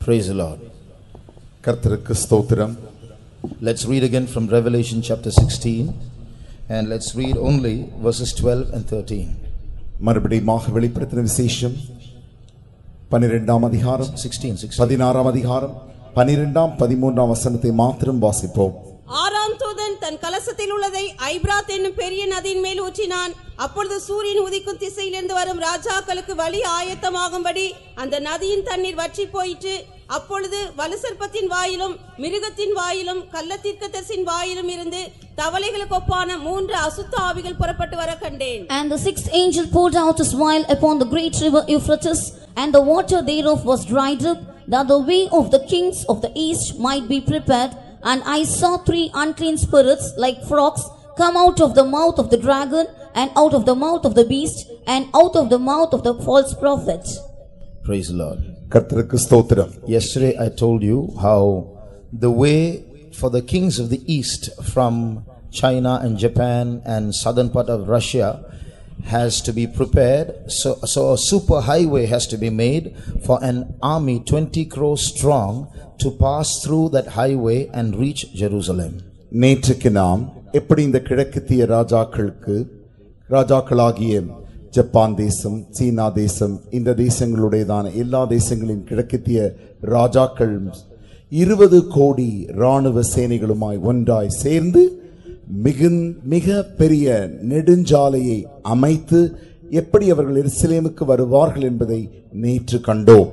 Praise the Lord. கர்த்தருக்கு ஸ்தோத்திரம். Let's read again from Revelation chapter 16 and let's read only verses 12 and 13. மறுபடியும் வெளிப்படுத்தின விசேஷம் 12ஆம் அதிகாரம் 16ஆம் அதிகாரம் 12ஆம் 13ஆம் வசனத்தை மாத்திரம் வாசிப்போம். ஆறாம் தூதன் தன் கலசத்தில் உள்ளதை ஐபிராத் என்னும் பெரிய நதியின் மேல் ஊற்றினான். அப்பொழுது சூரியன் உதிக்கும் திசையிலிருந்து வரும் ராஜாக்களுக்கு வழி ஆயத்தமாகும்படி அந்த நதியின் தண்ணீர் வற்றி போயிற்று. அப்பொழுது வலுசர்ப்பத்தின் வாயிலும் மிருகத்தின் வாயிலும் கள்ளத்தீர்க்கதரிசியின் வாயிலும் இருந்து தவளைகளுக்கு ஒப்பான 3 அசுத்த ஆவிகள் புறப்பட்டு வர கண்டேன். And the sixth angel poured out his vial upon the great river Euphrates, and the water thereof was dried up, that the way of the kings of the east might be prepared. And I saw 3 unclean spirits like frogs come out of the mouth of the dragon, and out of the mouth of the beast, and out of the mouth of the false prophet. Praise the Lord. கர்த்தருக்கு ஸ்தோத்திரம். Yesterday I told you how the way for the kings of the east from China and Japan and southern part of Russia has to be prepared. So a super highway has to be made for an army 20 crores strong to pass through that highway and reach Jerusalem. நேற்றுக்கு நாம் எப்படி இந்த கிழக்கத்திய ராஜாக்களாகிய Japan தேசம், சீனா தேசம், இந்த தேசங்களுடையதான எல்லா தேசங்களின் கிழக்கத்திய ராஜாக்கள் 20 கோடி ராணுவ சேனைகளுமாய் ஒன்றாய் சேர்ந்து மிக பெரிய நெடுஞ்சாலையை அமைத்து எப்படி அவர்கள் எருசலேமுக்கு வருவார்கள் என்பதை நேற்று கண்டோம்.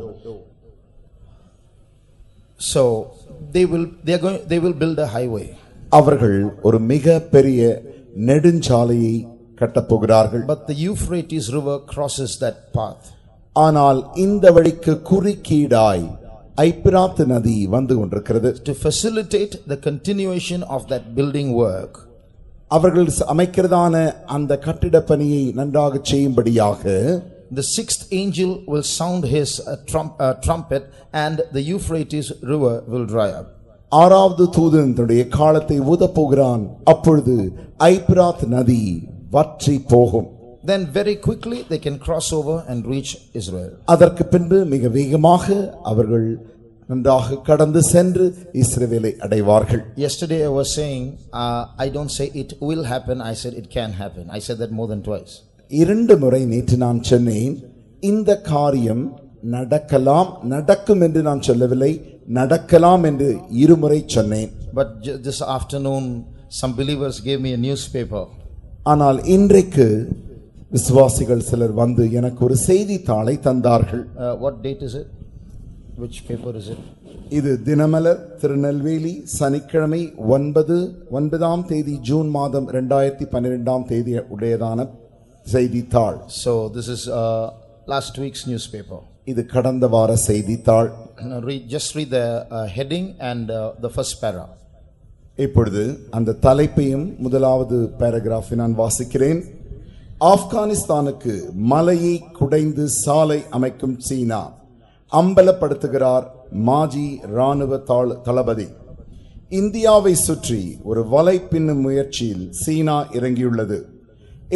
So they will build a highway. அவர்கள் ஒரு மிக பெரிய நெடுஞ்சாலையை கட்டப்போகிறார்கள். But the Euphrates river crosses that path. ஆனால் இந்த வழிக்கு குறுக்கீடாய் ஐபிராத் நதி வந்து கொண்டிருக்கிறது. To facilitate the continuation of that building work, அவர்கள் அமைக்கிறதான அந்த கட்டிட பணியை நன்றாக செய்யும்படியாக the sixth angel will sound his trumpet and the Euphrates river will dry up. ஆறாவது தூதன் தன்னுடைய காலத்தை ஊதப் போகிறான். அப்பொழுது ஐபிராத் நதி வற்றி போகும். Then very quickly they can cross over and reach Israel. அதற்கு பின்பு மிக வேகமாக அவர்கள் நன்றாக கடந்து சென்று இஸ்ரவேலை அடைவார்கள். Yesterday I was saying I don't say it will happen, I said it can happen. I said that more than twice. 2 முறை நேற்று நான் சொன்னேன், இந்த காரியம் நடக்கலாம், நடக்கும் என்று நான் சொல்லவில்லை, நடக்கலாம் என்று 2 முறை சொன்னேன். But this afternoon some believers gave me a newspaper. ஆனால் இன்றைக்கு விசுவாசிகள் சிலர் வந்து எனக்கு ஒரு செய்தித்தாளை தந்தார்கள். What date is it? Which paper is it? இது தினமலர் திருநெல்வேலி, சனிக்கிழமை 9ஆம் தேதி ஜூன் மாதம் 2012ஆம் தேதி உடையதான செய்தித்தாள். So this is last week's newspaper. இது கடந்த வார செய்தித்தாள். Just read the heading and the first para. இப்பொழுது அந்த தலைப்பையும் முதலாவது பாராகிராஃபை நான் வாசிக்கிறேன். ஆப்கானிஸ்தானுக்கு மலையை குடைந்து சாலை அமைக்கும் சீனா அம்பலப்படுத்துகிறார் மாஜி ராணுவ தளபதி. இந்தியாவை சுற்றி ஒரு வலை பின்னும் முயற்சியில் சீனா இறங்கியுள்ளது.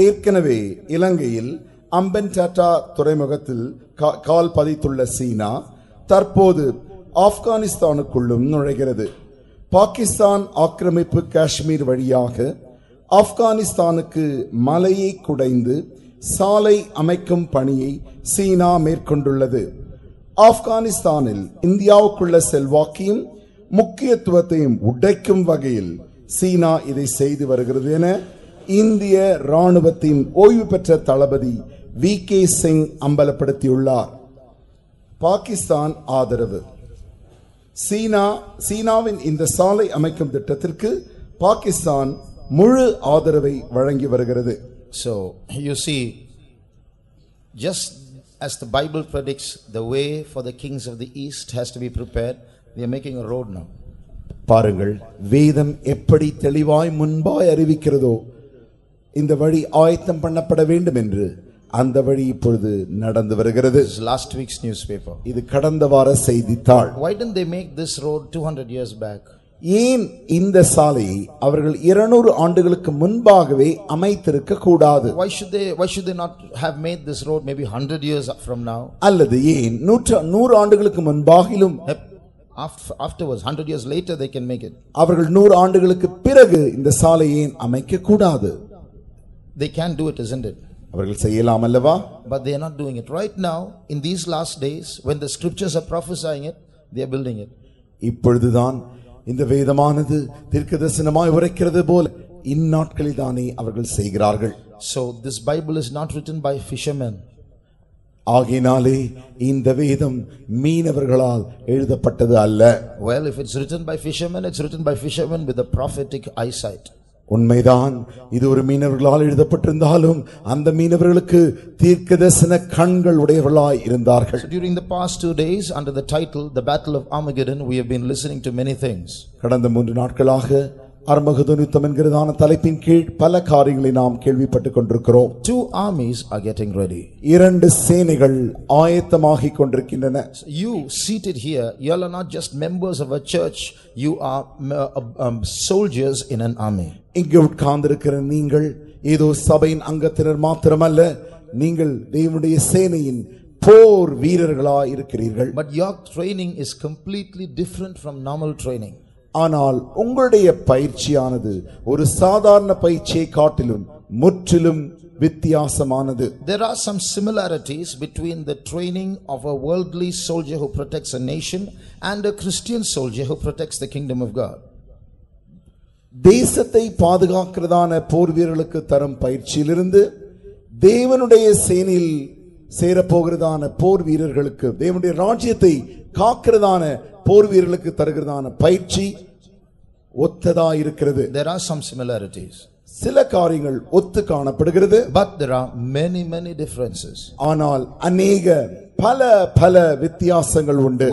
ஏற்கனவே இலங்கையில் அம்பன்டாட்டா துறைமுகத்தில் கால் பதித்துள்ள சீனா தற்போது ஆப்கானிஸ்தானுக்குள்ளும் நுழைகிறது. பாகிஸ்தான் ஆக்கிரமிப்பு காஷ்மீர் வழியாக ஆப்கானிஸ்தானுக்கு மலையை குடைந்து சாலை அமைக்கும் பணியை சீனா மேற்கொண்டுள்ளது. ஆப்கானிஸ்தானில் இந்தியாவுக்குள்ள செல்வாக்கையும் முக்கியத்துவத்தையும் உடைக்கும் வகையில் சீனா இதை செய்து வருகிறது என இந்திய ராணுவத்தின் ஓய்வு பெற்ற தளபதி VK சிங் அம்பலப்படுத்தியுள்ளார். பாகிஸ்தான் ஆதரவு. சீனாவின் இந்த சாலை அமைக்கும் திட்டத்திற்கு பாகிஸ்தான் முழு ஆதரவை வழங்கி வருகிறது. So you see, just as the Bible predicts the way for the kings of the east has to be prepared, they are making a road now. பாருங்கள், வேதம் எப்படி தெளிவாய் முன்பாய் அறிவிக்கிறதோ இந்த வழி ஆயத்தம் பண்ணப்பட வேண்டும் என்று அந்த வழி இப்பொழுது நடந்து வருகிறது. This is last week's newspaper. இது கடந்த வார செய்தித்தாள். Why didn't they make this road 200 years back? ஏன் இந்த சாலையை அவர்கள் 200 ஆண்டுகளுக்கு முன்பாகவே அமைத்திருக்க கூடாது? Why should they not have made this road maybe 100 years from now? அல்லது ஏன் 100 ஆண்டுகளுக்கு முன்பாகிலும் afterwards 100 years later they can make it? அவர்கள் 100 ஆண்டுகளுக்கு பிறகு இந்த சாலையை அமைக்க கூடாது? They can do it, isn't it? அவர்கள் செய்யலாம் அல்லவா? But they are not doing it right now. In these last days, when the scriptures are prophesying it, they are building it. இப்பொழுதுதான் இந்த வேதமானது தீர்க்கதரிசனமாய் உரைக்கிறது போல இந்நாட்களில் தானே அவர்கள் செய்கிறார்கள். So this Bible is not written by fishermen. ஆகினாலே இந்த வேதம் மீனவர்களால் எழுதப்பட்டது அல்ல. Well, if it's written by fishermen, it's written by fishermen with a prophetic eyesight. உண்மைதான், இது ஒரு மீனவர்களால் எழுதப்பட்டிருந்தாலும் அந்த மீனவர்களுக்கு தீர்க்கதரிசன கண்கள் உடையவர்களாய் இருந்தார்கள். So during the past 2 days, under the title The Battle of Armageddon, we have been listening to many things. கடந்த 3 நாட்களாக அர்மகதோன் யுத்தம் என்கிறதான தலைப்பின் கீழ் பல காரியங்களை நாம் கேள்விப்பட்டுக் கொண்டிருக்கிறோம். 2 armies are getting ready. 2 சேனைகள் ஆயத்தமாகிக் கொண்டிருக்கின்றன. You seated here, you are not just members of a church, you are soldiers in an army. இங்கே உட்கார்ந்திருக்கிற நீங்கள் ஏதோ சபையின் அங்கத்தினர் மாத்திரமல்ல, நீங்கள் தேவனுடைய சேனையின் போர் வீரர்களாய் இருக்கிறீர்கள். But your training is completely different from normal training. ஆனால் உங்களுடைய பயிற்சியானது ஒரு சாதாரண பயிற்சியை காட்டிலும் முற்றிலும் வித்தியாசமானது. There are some similarities between the training of a worldly soldier who protects a nation and a Christian soldier who protects the kingdom of God. தேசத்தை பாதுகாக்கிறதான போர் வீரர்களுக்கு தரும் பயிற்சியிலிருந்து தேவனுடைய சேனையில் சேரப்போகிறதான போர் வீரர்களுக்கு, தேவனுடைய ராஜ்யத்தை காக்கிறதான போர் வீரர்களுக்கு தருகிறதான பயிற்சி ஒத்ததா இருக்கிறது. There are some similarities. சில காரியங்கள் ஒத்து காணப்படுகிறது. But there are many differences. ஆனால் அநேக பல வித்தியாசங்கள் உண்டு.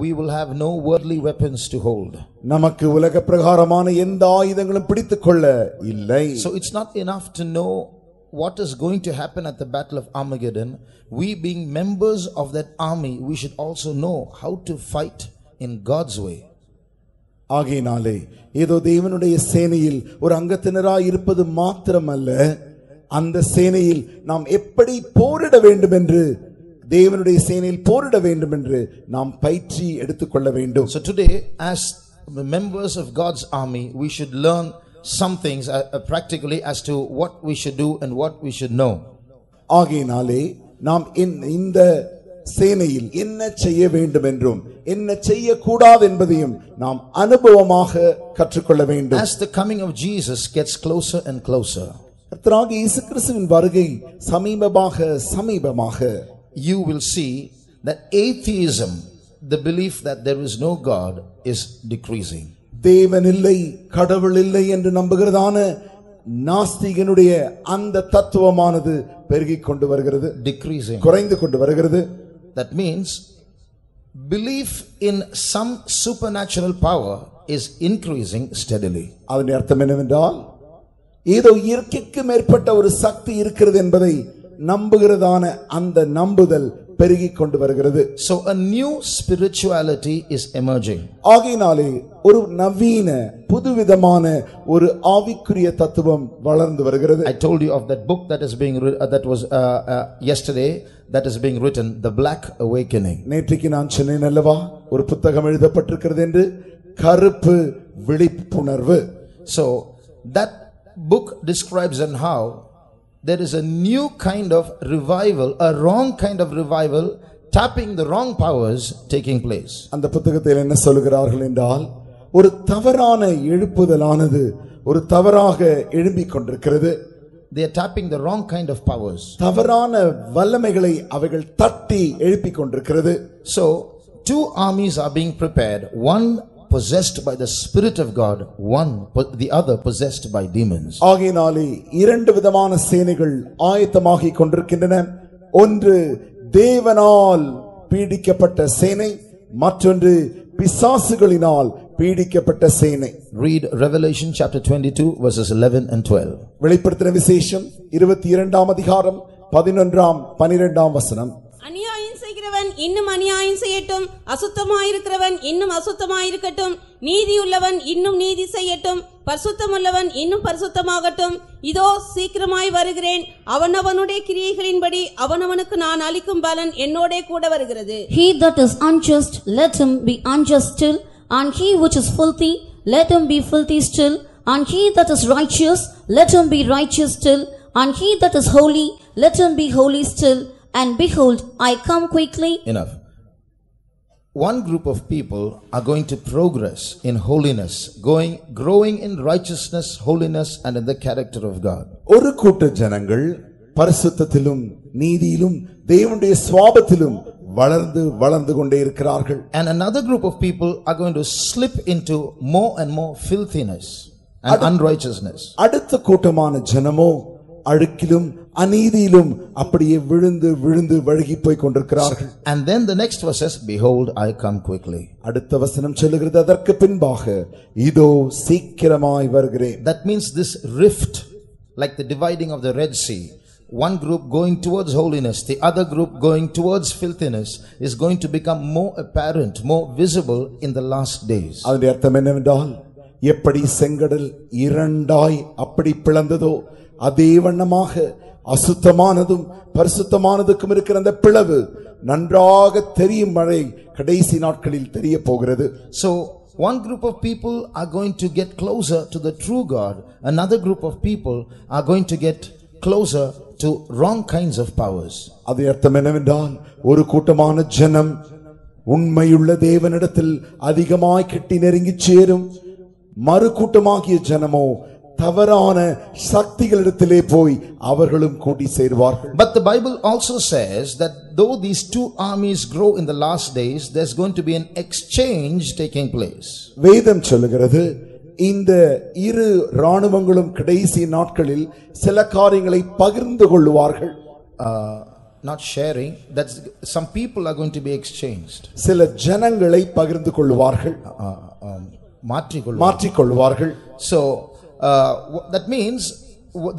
We will have no worldly weapons to hold. நமக்கு உலக பிரகாரமான எந்த ஆயுதங்களும் பிடித்துக் கொள்ள இல்லை. So it's not enough to know what is going to happen at the battle of Armageddon. We being members of that army, we should also know how to fight in God's way. ஆகையினாலே ஏதோ தேவனுடைய சேனையில் ஒரு அங்கத்தினராய் இருப்பது மாத்திரமல்ல, அந்த சேனையில் நாம் எப்படி போரிட வேண்டும் என்று, தேவனுடைய சேனையில் போரிட வேண்டும் என்று நாம் பயிற்சி எடுத்துக்கொள்ள வேண்டும். So today, as members of God's army, we should learn some things practically as to what we should do and what we should know. ஆகையினாலே நாம் இந்த சேனையில் என்ன செய்ய வேண்டும் என்றும் என்ன செய்யக்கூடாது என்பதையும் நாம் அனுபவமாக கற்றுக்கொள்ள வேண்டும். As the coming of Jesus gets closer and closer, கர்த்தராகிய இயேசு கிறிஸ்துவின் வருகை சமீபமாக you will see that atheism, the belief that there is no God, is decreasing. தேவன் இல்லை, கடவுள் இல்லை என்று நம்புகிறதான நாஸ்திகனுடைய அந்த தத்துவமானது பெருகிக் கொண்டு வருகிறது, decreasing, குறைந்து கொண்டு வருகிறது. That means belief in some supernatural power is increasing steadily. அதன் அர்த்தம் என்னவென்றால், ஏதோ இயற்கைக்கு மேற்பட்ட ஒரு சக்தி இருக்கிறது என்பதை நம்புகிறதான அந்த நம்புதல் பெருகிக் கொண்டு வருகிறது. So a new spirituality is emerging. ஆகையினாலே ஒரு நவீன புதுவிதமான ஒரு ஆவிக்குரிய தத்துவம் வளர்ந்து வருகிறது. I told you of that book that is being that was yesterday, that is being written, The Black Awakening. நேற்றைக்கு நான் சொன்னேன் அல்லவா, ஒரு புத்தகம் எழுதப்பட்டிருக்கிறது என்று, கருப்பு விழிப்புணர்வு. So that book describes on how there is a new kind of revival, a wrong kind of revival, tapping the wrong powers taking place. அந்த புத்தகத்தில் என்ன சொல்கிறார்கள் என்றால், ஒரு தவறான எழுப்புதலானது ஒரு தவறாக எழும்பிக் கொண்டிருக்கிறது. They are tapping the wrong kind of powers. தவறான வல்லமைகளை அவைகள் தட்டி எழுப்பிக் கொண்டிருக்கிறது. So 2 armies are being prepared, one possessed by the Spirit of God, the other possessed by demons. ஆகையினாலே 2 விதமான சேனைகள் ஆயத்தமாகிக் கொண்டிருக்கின்றன. ஒன்று தேவனால் பீடிக்கப்பட்ட சேனை, மற்றொன்று பிசாசுகளினால் பீடிக்கப்பட்ட சேனை. Read Revelation chapter 22 verses 11 and 12. வெளிப்படுத்தின விசேஷம் 22ஆம் அதிகாரம் 11ஆம் 12ஆம் வசனம். அநியாயம் செய்கிறவன் இன்னும் அநியாயம் செய்யட்டும், அசுத்தமாயிருக்கிறவன் இன்னும் அசுத்தமாயிருக்கட்டும், நீதியுள்ளவன் இன்னும் நீதி செய்யட்டும், பரிசுத்தமுள்ளவன் இன்னும் பரிசுத்தமாகட்டும். இதோ சீக்கிரமாய் வருகிறேன், அவனவனுடைய கிரியைகளின்படி அவனவனுக்கு நான் அளிக்கும் பலன் என்னோடே கூட வருகிறது. He that is unjust, let him be unjust still, and he which is filthy, let him be filthy still, and he that is righteous, let him be righteous still, and he that is holy, let him be holy still. And behold, I come quickly. Enough. One group of people are going to progress in holiness, growing in righteousness, holiness, and in the character of God. ஒரு கூட்ட ஜனங்கள் பரிசுத்தத்திலும் நீதியிலும் தேவனுடைய சுபாவத்திலும் வளர்ந்து கொண்டே இருக்கிறார்கள். And another group of people are going to slip into more and more filthiness and unrighteousness. அடுத்த கூட்டமான ஜனமோ அழுக்கிலும் அநீதியிலும் அப்படியே விழுந்து வழுகி போய் கொண்டிருக்கிறார்கள். And then the next verse says, behold, I come quickly. அடுத்த வசனம் சொல்லுகிறது, அதற்கு பின்பாக இதோ சீக்கிரமாய் வருகிறேன். That means this rift, like the dividing of the Red Sea, one group going towards holiness, the other group going towards filthiness, is going to become more apparent, more visible in the last days. அதனுடைய அர்த்தம் என்னவென்றால், எப்படி செங்கடல் இரண்டாய் அப்படி பிளந்ததோ அதே வண்ணமாக அசுத்தமானதும் பரிசுத்தமானதுக்கும் இருக்கிற அந்த பிளவு நன்றாக தெரியும் வரை கடைசி நாட்களில் தெரிய போகிறது. So one group of people are going to get closer to the true God, another group of people are going to get closer to wrong kinds of powers. அதே அர்த்தம் என்னவென்றால், ஒரு கூட்டமான ஜனம் உண்மையுள்ள தேவனிடத்தில் அதிகமாய் கிட்டி நெருங்கி சேரும், மறு கூட்டமாகிய ஜனமோ தவறான சக்திகளிடத்திலே போய் அவர்களும் கூடி சேருவார்கள். But the Bible also says that though these two armies grow in the last days, there's going to be an exchange taking place. வேதம் சொல்லுகிறது, இந்த இரு ராணுவங்களும் கடைசி நாட்களில் சில காரியங்களை பகிர்ந்து கொள்வார்கள். Not sharing, that's some people are going to be exchanged. சில ஜனங்களை பகிர்ந்து கொள்வார்கள், மாற்றிக்கொள்வார்கள். So that means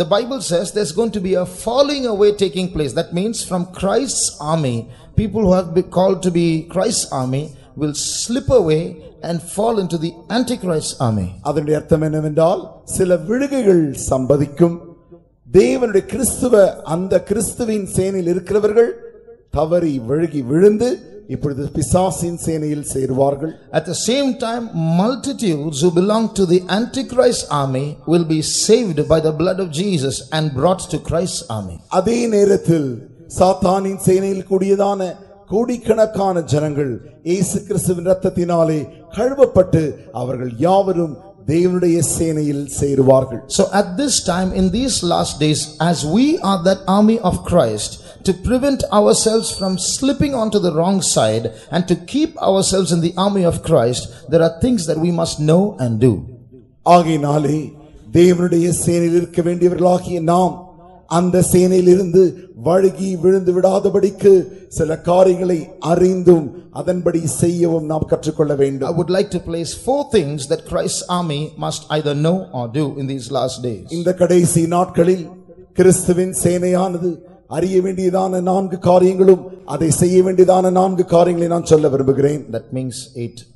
the Bible says there's going to be a falling away taking place. That means from Christ's army, people who have been called to be Christ's army will slip away and fall into the Antichrist army. அதனுடைய அர்த்தம் என்னவென்றால், சில விழுகைகள் சம்பவிக்கும். தேவனுடைய அந்த கிறிஸ்துவின் சேனையில் இருக்கிறவர்கள் தவறி விழுந்து இப்பொழுது பிசாசின் சேனையில் சேருவார்கள். At the same time, multitudes who belong to the Antichrist army will be saved by the blood of Jesus and brought to Christ's army. அதே நேரத்தில் சாத்தானின் சேனையில் கூடியதான கோடிக்கணக்கான ஜனங்கள் இயேசு கிறிஸ்துவின் இரத்தத்தினாலே கழுவப்பட்டு அவர்கள் யாவரும் தேவனுடைய சேனையில் சேருவார்கள். So at this time, in these last days, as we are that army of Christ, to prevent ourselves from slipping onto the wrong side and to keep ourselves in the army of Christ, there are things that we must know and do. ஆகையினாலே தேவனுடைய சேனையில் இருக்க வேண்டியவர்களாகிய நாம் அந்த சேனையிலிருந்து வழுகி விழுந்து விடாதபடிக்கு சில காரியங்களை அறிந்தும் அதன்படி செய்யவும் நாம் கற்றுக்கொள்ள வேண்டும். I would like to place 4 things that Christ's army must either know or do in these last days. இந்த கடைசி நாட்களில் கிறிஸ்துவின் சேனையானது அறிய வேண்டியதான 4 காரியங்களும் அதை செய்ய வேண்டியதான 4 காரியங்களை நான் சொல்ல விரும்புகிறேன். That means 8.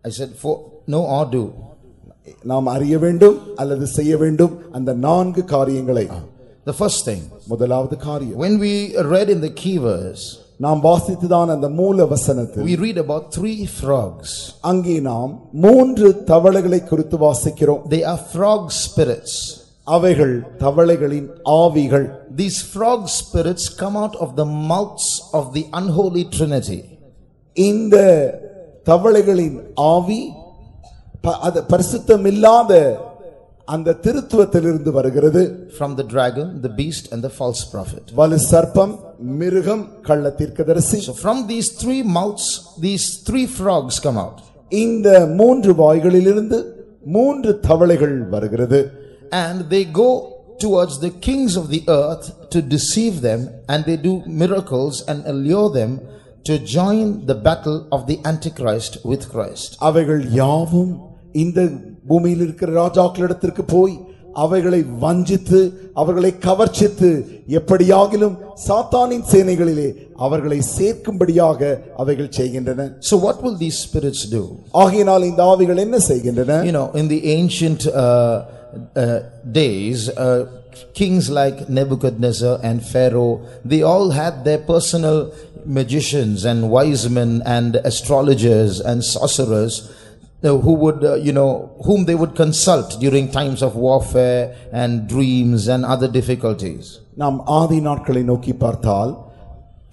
I said 4, know or do. நாம் அறிய வேண்டும் அல்லது செய்ய வேண்டும் அந்த 4 காரியங்களை. The first thing, முதலாவது காரியம், when we read in the key verse, நாம் வாசித்ததான அந்த மூல வசனத்தில் we read about 3 frogs. அங்கே நாம் 3 தவளைகளை குறித்து வாசிக்கிறோம். They are frog spirits. அவைகள் தவளைகளின் ஆவிகள். These frog spirits come out of the mouths of the unholy trinity. இந்த தவளைகளின் ஆவி அது பரிசுத்தமில்லாத அந்த திருத்துவத்திலிருந்து வருகிறது. From the dragon, the beast and the false prophet. வலு சர்ப்பம், மிருகம், கள்ள தீர்க்கதரிசி. So from these 3 mouths, these 3 frogs come out. இந்த 3 வாய்களிலிருந்து 3 தவளைகள் வருகிறது. And they go towards the kings of the earth to deceive them, and they do miracles and allure them to join the battle of the Antichrist with Christ. அவைகள் யாவும் இந்த பூமியில் இருக்கிற ராஜாக்களிடத்திற்கு போய் அவைகளை வஞ்சித்து அவர்களை கவர்ச்சித்து எப்படியாகிலும் சாத்தானின் சேனைகளிலே அவர்களை சேர்க்கும்படியாக அவைகள் செய்கின்றன. So what will these spirits do? ஆகையினால் இந்த ஆவிகள் என்ன செய்கின்றன? You know, in the ancient days, kings like Nebuchadnezzar and Pharaoh, they all had their personal magicians and wise men and astrologers and sorcerers who would, whom they would consult during times of warfare and dreams and other difficulties. நாம் ஆதி நாட்களை நோக்கி பார்த்தால்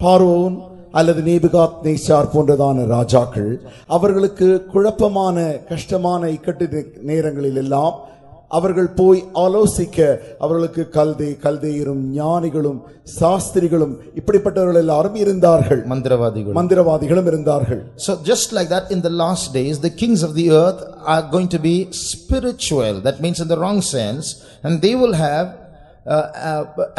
பார்வோன் அல்லது Nebuchadnezzar போன்றதான ராஜாக்கள் அவர்களுக்கு குழப்பமான கஷ்டமான இக்கட்டு நேரங்களில் எல்லாம் அவர்கள் போய் ஆலோசிக்க அவர்களுக்கு கல்தேயரும் ஞானிகளும் சாஸ்திரிகளும் இப்படிப்பட்டவர்கள் எல்லாரும் இருந்தார்கள். மந்திரவாதிகளும் இருந்தார்கள். So just like that, in the last days the kings of the earth are going to be spiritual. That means in the wrong sense, and they will have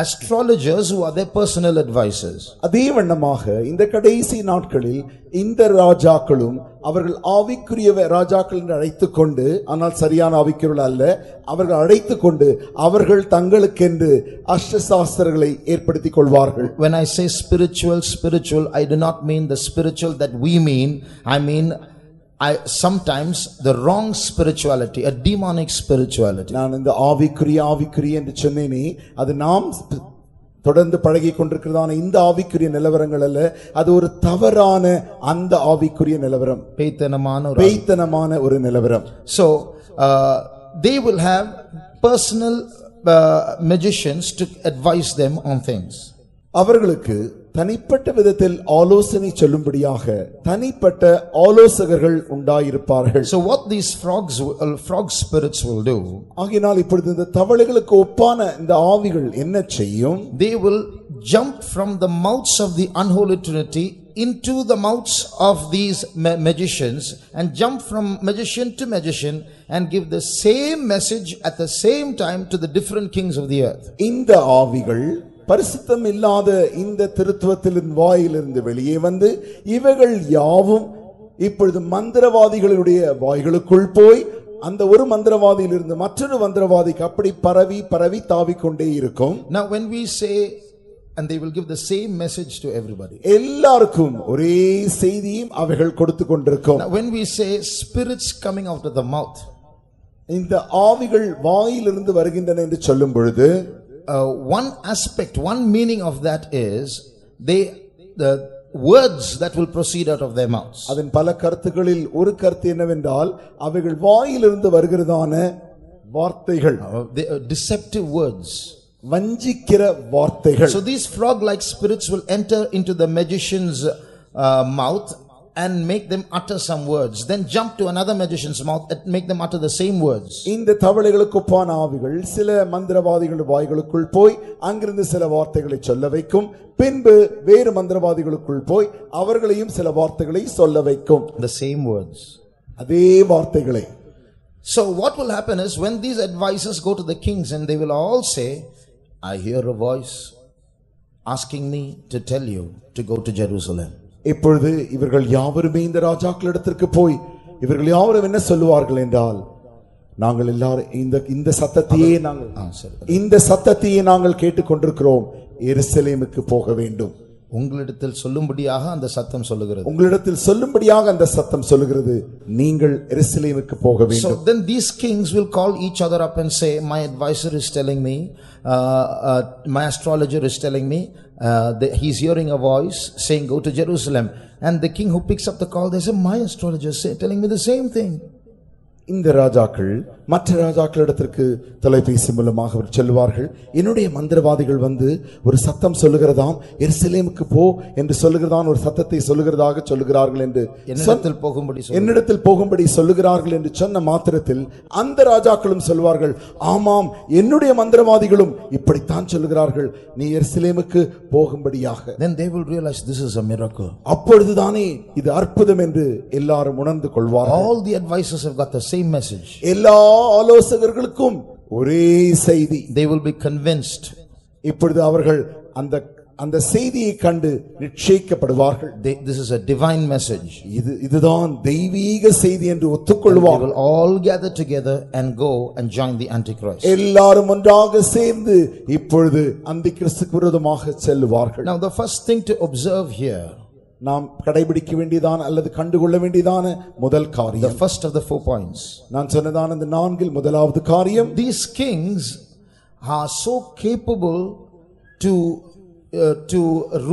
astrologers who are their personal advisors. அதே வண்ணமாக இந்த கடைசி நாட்களில் இந்த ராஜாக்களும் அவர்கள் ஆவிக்குரிய ராஜாக்கள் என்று அழைத்துக்கொண்டு, ஆனால் சரியான ஆவிக்குரியவர்கள் அல்ல, அவர்கள் அழைத்துக்கொண்டு அவர்கள் தங்களுக்கென்று அஷ்டசாஸ்திரங்களை ஏற்படுத்திக் கொள்வார்கள். When I say spiritual, I do not mean the spiritual that we mean. I mean sometimes the wrong spirituality, a demonic spirituality. நான் இந்த ஆவிக்குரிய என்று சொன்னேனே, அது நாம் தொடர்ந்து பழகி கொண்டிருக்கிறதான இந்த ஆவிக்குரிய நிலவரங்கள் அல்ல, அது ஒரு தவறான அந்த ஆவிக்குரிய நிலவரம், பேய்த்தனமான ஒரு நிலவரம். So they will have personal magicians to advise them on things. அவர்களுக்கு தனிப்பட்ட விதத்தில் ஆலோசனை சொல்லும்படியாக தனிப்பட்ட ஆலோசகர்கள் உண்டாயிருப்பார்கள். So what these frog spirits will do, ஆகையால் இப்பொழுது இந்த தவளைகளுக்கு ஒப்பான இந்த ஆவிகள் என்ன செய்யும்? They will jump from the mouths of the unholy trinity into the mouths of these magicians and jump from magician to magician and give the same message at the same time to the different kings of the earth. இந்த ஆவிகள் பரிசுத்தம் இல்லாத இந்த திருத்துவத்தின் வாயிலிருந்து வெளியே வந்து இவைகள் யாவும் இப்பொழுது மந்திரவாதிகளுடைய வாய்களுக்குள் போய் அந்த ஒரு மந்திரவாதியிலிருந்து மற்றொரு மந்திரவாதிக்கு அப்படி பரவி தாவிக்கொண்டே இருக்கும். Now when we say, and they will give the same message to everybody, எல்லாருக்கும் ஒரே செய்தியும் அவைகள் கொடுத்து கொண்டிருக்கும். Now when we say spirits coming out of the mouth, இந்த ஆவிகள் வாயிலிருந்து வருகின்றன என்று சொல்லும் பொழுது one aspect, one meaning of that is the words that will proceed out of their mouths. அதன் பல கருத்துகளில் ஒரு கருத்து என்னவென்றால் அவைகள் வாயிலிருந்து வருகிறதான வார்த்தைகள், deceptive words, வஞ்சிக்கிற வார்த்தைகள். So these frog like spirits will enter into the magician's mouth and make them utter some words, then jump to another magician's mouth and make them utter the same words. இந்த தவளைகளுக்கு ஒப்பான ஆவிகள் சில மந்திரவாதிகளுடைய வாய்களுக்குள் போய் அங்கிருந்து சில வார்த்தைகளை சொல்ல வைக்கும், பின்பு வேறு மந்திரவாதிகளுக்குள் போய் அவர்களையும் சில வார்த்தைகளை சொல்ல வைக்கும், the same words, அதே வார்த்தைகளை. So what will happen is when these advisors go to the kings and they will all say, I hear a voice asking me to tell you to go to Jerusalem. இப்பொழுது இவர்கள் யாவருமே இந்த ராஜாக்களிடத்திற்கு போய் இவர்கள் யாவரும் என்ன சொல்லுவார்கள் என்றால், நாங்கள் எல்லாரும் இந்த சத்தத்தையே நாங்கள் கேட்டுக்கொண்டிருக்கிறோம், எருசலேமுக்கு போக வேண்டும். உங்களிடத்தில் சொல்லும்படியாக அந்த சத்தம் சொல்லுகிறது. உங்களிடத்தில் சொல்லும்படியாக அந்த சத்தம் சொல்லுகிறது, நீங்கள் எருசலேமுக்கு போக வேண்டும். So then these kings will call each other up and say, my advisor is telling me, my astrologer is telling me, he's hearing a voice saying go to Jerusalem, and the king who picks up the call, they say, my astrologer is telling me the same thing. இந்த ராஜாக்கள் மற்ற ராஜாக்களிடத்திற்கு தொலைபேசி மூலமாக சொல்லுவார்கள், என்னுடைய மந்திரவாதிகள் வந்து ஒரு சத்தம் சொல்லுகிறதாம், எருசலேமுக்கு போ என்று சொல்லுகிறதான் ஒரு சத்தத்தை சொல்லுகிறதாக சொல்லுகிறார்கள் என்று என்னிடத்தில் போகும்படி சொல்லுகிறார்கள் என்று சொன்ன மாத்திரத்தில் அந்த ராஜாக்களும் சொல்வார்கள், ஆமாம் என்னுடைய மந்திரவாதிகளும் இப்படித்தான் சொல்லுகிறார்கள், நீ எருசலேமுக்கு போகும்படியாக. Then they will realize this is a miracle. அப்பொழுதுதானே இது அற்புதம் என்று எல்லாரும் உணர்ந்து கொள்வார்கள். All the advisors have got the same message. எல்லா ஆலோசகர்களுக்கும் ஒரே செய்தி. They will be convinced. இப்பொழுது அவர்கள் அந்த அந்த செய்தியை கண்டு நிச்சயிக்கப்படுவார்கள். This is a divine message. இதுதான் தெய்வீக செய்தி என்று They ஒத்துக்கொள்வார்கள். will all gather together and go and join the Antichrist. எல்லாரும் ஒன்றாக சேர்ந்து இப்பொழுது அந்திகிறிஸ்துக்கு விரோதமாக செல்வார்கள். Now the first thing to observe here, நாம் கடைபிடிக்க வேண்டியதான அல்லது கண்டுகொள்ள வேண்டியதான முதல் the காரியம், first of the 4 points, நான் சொன்னதான இந்த 4 முதலாவது காரியம், these kings are so capable to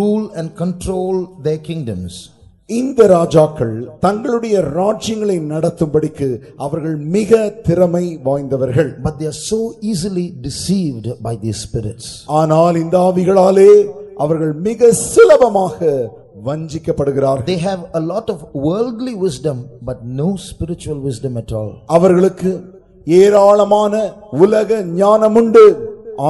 rule and control their kingdoms. இந்த ராஜாக்கள் தங்களுடைய ராஜ்யங்களை நடத்தும்படிக்கு அவர்கள் மிக திறமை வாய்ந்தவர்கள். But they are so easily deceived by these spirits. ஆனால் இந்த ஆவிகளாலே அவர்கள் மிக சுலபமாக வஞ்சிக்கப்படுகிறார்கள். They have a lot of worldly wisdom but no spiritual wisdom at all. அவர்களுக்கு ஏராளமான உலக ஞானம் உண்டு,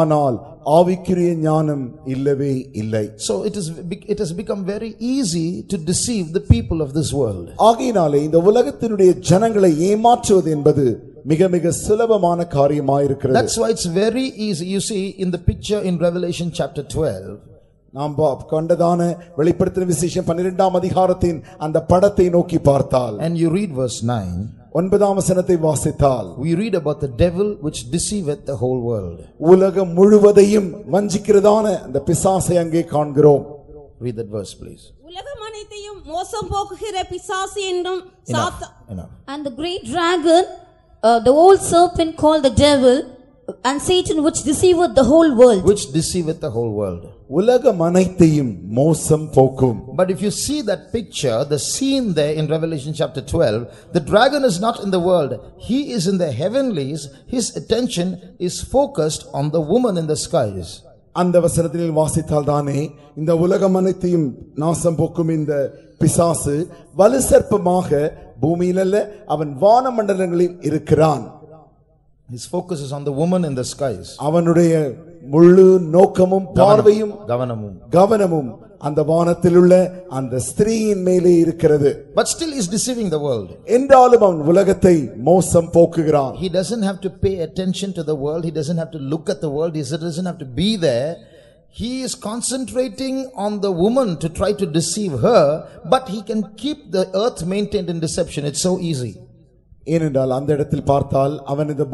ஆனால் ஆவிக்குரிய ஞானம் இல்லவே இல்லை. So it has become very easy to deceive the people of this world. ஆகையினாலே இந்த உலகத்தினுடைய ஜனங்களை ஏமாற்றுவது என்பது மிக மிக சுலபமான காரியமாயிருக்கிறது. That's why it's very easy. You see in the picture in Revelation chapter 12, நாம் கண்டதான வெளிப்படுத்தின விசேஷம் 12ஆம் அதிகாரத்தின் அந்த படத்தை நோக்கி பார்த்தால், and you read verse 9, 9ஆம் வசனத்தை வாசித்தால், we read about the devil which deceiveth the whole world. உலகம் முழுவதையும் வஞ்சிக்கிறதான அந்த பிசாசை அங்கே காண்கிறோம். Read that verse please. உலகம் அனைத்தையும் மோசம் போக்குகிற பிசாசு என்றும் Enough. And the great dragon, the old serpent called the devil, and Satan which deceiveth the whole world. Which deceiveth the whole world. உலகம் அனைத்தையும் மோசம் போக்கும். But if you see that picture, the scene there in Revelation chapter 12, the dragon is not in the world. He is in the heavenlies. His attention is focused on the woman in the skies. அந்த வசனத்தில் வாசித்தால் தானே இந்த உலகம் அனைத்தையும் நாசம் போக்கும் இந்த பிசாசு வலு சர்ப்பமாக பூமியில் அல்ல, அவன் வானமண்டலங்களில் இருக்கிறான். His focus is on the woman in the skies. அவனுடைய முழு நோக்கமும் பார்வையும் கவனமும் அந்த வானத்தில் உள்ள அந்த ஸ்திரீயின் மேலே இருக்கிறது. But still he is deceiving the world. என்றாலும் அவன் உலகத்தை மோசம் போக்குகிறான். He doesn't have to pay attention to the world. He doesn't have to look at the world. He doesn't have to be there. He is concentrating on the woman to try to deceive her, but he can keep the earth maintained in deception. It's so easy. ஏனென்றால் அந்த இடத்தில் பார்த்தால் அவன் இந்த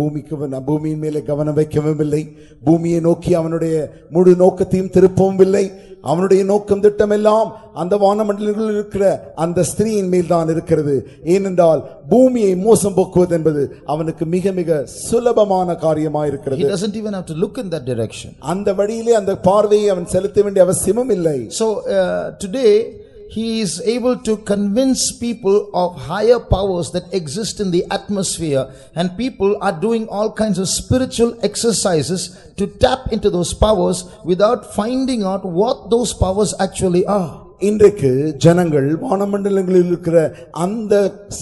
பூமியின் மேலே கவனம் வைக்கவும் இல்லை, பூமியை நோக்கி அவனுடைய முழு நோக்கத்தையும் திருப்பவும் இல்லை. அவனுடைய நோக்கம் திட்டமெல்லாம் அந்த வானமண்டலங்களில் இருக்கிற அந்த ஸ்திரீயின் மேல் தான் இருக்கிறது. ஏனென்றால் பூமியை மோசம் போக்குவது என்பது அவனுக்கு மிக மிக சுலபமான காரியமாயிருக்கிறது. He doesn't even have to look in that direction. அந்த வழியிலே அந்த பார்வையை அவன் செலுத்த வேண்டிய அவசியமும் இல்லை. So today he is able to convince people of higher powers that exist in the atmosphere, and people are doing all kinds of spiritual exercises to tap into those powers without finding out what those powers actually are. இன்றைக்கு ஜனங்கள் வானமண்டலங்களில் இருக்கிற அந்த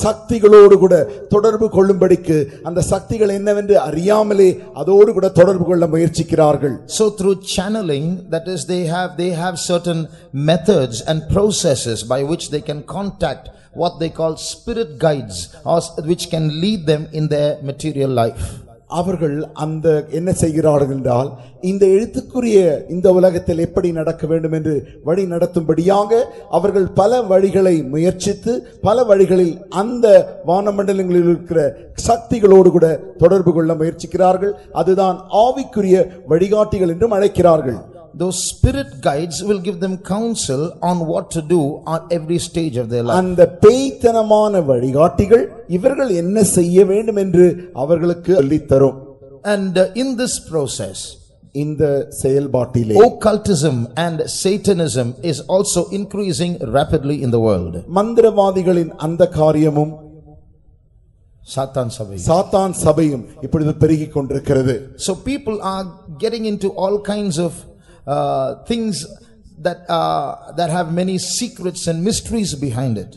சக்திகளோடு கூட தொடர்பு கொள்ளும்படிக்கு அந்த சக்திகள் என்னவென்று அறியாமலே அதோடு கூட தொடர்பு கொள்ள முயற்சிக்கிறார்கள். So through channeling, that is they have certain methods and processes by which they can contact what they call spirit guides, or which can lead them in their material life. அவர்கள் அந்த என்ன செய்கிறார்கள் என்றால், இந்த எழுத்துக்குரிய இந்த உலகத்தில் எப்படி நடக்க வேண்டும் என்று வழி நடத்தும்படியாக அவர்கள் பல வழிகளை முயற்சித்து பல வழிகளில் அந்த வானமண்டலங்களில் இருக்கிற சக்திகளோடு கூட தொடர்பு கொள்ள முயற்சிக்கிறார்கள். அதுதான் ஆவிக்குரிய வழிகாட்டிகள் என்றும் அழைக்கிறார்கள். Those spirit guides will give them counsel on what to do on every stage of their life. அந்த பேய்த்தனமான வழிகாட்டிகள் இவர்கள் என்ன செய்ய வேண்டும் என்று அவர்களுக்கு சொல்லித் தரும். And in this process, இந்த செயல்பாட்டிலே occultism and Satanism is also increasing rapidly in the world. மந்திரவாதிகளின் அந்த காரியமும் சாத்தான் சபையும் இப்பொழுது பெருகிக் கொண்டிருக்கிறது. So people are getting into all kinds of things that have many secrets and mysteries behind it.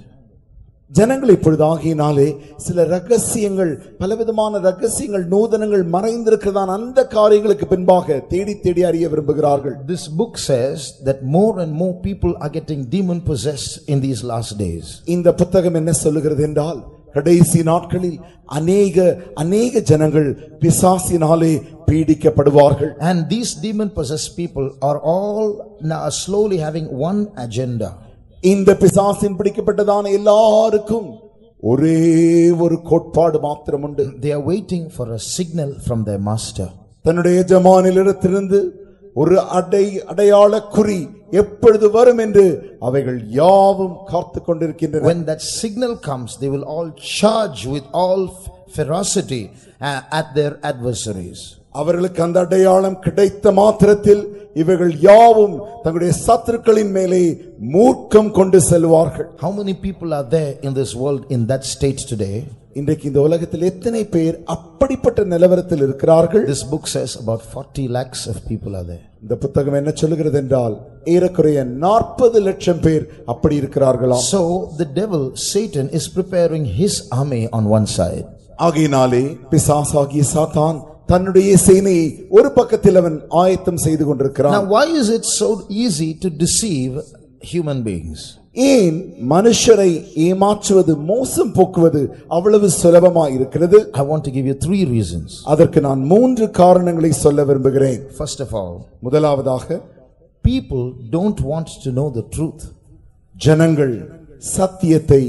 ஜனங்கள் இப்பொழுது ஆகினாலே சில ரகசியங்கள், பலவிதமான ரகசியங்கள், நூதனங்கள் மறைந்திருக்கிறதான அந்த காரியங்களுக்கு பின்பாக தேடி தேடி அறிய விரும்புகிறார்கள். This book says that more and more people are getting demon possessed in these last days. இந்த புத்தகம் என்ன சொல்லுகிறது என்றால், கடைசி நாட்களில் அநேக ஜனங்கள் பிசாசினாலே பீடிக்கப்படுவார்கள். And these demon possessed people are all now slowly having one agenda. இந்த பிசாசின் பிடிக்கப்பட்டதான எல்லாருக்கும் ஒரே ஒரு கோட்பாடு மாத்திரம் உண்டு. They are waiting for a signal from their master. தன்னுடைய எஜமானிலிருந்து ஒரு அடையாள குறி எப்பொழுது வரும் என்று அவைகள் யாவும் காத்துக் கொண்டிருக்கின்றன. When that signal comes, they will all charge with all ferocity at their adversaries. அவர்களுக்கு அந்த அடையாளம் கிடைத்த மாத்திரத்தில் இவைகள் யாவும் தங்களுடைய சத்துருக்களின் மேலே மூர்க்கம் கொண்டு செல்வார்கள். How many people are there in this world in that state today? இன்றைக்கு இந்த உலகத்தில் எத்தனை பேர் அப்படிப்பட்ட நிலவரத்தில் இருக்கிறார்கள்? This book says about 40 lakhs of people are there. இந்த புத்தகம் என்ன சொல்லுகிறது என்றால் ஏறக்குறைய 40 லட்சம் பேர் அப்படி இருக்கிறார்களாம். So the devil, Satan, is preparing his army on one side. ஆகையினாலே பிசாசாகிய சாத்தான் தன்னுடைய சேனையை ஒரு பக்கத்தில் அவன் ஆயத்தம் செய்து கொண்டிருக்கிறான். Now why is it so easy to deceive human beings? ஏன் மனுஷரை ஏமாற்றுவது, மோசம் போக்குவது அவ்வளவு சுலபமாக இருக்கிறது? I want to give you 3 reasons. அதற்கு நான் 3 காரணங்களை சொல்ல விரும்புகிறேன். First of all, முதலாவதாக, people don't want to know the truth. ஜனங்கள் சத்தியத்தை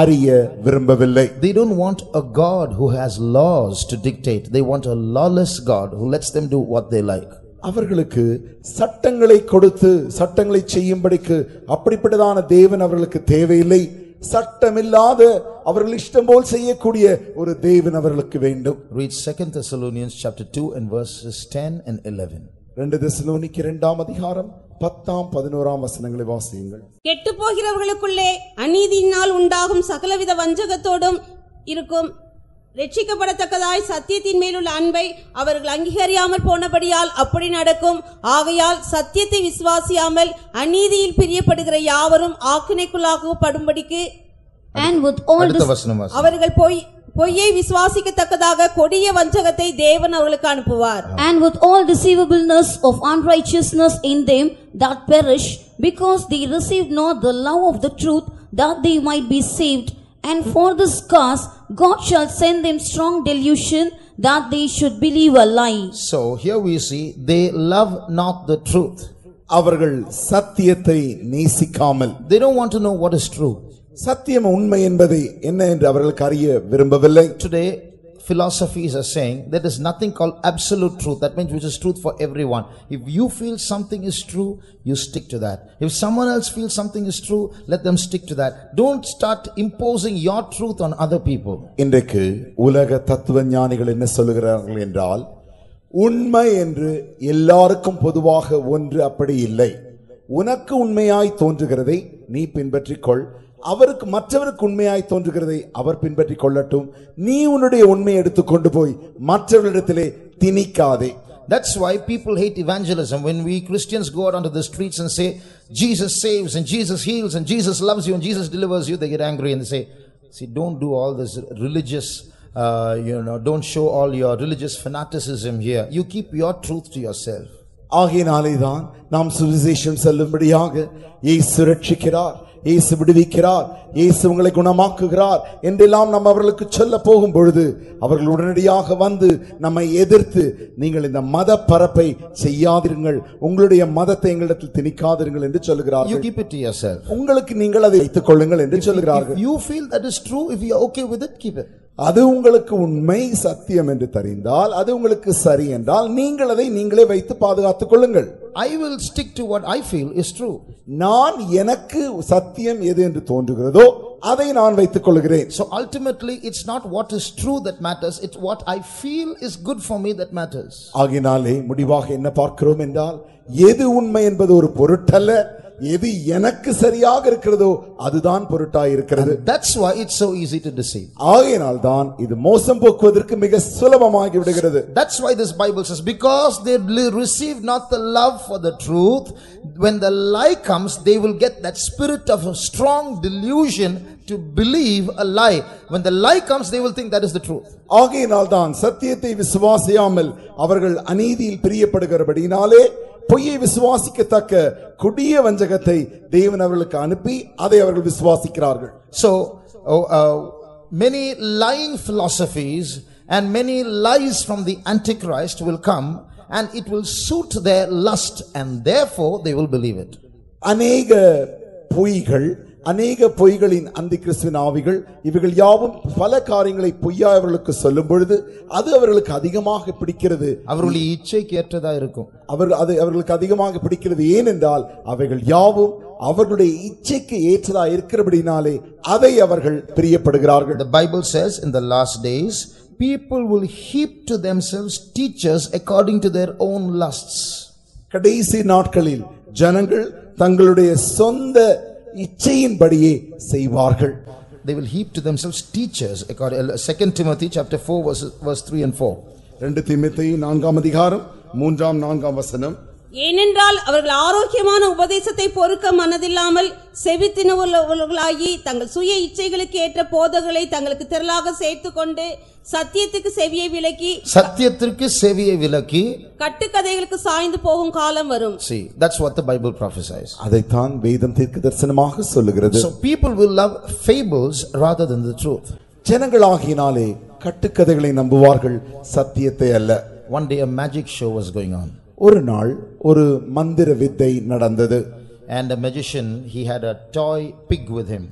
அறிய விரும்பவில்லை. They don't want a God who has laws to dictate. They want a lawless God who lets them do what they like. அவர்களுக்கு சட்டங்களை கொடுத்து சட்டங்களை செய்யும்படிக்கு அப்படிப்பட்டதான தேவன் அவர்களுக்கு தேவையில்லை. சட்டமில்லாத அவர்கள் இஷ்டம் போல் செய்யக்கூடிய ஒரு தேவன் அவர்களுக்கு வேண்டும். Read 2 Thessalonians chapter 2 and verses 10 and 11. 2 தெசலோனிக்கேயர் 2ஆம் அதிகாரம் 10ஆம் 11ஆம் வசனங்களை வாசியுங்கள். கெட்டு போகிறவர்களுக்குள்ளே அநீதியினால் உண்டாகும் சகலவித வஞ்சகத்தோடும் இருக்கும் ரட்சிக்கப்படத்தக்கதாய் சத்தியத்தின் மேலுள்ள அன்பை அவர்கள் அங்கீகரியாமல் போனபடியால் அப்படி நடக்கும். ஆகையால் சத்தியத்தை விசுவாசியாமல் அநீதியில் பிரியப்படுகிற யாவரும் ஆக்கினைக்குள்ளாகப்படும்படிக்கு அவர்கள் பொய்யை விசுவாசிக்கத்தக்கதாக கொடிய வஞ்சகத்தை தேவன் அவர்களுக்கு அனுப்புவார். And with all deceivableness of unrighteousness in them that perish, because they received not the love of the truth, that they might be saved. And for this cause God shall send them strong delusion, that they should believe a lie. So here we see they love not the truth. அவர்கள் சத்தியத்தை நேசிக்காமல், they don't want to know what is true. சத்தியம் உண்மை என்பதை என்ன என்று அவர்களுக்கு அறிய விரும்பவில்லை. Today philosophies are saying there is nothing called absolute truth. That means which is truth for everyone. If you feel something is true, you stick to that. If someone else feels something is true, let them stick to that. Don't start imposing your truth on other people. இன்றைக்கு உலக தத்துவ ஞானிகள் என்ன சொல்லுகிறார்கள் என்றால், உண்மை என்று எல்லாருக்கும் பொதுவாக ஒன்று அப்படி இல்லை. உனக்கு உண்மையாய் தோன்றுகிறதை நீ பின்பற்றிக்கொள், அவருக்கு மற்றவருக்கு உண்மையாய் தோன்றுகிறதை அவர் பின்பற்றிக் கொள்ளட்டும், நீ உன்னுடைய உண்மையை எடுத்து கொண்டு போய் மற்றவர்களிடத்திலே திணிக்காதே. That's why people hate evangelism. When we Christians go out onto the streets and say Jesus saves and Jesus heals and Jesus loves you and Jesus delivers you, they get angry and they say, see, don't do all this religious don't show all your religious fanaticism here. You keep your truth to yourself. ஆகையினாலேதான் நாம் சுவிசேஷம் சொல்லும்படியாக இயேசு ரட்சிக்கிறார், இயேசு விடுவிக்கிறார், இயேசு உங்களை குணமாக்குகிறார் என்றெல்லாம் நாம் அவர்களுக்கு சொல்ல போகும் பொழுது அவர்கள் உடனடியாக வந்து நம்மை எதிர்த்து, நீங்கள் இந்த மத பரப்பை செய்யாதிருங்கள், உங்களுடைய மதத்தை எங்களிடத்தில் திணிக்காதிருங்கள் என்று சொல்லுகிறார்கள். You keep it to yourself. உங்களுக்கு நீங்கள் அதை வைத்துக் கொள்ளுங்கள் என்று சொல்லுகிறார்கள். If you feel that is true, if you are okay with it, keep it. அது உங்களுக்கு உண்மை சத்தியம் என்று தெரிந்தால், அது உங்களுக்கு சரி என்றால், நீங்கள் அதை நீங்களே வைத்து பாதுகாத்துக் கொள்ளுங்கள். I will stick to what I feel is true. நான் எனக்கு சத்தியம் எது என்று தோன்றுகிறதோ அதை நான் வைத்துக் கொள்கிறேன். So ultimately it's not what is true that matters, it's what I feel is good for me that matters. ஆகினாலே முடிவாக என்ன பார்க்கிறோம் என்றால், எது உண்மை என்பது ஒரு பொருட்டல்ல, எது எனக்கு சரியாக இருக்கிறதோ அதுதான் பொருட்டாய் இருக்கிறது. That's why it's so easy to deceive. ஆகையினால் தான் இது மோசம் போக்குவதற்கு மிக சுலபமாகி விடுகிறது. That's why this Bible says, because they receive not the love for the truth, when the lie comes they will get that spirit of a strong delusion to believe a lie. When the lie comes they will think that is the truth. ஆகையினால் தான் சத்தியத்தை விசுவாசியாமல் அவர்கள் அநீதியில் பிரியப்படுகிறபடியினாலே பொய்யை விசுவாசிக்கத்தக்க கொடிய வஞ்சகத்தை தேவன் அவர்களுக்கு அனுப்பி அதை அவர்கள் விசுவாசிக்கிறார்கள். So many lying philosophies and many lies from the Antichrist will come, and it will suit their lust, and therefore they will believe it. அநேக பொய்களின் அந்தி கிறிஸ்துவின் ஆவிகள் இவைகள் யாவும் பல காரியங்களை பொய்யாய் அவர்களுக்கு சொல்லும் பொழுது அது அவர்களுக்கு அதிகமாக பிடிக்கிறது. அவர்களுடைய இச்சைக்கு ஏற்றதா இருக்கும். அவர்களுக்கு அதிகமாக பிடிக்கிறது. ஏனென்றால் அவைகள் யாவும் அவர்களுடைய இச்சைக்கு ஏற்றதா இருக்கிறபடினாலே அதை அவர்கள் பிரியப்படுகிறார்கள். The Bible says in the last days people will heap to themselves teachers according to their own lusts. கடைசி நாட்களில் ஜனங்கள் தங்களுடைய சொந்த இச்சையின்படியே செய்வார்கள். They will heap to themselves teachers according 2 Timothy chapter 4 verse 3 and 4. 2 தீமோத்தேயு 4ஆம் அதிகாரம் 3ஆம் 4ஆம் வசனம். ஏனென்றால் அவர்கள் ஆரோக்கியமான உபதேசத்தை பொறுக்க மனதில்லாமல் செவித்தினவர்களாகி தங்கள் சுய இச்சைகளுக்கு ஏற்ற போதகளை தங்களுக்கு திரளாக சேர்த்துக்கொண்டு சத்தியத்துக்கு செவியை விலக்கி கட்டுக்கதைகளுக்கு சாய்ந்து போகும் காலம் வரும். See, that's what the Bible prophesies. அதைத்தான் வேதம் தீர்க்கதரிசனமாக சொல்லுகிறது. So people will love fables rather than the truth. ஜனங்களாகினாலே கட்டுக்கதைகளை நம்புவார்கள், சத்தியத்தை அல்ல. One day a magic show was going on. ஒரு நாள் ஒரு மந்திர வித்தை நடந்தது. And a magician, he had a toy pig with him.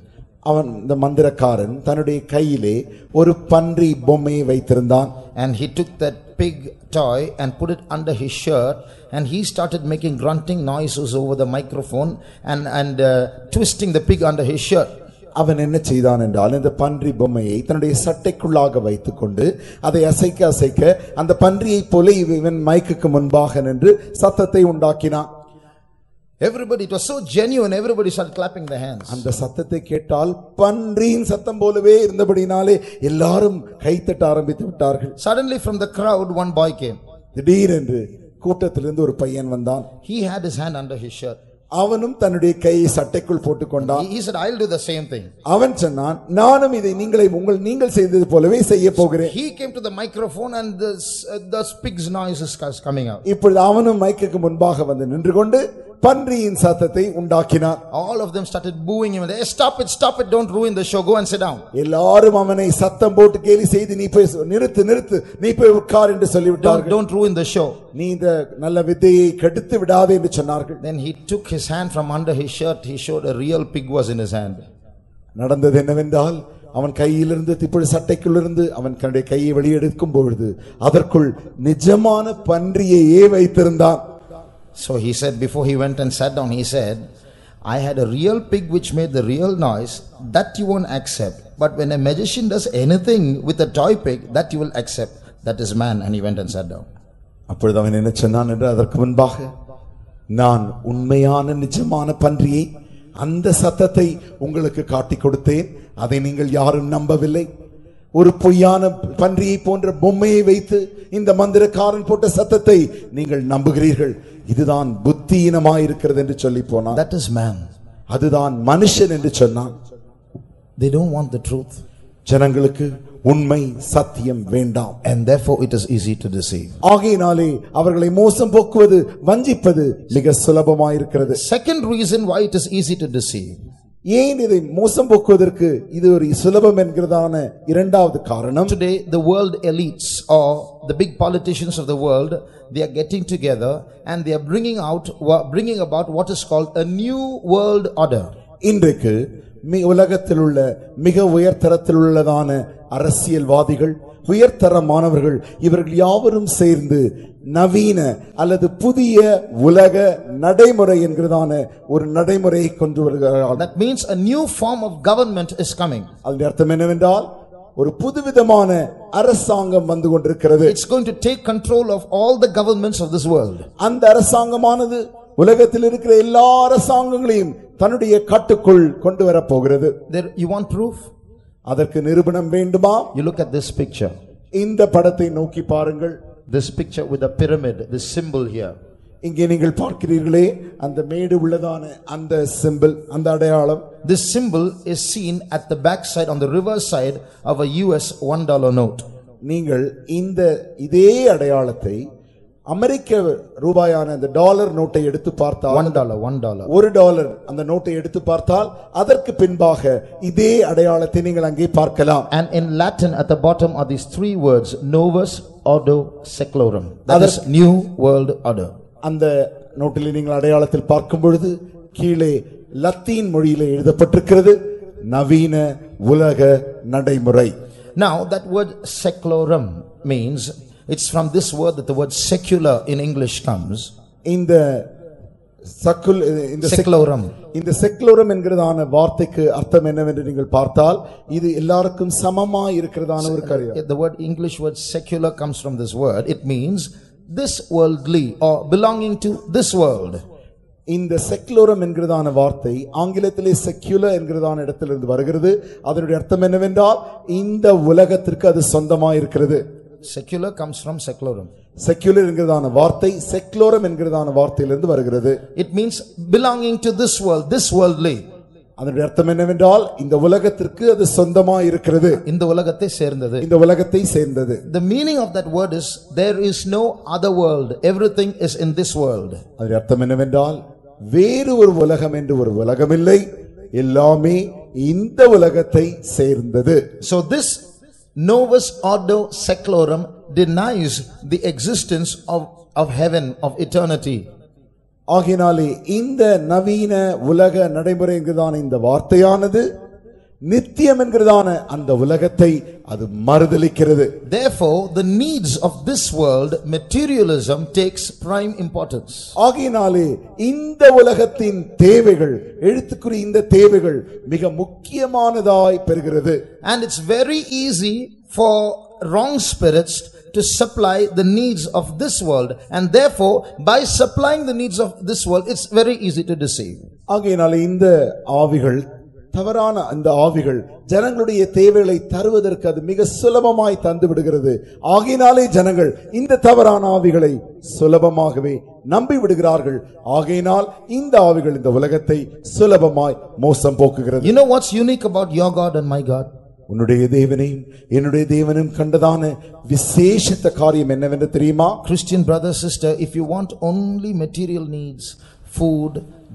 அவன் இந்த மந்திரக்காரன் தன்னுடைய கையிலே ஒரு பன்றி பொம்மையை வைத்திருந்தான். And he took that pig toy and put it under his shirt, and he started making grunting noises over the microphone and twisting the pig under his shirt. அவன் என்ன செய்தான் என்றால் இந்த பன்றி பொம்மையை தன்னுடைய சட்டைக்குள்ளாக வைத்துக்கொண்டு அதை அசைக்க அசைக்க அந்த பன்றியை போல இவன் மைக்குக்கு முன்பாக நின்று சத்தத்தை உண்டாக்கினான். Everybody, it was so genuine, everybody started clapping their hands. அந்த சத்தத்தை கேட்டால் பன்றியின் சத்தம் போலவே இருந்தபடினாலே எல்லாரும் கைத்தட்ட ஆரம்பித்து விட்டார்கள். Suddenly from the crowd one boy came. திடீரென்று கூட்டத்திலிருந்து ஒரு பையன் வந்தான். He had his hand under his shirt. அவனும் தன்னுடைய கையை சட்டைக்குள் போட்டுக்கொண்டான். He said, I'll do the same thing. அவன் சொன்னான், நானும் இதை நீங்கள் செய்தது போலவே செய்ய போகிறேன். He came to the microphone and the pig's noise is coming out. இப்பொழுது அவனும் மைக்குக்கு முன்பாக வந்து நின்று கொண்டு பன்றியின் சத்தத்தை உண்டாக்கினார். All of them started booing him. Hey, stop it, don't ruin the show, go and sit down. எல்லாரும் அவனை சத்தம் போட்டு கேலி செய்து நீ போய் நிறுத்து நீ போய் உட்கார் என்று சொல்லிவிட்டார்கள். Don't ruin the show. நீ இந்த நல்ல வித்தையை கெடுத்து விடாதே என்று சொன்னார்கள். Then he took his hand from under his shirt. He showed a real pig was in his hand. நடந்தது என்னவென்றால் அவன் கையிலிருந்து இப்பொழுது சட்டைக்குள்ளிருந்து அவன் தன்னுடைய கையை வெளியெடுக்கும் பொழுது அதற்குள் நிஜமான பன்றியையே வைத்திருந்தான். So he said, before he went and sat down, he said, I had a real pig which made the real noise, that you won't accept. But when a magician does anything with a toy pig, that you will accept. That is man. And he went and sat down. அப்பொழுது அவன் என்ன சொன்னான் என்று அதற்கு முன்பாக, நான் உண்மையான நிஜமான பன்றியை அந்த சத்தத்தை உங்களுக்கு காட்டிக் கொடுத்தேன், அதை நீங்கள் யாரும் நம்பவில்லை. ஒரு பொய்யான பன்றியை போன்ற பொம்மையை வைத்து இந்த மந்திரக்காரன் போட்ட சத்தத்தை நீங்கள் நம்புகிறீர்கள். இதுதான் புத்தியீனமாயிருக்கிறது என்று சொல்லி போனான். That is man. அதுதான் மனுஷன் என்று சொன்னான். They don't want the truth. ஜனங்களுக்கு உண்மை சத்தியம் வேண்டாம். And therefore it is easy to deceive. ஆகையினாலே அவர்களை மோசம் போக்குவது வஞ்சிப்பது மிக சுலபமாயிருக்கிறது. Second reason why it is easy to deceive. ஏன் இதை மோசம் போக்குவதற்கு இது ஒரு சுலபம் என்கிறதான இரண்டாவது காரணம். Today the world elites or the big politicians of the world, they are getting together and they are bringing about what is called a new world order. இன்றைக்கு உலகத்தில் உள்ள மிக உயர்தரத்தில் உள்ளதான அரசியல்வாதிகள், உயர்தரமானவர்கள், இவர்கள் யாவரும் சேர்ந்து நவீன அல்லது புதிய உலக நடைமுறை என்கிறதான ஒரு நடைமுறையை கொண்டு வருகிறார்கள். That means a new form of government is coming. அதன் அர்த்தம் என்னவென்றால் ஒரு புதுவிதமான அரசாங்கம் வந்து கொண்டிருக்கிறது. It's going to take control of all the governments of this world. அந்த அரசாங்கமானது உலகத்தில் இருக்கிற எல்லா அரசாங்கங்களையும் தன்னுடைய கட்டுக்குள் கொண்டு வர போகிறது. You want proof? அதற்கு நிரூபணம் வேண்டுமா? You look at this picture. இந்த படத்தை நோக்கி பாருங்கள். This picture with the pyramid, this symbol here. இங்கே நீங்கள் பார்க்கிறீர்களே அந்த மேடு உள்ளதான அந்த சிம்பல், அந்த அடையாளம். This symbol is seen at the back side, on the reverse side of a US $1 note. நீங்கள் இதே அடையாளத்தை அமெரிக்க ரூபாயான அந்த டாலர் நோட்டை எடுத்து பார்த்தால் $1 அந்த நோட்டை எடுத்து பார்த்தால் அதற்கு பின்பாக இதே அடையாளத்தை நீங்கள் அங்கே பார்க்கலாம். And in Latin at the bottom are these three words, Novus Ordo Seclorum, that is New World Order. அந்த நோட்டில் நீங்கள் அடையாளத்தில் பார்க்கும் பொழுது கீழே லத்தீன் மொழியிலே எழுதப்பட்டிருக்கிறது நவீன உலக நடைமுறை. Now that word seclorum means, it's from this word that the word secular in English comes. இந்த seclorum, இந்த செக்குலரம் என்கிறதான வார்த்தைக்கு அர்த்தம் என்னவென்று நீங்கள் பார்த்தால் இது எல்லாருக்கும் சமமாய் இருக்கிறதான ஒரு காரியம். The word English word secular comes from this word. It means this worldly or belonging to this world. இந்த செக்குலரம் என்கிறதான வார்த்தை ஆங்கிலத்திலே செக்யுலர் என்கிறதான இடத்திலிருந்து வருகிறது. அதனுடைய அர்த்தம் என்னவென்றால் இந்த உலகத்திற்கு அது சொந்தமாய் இருக்கிறது. Secular comes from seclorum. Secular என்கிறதான வார்த்தை செக்குலரம் என்கிறதான வார்த்தையிலிருந்து வருகிறது. It means belonging to this world, this worldly. அதனுடைய அர்த்தம் என்னவென்றால் இந்த உலகத்திற்கு அது சொந்தமாய் இருக்கிறது, இந்த உலகத்தை சேர்ந்தது, இந்த உலகத்தை சேர்ந்தது. The meaning of that word is there is no other world, everything is in this world. அதனுடைய அர்த்தம் என்னவென்றால் வேறு ஒரு உலகம் என்று ஒரு உலகம் இல்லை, எல்லாமே இந்த உலகத்தை சேர்ந்தது. So this Novus Ordo Seclorum denies the existence of heaven, of eternity. ஆகினாலே இந்த நவீன உலக நடைமுறை என்கிறதான இந்த வார்த்தையானது நித்தியம் என்கிறதான அந்த உலகத்தை அது மறுதலிக்கிறது. Therefore the needs of this world, materialism, takes prime importance. ஆகினாலே இந்த உலகத்தின் தேவைகள், எழுத்துக்குறி இந்த தேவைகள் மிக முக்கியமானதாய் பெறுகிறது. And it's very easy for wrong spirits to supply the needs of this world, and therefore by supplying the needs of this world it's very easy to deceive. ஆகையினாலே இந்த ஆவிகள், தவறான அந்த ஆவிகள் ஜனங்களுடைய தேவைகளை தருவதற்கு அது மிக சுலபமாய் தந்து விடுகிறது. ஆகையினாலே ஜனங்கள் இந்த தவறான ஆவிகளை சுலபமாகவே நம்பி விடுகிறார்கள். ஆகையினால் இந்த ஆவிகள் இந்த உலகத்தை சுலபமாய் மோசம் போக்குகிறது. You know what's unique about your God and my God? உன்னுடைய தேவனையும் என்னுடைய தேவனும் கண்டதான விசேஷித்த காரியம் என்னவென்று தெரியுமா? Christian brother, sister, if you want only material needs, food,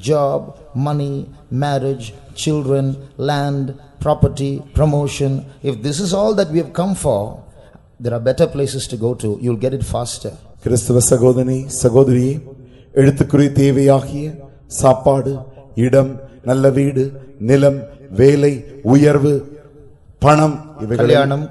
job, money, marriage, children, land, property, promotion, if this is all that we have come for, there are better places to go to. You'll get it faster. கிறிஸ்தவ சகோதரனே சகோதரியே, எழுத்துக்குறி தேவையாகிய சாப்பாடு, இடம், நல்ல வீடு, நிலம், வேலை, உயர்வு, பணம், கல்யாணம்,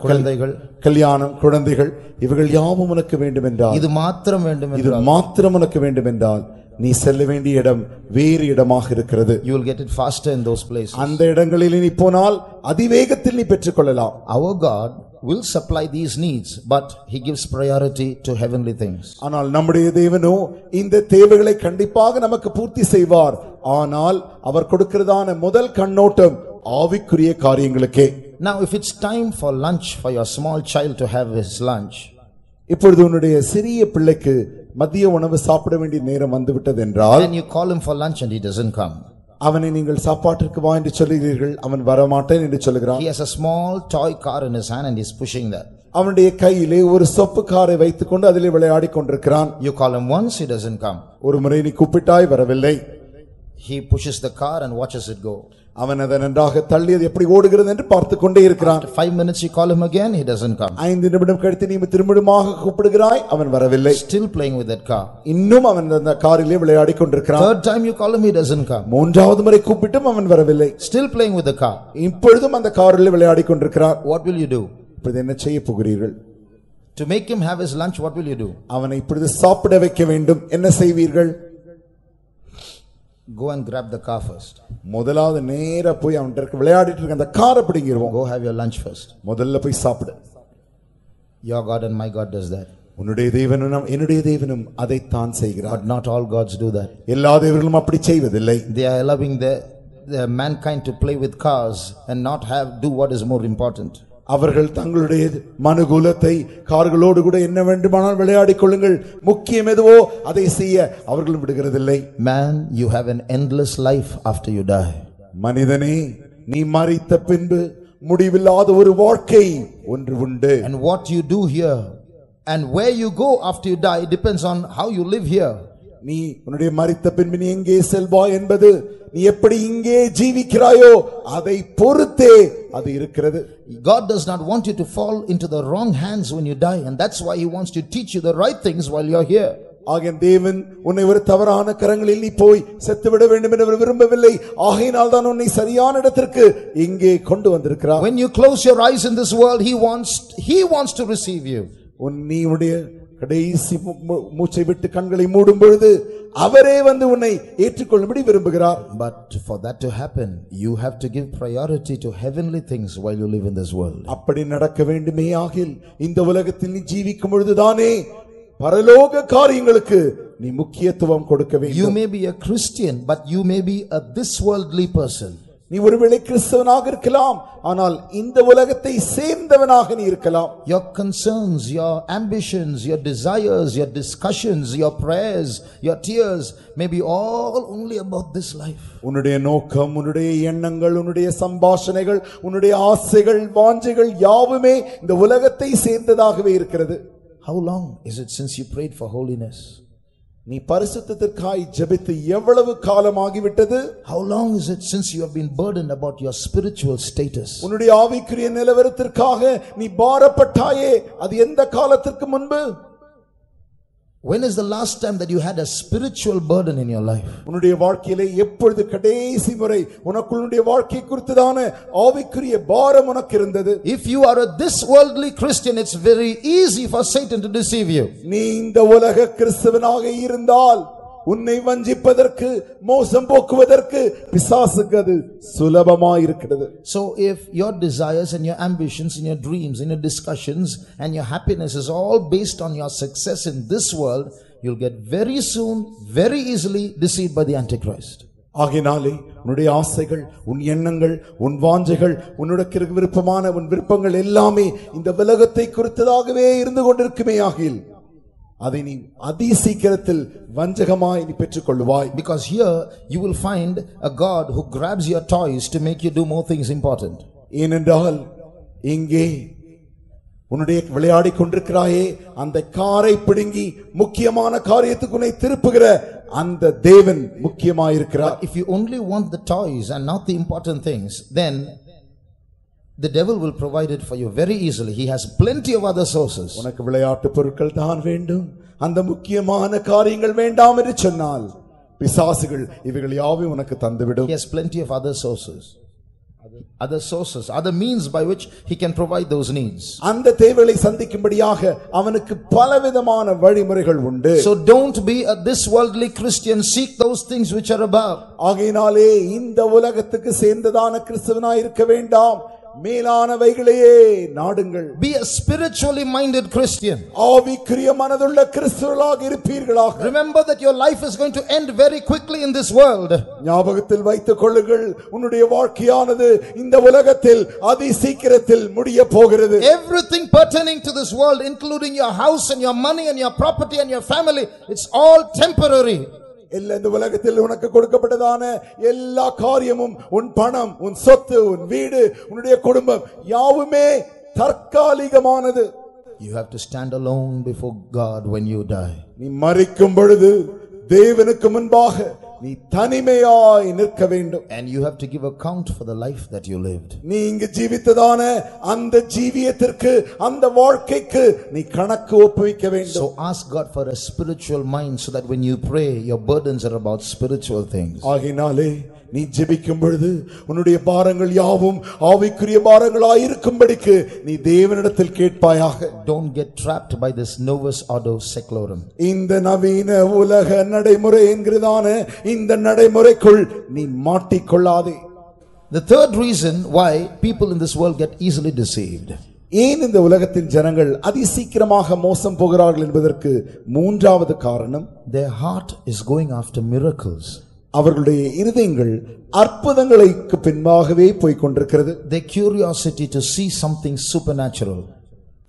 குழந்தைகள், இவைகள் யாவும் உனக்கு வேண்டும் என்றால், இது மாத்திரம் வேண்டும் இது மாத்திரம் உனக்கு வேண்டும் என்றால் நீ செல்ல வேண்டிய இடம் வேறு இடமாக இருக்கிறது. You will get it faster in those places. அந்த இடங்களில் நீ போனால் அதிவேகத்தில் நீ பெற்றுக்கொள்ளலாம். Our God will supply these needs, but he gives priority to heavenly things. ஆனால் நம்முடைய தேவனோ இந்த தேவைகளை கண்டிப்பாக நமக்கு பூர்த்தி செய்வார். ஆனால் அவர் கொடுக்கிறதான முதல் கண்ணோட்டம் ஆவிக்குரிய காரியங்களுக்கே. Now if it's time for lunch for your small child to have his lunch, இப்பொழுது உன்னுடைய சிறிய பிள்ளைக்கு மதிய உணவு சாப்பிட வேண்டிய நேரம் வந்துவிட்டது என்றால், and you call him for lunch and he doesn't come, அவனை நீங்கள் சாப்பாட்டிற்கு வா என்று சொல்லுகிறீர்கள், அவன் வரமாட்டேன் என்று சொல்லுகிறான். He has a small toy car in his hand and he is pushing that. அவனுடைய கையிலே ஒரு சொப்பு காரை வைத்துக்கொண்டு அதிலே விளையாடிக் கொண்டிருக்கிறான். You call him once, he doesn't come. ஒரு முறை நீ கூப்பிட்டாய், வரவில்லை. He pushes the car and watches it go. அவன் அதை நன்றாக தள்ளியது எப்படி ஓடுகிறது என்று பார்த்து கொண்டே இருக்கிறான். 5 minutes you call him again, he doesn't come. 5 நிமிடம் கழித்து நீ திரும்பமாக கூப்பிடுகிறாய், அவன் வரவில்லை. Still playing with that car. இன்னும் அவன் அந்த காரிலே விளையாடிக் கொண்டிருக்கிறான். Third time you call him, he doesn't come. மூன்றாவது முறை கூப்பிட்டும் அவன் வரவில்லை. Still playing with the car. இப்பொழுதும் அந்த காரிலே விளையாடிக் கொண்டிருக்கிறான். What will you do? இப்பொழுது என்ன செய்ய போகிறீர்கள்? To make him have his lunch, what will you do? அவனை இப்பொழுது சாப்பிட வைக்க வேண்டும், என்ன செய்வீர்கள்? Go and grab the car first. முதலாவது நேரா போய் அவன்கிட்ட விளையாடிட்டு இருக்க அந்த காரை பிடிங்கிடுவோம். Go have your lunch first. முதல்ல போய் சாப்பிடு. Your God and my God does that. உன்னுடைய தேவனும் என்னுடைய தேவனும் அதைத்தான் செய்கிறார். But not all gods do that. எல்லா தேவர்களும் அப்படி செய்வதில்லை. They are allowing the mankind to play with cars and not do what is more important. அவர்கள் தங்களுடைய மனுகுலத்தை கார்களோடு கூட என்ன வேண்டுமானால் விளையாடிக் கொள்ளுங்கள், முக்கியம் எதுவோ அதை செய்ய அவர்களும் விடுகிறதில்லை. Man, you have an endless life after you die. மனிதனே, நீ மரித்த பின்பு முடிவில்லாத ஒரு வாழ்க்கை ஒன்று உண்டு. And what you do here And where you go after you die depends on how you live here. நீ உன்னுடைய மரித்த பின்பு நீ எங்கே செல்வாய் என்பது நீ எப்படி இங்கே ஜீவிக்கிறாயோ அதை பொறுத்தே அது இருக்கிறது. God does not want you to fall into the wrong hands when you die, and that's why he wants to teach you the right things while you're here. ஆகையால் தேவன் உன்னை ஒரு தவறான கரங்களில் நீ போய் செத்துவிட வேண்டும் என்று அவர் விரும்பவில்லை. ஆகையினால் தான் உன்னை சரியான இடத்திற்கு இங்கே கொண்டு வந்திருக்கிறார். When you close your eyes in this world, he wants to receive you. நீ உன்னுடைய கடைசி மூச்சை விட்டு கண்களை மூடும் பொழுது அவரே வந்து உன்னை ஏற்றுக்கொள்ளும்படி விரும்புகிறார். But for that to happen, you have to give priority to heavenly things while you live in this world. அப்படி நடக்க வேண்டுமே ஆகில் இந்த உலகத்தில் நீ ஜீவிக்கும் பொழுதுதானே பரலோக காரியங்களுக்கு நீ முக்கியத்துவம் கொடுக்க வேண்டும். You may be a Christian, but you may be a this worldly person. நீ ஒருவேளை கிறிஸ்தவனாக இருக்கலாம், ஆனால் இந்த உலகத்தை சேர்ந்தவனாக நீ இருக்கலாம். Your concerns, your ambitions, your desires, your discussions, your prayers, your tears may be all only about this life. உன்னுடைய நோக்கம், உன்னுடைய எண்ணங்கள், உன்னுடைய சம்பாஷணைகள், உன்னுடைய ஆசைகள், வாஞ்சைகள் யாவுமே இந்த உலகத்தை சேர்ந்ததாகவே இருக்கிறது. How long is it since you prayed for holiness? நீ பரிசுத்தத்திற்காய் ஜெபித்து எவ்வளவு காலமாகிவிட்டது? How long is it since you have been burdened about your spiritual status? உன்னுடைய ஆவிக்குரிய நிலவரத்திற்காக நீ பாரப்பட்டாயே, அது எந்த காலத்திற்கு முன்பு? When is the last time that you had a spiritual burden in your life? உன்னுடைய வாழ்க்கையிலே எப்பொழுது கடைசி முறை உனக்குடைய வாழ்க்கை குறித்ததான ஆவிக்குரிய பாரம் உனக்கு இருந்தது? If you are a this worldly Christian, it's very easy for Satan to deceive you. நீ இந்த உலக கிறிஸ்தவனாக இருந்தால் உன்னை வஞ்சிப்பதற்கு, மோசம் போக்குவதற்கு பிசாசுக்கு அது சுலபமாக இருக்கிறது. So if your desires and your ambitions and your dreams and your discussions and your happiness is all based on your success in this world, you'll get very soon, very easily deceived by the Antichrist. ஆகினாலே உன்னுடைய ஆசைகள், உன் எண்ணங்கள், உன் வாஞ்சைகள், உன்னுடைய விருப்பமான உன் விருப்பங்கள் எல்லாமே இந்த உலகத்தை குறித்ததாகவே இருந்து கொண்டிருக்குமே ஆகில் அதை நீ அதிசீக்கிரத்தில் வஞ்சகமாய் நீ பெற்றுக்கொள்வாய். Because here you will find a God who grabs your toys to make you do more things important. ஏனென்றால் இங்கே உன்னுடைய விளையாடி கொண்டிருக்கிறாயே அந்த காரை பிடுங்கி முக்கியமான காரியத்துக்கு உன்னை திருப்புகிற அந்த தேவன் முக்கியமாயிருக்கிறார். If you only want the toys and not the important things, then the devil will provide it for you very easily. He has plenty of other sources. உனக்கு விளையாட்டு பொருட்கள் தான் வேண்டும், அந்த முக்கியமான காரியங்கள் வேண்டாம் என்று சொன்னால் பிசாசுகள் இவைகள் யாவும் உனக்கு தந்துவிடும். He has plenty of other sources, other means by which he can provide those needs. அந்த தேவைகளை சந்திக்கும்படியாக அவனுக்கு பலவிதமான வழிமுறைகள் உண்டு. So don't be a this worldly Christian, seek those things which are above. ஆகையினாலே இந்த உலகத்துக்கு சேர்ந்ததான கிறிஸ்தவனாய் இருக்க வேண்டாம், மேலானவைகளையே நாடுங்கள். Be a spiritually minded Christian. ஆவிக்குரிய மனதுள்ள கிறிஸ்தவர்களாக இருப்பீர்களாக. Remember that your life is going to end very quickly in this world. ஞாபகத்தில் வைத்துக் கொள்ளுங்கள், உன்னுடைய வாழ்க்கையானது இந்த உலகத்தில் அதிசீக்கிரத்தில் முடிய போகிறது. Everything pertaining to this world, including your house and your money and your property and your family, it's all temporary. இந்த உலகத்தில் உனக்கு கொடுக்கப்பட்டதான எல்லா காரியமும், உன் பணம், உன் சொத்து, உன் வீடு, உன்னுடைய குடும்பம் யாவுமே தற்காலிகமானது. You have to stand alone before God when you die. நீ மரிக்கும் பொழுது தேவனுக்கு முன்பாக நீ தனிமையாய் நிற்க வேண்டும். And you have to give account for the life that you lived. நீ இங்கு ஜீவித்ததான அந்த ஜீவியத்திற்கு, அந்த வாழ்க்கைக்கு நீ கணக்கு ஒப்புவிக்க வேண்டும். So ask God for a spiritual mind so that when you pray, your burdens are about spiritual things. ஆகினாலே நீ ஜெபிக்கும் பொழுது உன்னுடைய பாரங்கள் யாவும் ஆவிக்குரிய பாரங்களாய் இருக்கும்படிக்கு நீ தேவனிடத்தில் கேட்பாயாக. Don't get trapped by this novus ordo seclorum. இந்த நவீன உலக நடைமுறை என்கிறதான இந்த நடைமுறைக்குள் நீ மாட்டிக்கொள்ளாதே. The third reason why people in this world get easily deceived. ஏன் இந்த உலகத்தின் ஜனங்கள் அதிசீக்கிரமாக மோசம் போகிறார்கள் என்பதற்கு மூன்றாவது காரணம், their heart is going after miracles. அவர்களுடைய இருதயங்கள் அற்புதங்களுக்கு பின்பாகவே போய்க் கொண்டிருக்கிறது. Their curiosity to see something supernatural.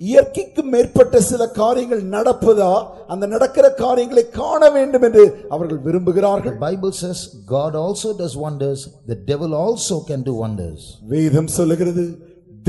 இயற்கைக்கு மேற்பட்ட சில காரியங்கள் நடப்பதா, அந்த நடக்கிற காரியங்களை காண வேண்டும் என்று அவர்கள் விரும்புகிறார்கள். The Bible says God also does wonders, the devil also can do wonders. வேதம் சொல்லுகிறது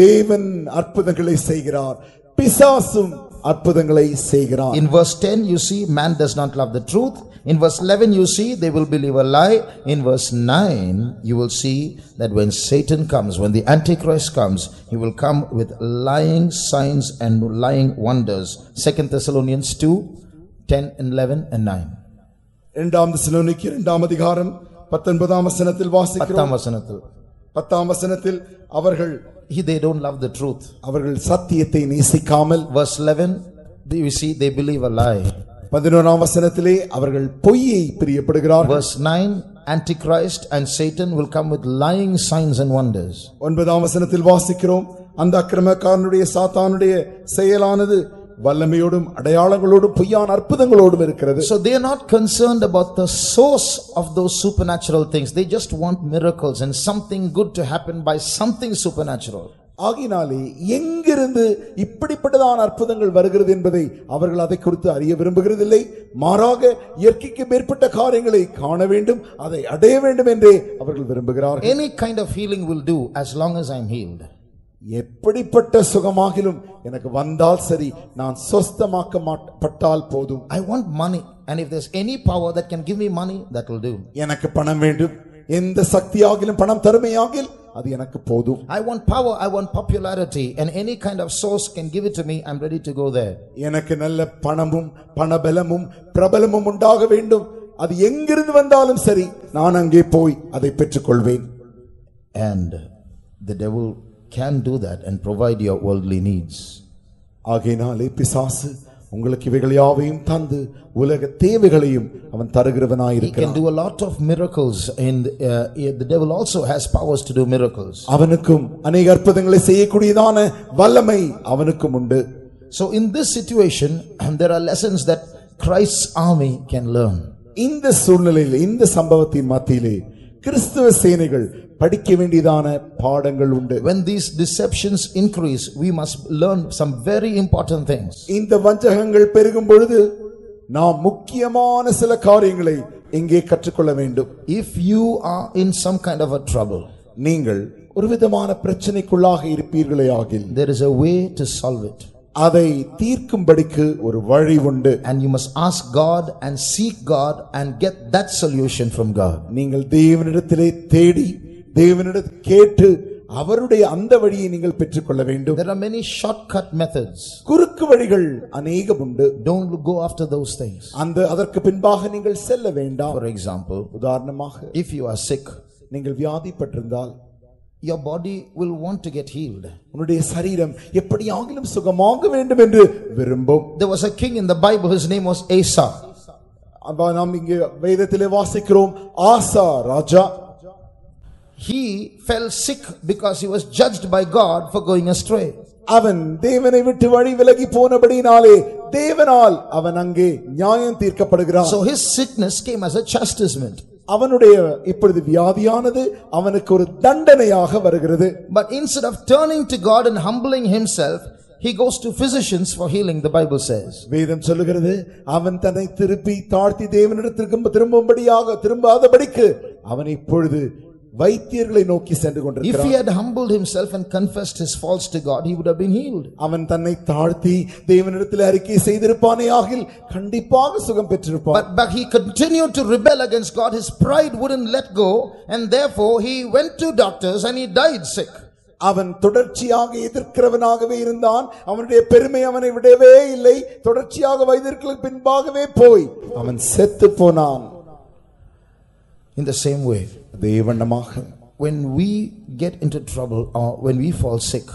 தேவன் அற்புதங்களை செய்கிறார், பிசாசும் அற்புதங்களை செய்கிறார். In verse 10 you see man does not love the truth. In verse 11 you see they will believe a lie. In verse 9 you will see that when Satan comes, when the Antichrist comes, he will come with lying signs and lying wonders. 2 Thessalonians 2, 10 and 11 and 9. 2 தெசலோனிக்கேயர் 2 அதிகாரம் 19 வசனத்தில் வாசிக்கிறோம். 10 வசனத்தில் அவர்கள் they don't love the truth. அவர்கள் சத்தியத்தை நேசிக்காமல். Verse 11 you see they believe a lie. 11 வசனத்திலே அவர்கள் பொய்யை பிரியப்படுகிறார்கள். Verse 9 Antichrist and Satan will come with lying signs and wonders. 9 வசனத்தில் வாசிக்கிறோம், அந்த அக்கிரமக்காரனுடைய சாத்தானுடைய செயலானது வல்லமையோடும் அடையாளங்களோடும் பொய்யான அற்புதங்களோடும் இருக்கிறது. So they are not concerned about the source of those supernatural things. They just want miracles and something good to happen by something supernatural. ஆகினாலே எங்கிருந்து இப்படிப்பட்டதான அற்புதங்கள் வருகிறது என்பதை அவர்கள் அதை குறித்து அறிய விரும்புகிறதில்லை. மாறாக இயற்கைக்கு மேற்பட்ட காரியங்களை காண வேண்டும், அதை அடைய வேண்டும் என்றே அவர்கள் விரும்புகிறார்கள். Any kind of healing will do as long as I am healed. எப்படிப்பட்ட சுகமாகிலும் எனக்கு வந்தால் சரி, நான் சொஸ்தமாக்கப்பட்டால் போதும். I want money, and if there's any power that can give me money, that will do. எனக்கு பணம் வேண்டும், எந்த சக்தியாகிலும் பணம் தருமையாகில் அது எனக்கு போதும். I want power, I want popularity, and any kind of source can give it to me, I'm ready to go there. எனக்கு நல்ல பணமும் பணபலமும் பிரபலமும் உண்டாக வேண்டும், அது எங்கிருந்து வந்தாலும் சரி நான் அங்கே போய் அதை பெற்றுக்கொள்வேன். And the devil can do that and provide your worldly needs. ஆகையினாலே பிசாசு உங்களுக்கு இவைகள் யாவையும் தந்து உலக தேவைகளையும் அவன் தருகிறவனாய் இருக்கிறான். He can do a lot of miracles, and the devil also has powers to do miracles. அவனுக்கும் अनेक அற்புதங்களை செய்யக்கூடியதான வல்லமை அவனுக்கும் உண்டு. So in this situation there are lessons that Christ's army can learn. இந்த சூழ்நிலையில், இந்த சம்பவத்தின் மத்தியிலே கிறிஸ்துவ சேனைகள் படிக்க வேண்டியதான பாடங்கள் உண்டு. When these deceptions increase, we must learn some very important things. இந்த வஞ்சகங்கள் பெருகும் பொழுது நாம் முக்கியமான சில காரியங்களை இங்கே கற்றுக்கொள்ள வேண்டும். If you are in some kind of a trouble, நீங்கள் ஒரு விதமான பிரச்சனைக்குள்ளாக இருப்பீர்களே ஆகில், there is a way to solve it. அதை தீர்க்கும்படிக்கு ஒரு வழி உண்டு. And you must ask God and seek God and get that solution from God. நீங்கள் தேவனிடத்திலே தேடி தேவனிடத்தில் கேட்டு அவருடைய அந்த வழியை நீங்கள் பெற்றுக்கொள்ள வேண்டும். There are many shortcut methods. குறுக்கு வழிகள் அநேகம் உண்டு. Don't go after those things. அதற்கு பின்பாக நீங்கள் செல்ல வேண்டாம். For example, உதாரணமாக, if you are sick, நீங்கள் வியாதிப்பட்டிருந்தால் your body will want to get healed. உன்னுடைய சரீரம் எப்படியாகிலும் சுகமாக வேண்டும் என்று விரும்பும். There was a king in the Bible, his name was Asa. நாம் இங்கே வேதத்திலே வாசிக்கிறோம், ஆசா ராஜா. He fell sick because he was judged by God for going astray. அவன் தேவனை விட்டு வழி விலகி போனபடியினாலே தேவனால் அவன் அங்கே நியாயம் தீர்க்கப்படுகிறான். So his sickness came as a chastisement. அவனுடைய இப்பொழுது வியாதியானது அவனுக்கு ஒரு தண்டனையாக வருகிறது. But instead of turning to God and humbling himself, he goes to physicians for healing, the Bible says. வேதம் சொல்லுகிறது, அவன் தன்னை திருப்பி தாழ்த்தி தேவனிடத்திற்கு திரும்பாதபடிக்கு அவன் இப்பொழுது வைத்தியர்களை நோக்கி சென்று கொண்டிருக்கிறான். If he had humbled himself and confessed his faults to God, he would have been healed. அவன் தன்னை தாழ்த்தி தேவனிடத்தில் அறிக்கை செய்திருப்பானேயாகில் கண்டிப்பாக சுகம் பெற்றிருப்பான். But he continued to rebel against God. His pride wouldn't let go, and therefore he went to doctors and he died sick. அவன் தொடர்ச்சியாக எதிர்க்கிறவனாகவே இருந்தான். அவனுடைய பெருமை அவனை விடவே இல்லை. தொடர்ச்சியாக வைத்தியர்களுக்கு பின்பாகவே போய் அவன் செத்து போனான். In the same way, தேவண்ணமாக, when we get into trouble or when we fall sick,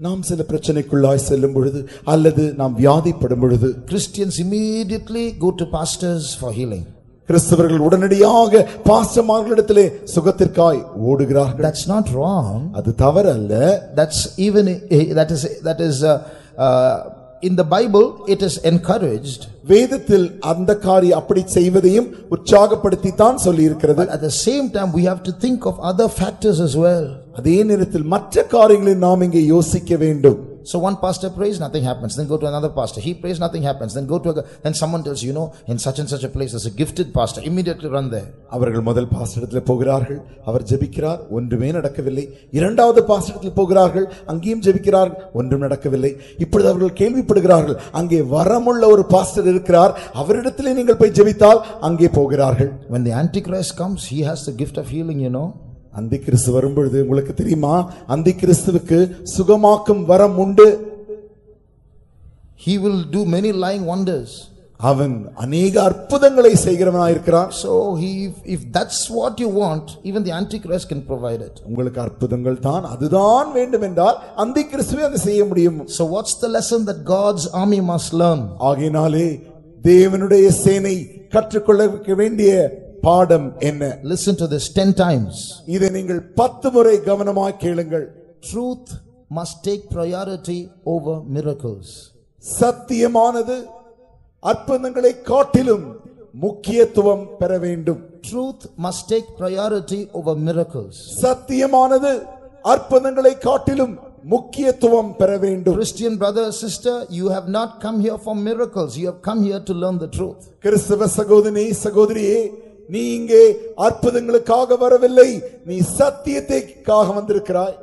நாம் சில பிரச்சனைக்குள்ளாய் செல்லும் பொழுது அல்லது நாம் வியாதிப்படும் பொழுது, Christians immediately go to pastors for healing. கிறிஸ்தவர்கள் உடனடியாக பாஸ்டர்மார்களிடத்திலே சுகத்திற்காய் ஓடுகிறார்கள். That's not wrong. அது தவறு அல்ல. That's even that is in the Bible it is encouraged. வேதத்தில் அந்த காரியம் அப்படி செய்வதையும் உற்சாகப்படுத்தி தான் சொல்லி இருக்கிறது. At the same time we have to think of other factors as well. அதே நேரத்தில் மற்ற காரியங்களை நாம் இங்கே யோசிக்க வேண்டும். So one pastor prays, nothing happens. Then go to another pastor. He prays, nothing happens. Then go to then someone tells you, in such and such a place there's a gifted pastor. Immediately run there. அவர்கள் முதல் பாஸ்டரிடத்தில் போகிறார்கள், அவர் ஜெபிக்கிறார், ஒன்றுமே நடக்கவில்லை. இரண்டாவது பாஸ்டரிடத்தில் போகிறார்கள், அங்கேயும் ஜெபிக்கிறார்கள், ஒன்றும் நடக்கவில்லை. இப்பொழுது அவர்கள் கேள்விப்படுகிறார்கள், அங்கே வரமுள்ள ஒரு பாஸ்டர் இருக்கிறார், அவரிடத்திலே நீங்கள் போய் ஜெபித்தால் அங்கே போகிறார்கள். When the Antichrist comes, he has the gift of healing, அந்திகிறிஸ்து வரும்பொழுது உங்களுக்கு தெரியுமா, அந்திகிறிஸ்துவுக்கு சுகமாக்கும் வரம் உண்டு. He will do many lying wonders. அவன் அநேக அற்புதங்களை செய்கிறவனாய் இருக்கிறான். So if that's what you want, even the Antichrist can provide it. உங்களுக்கு அற்புதங்கள் தான் அதுதான் வேண்டும் என்றால் அந்திகிறிஸ்துவே அதை செய்ய முடியும். So what's the lesson that God's army must learn? ஆகையினாலே தேவனுடைய சேனை கற்றுக்கொள்ள வேண்டிய பாடம் என்ன? Listen to this 10 times. இதை நீங்கள் 10 முறை கவனமாக கேளுங்கள். Truth must take priority over miracles. சத்தியமானது அற்புதங்களை காட்டிலும் முக்கியத்துவம் பெற வேண்டும். Truth must take priority over miracles. சத்தியமானது அற்புதங்களை காட்டிலும் முக்கியத்துவம் பெற வேண்டும். Christian brother, sister, you have not come here for miracles. You have come here to learn the truth. கிறிஸ்தவ சகோதரி சகோதரியே, நீ இங்கே அற்புதங்களுக்காக வரவில்லை, நீ சத்தியத்திற்காக வந்திருக்கிறாய்.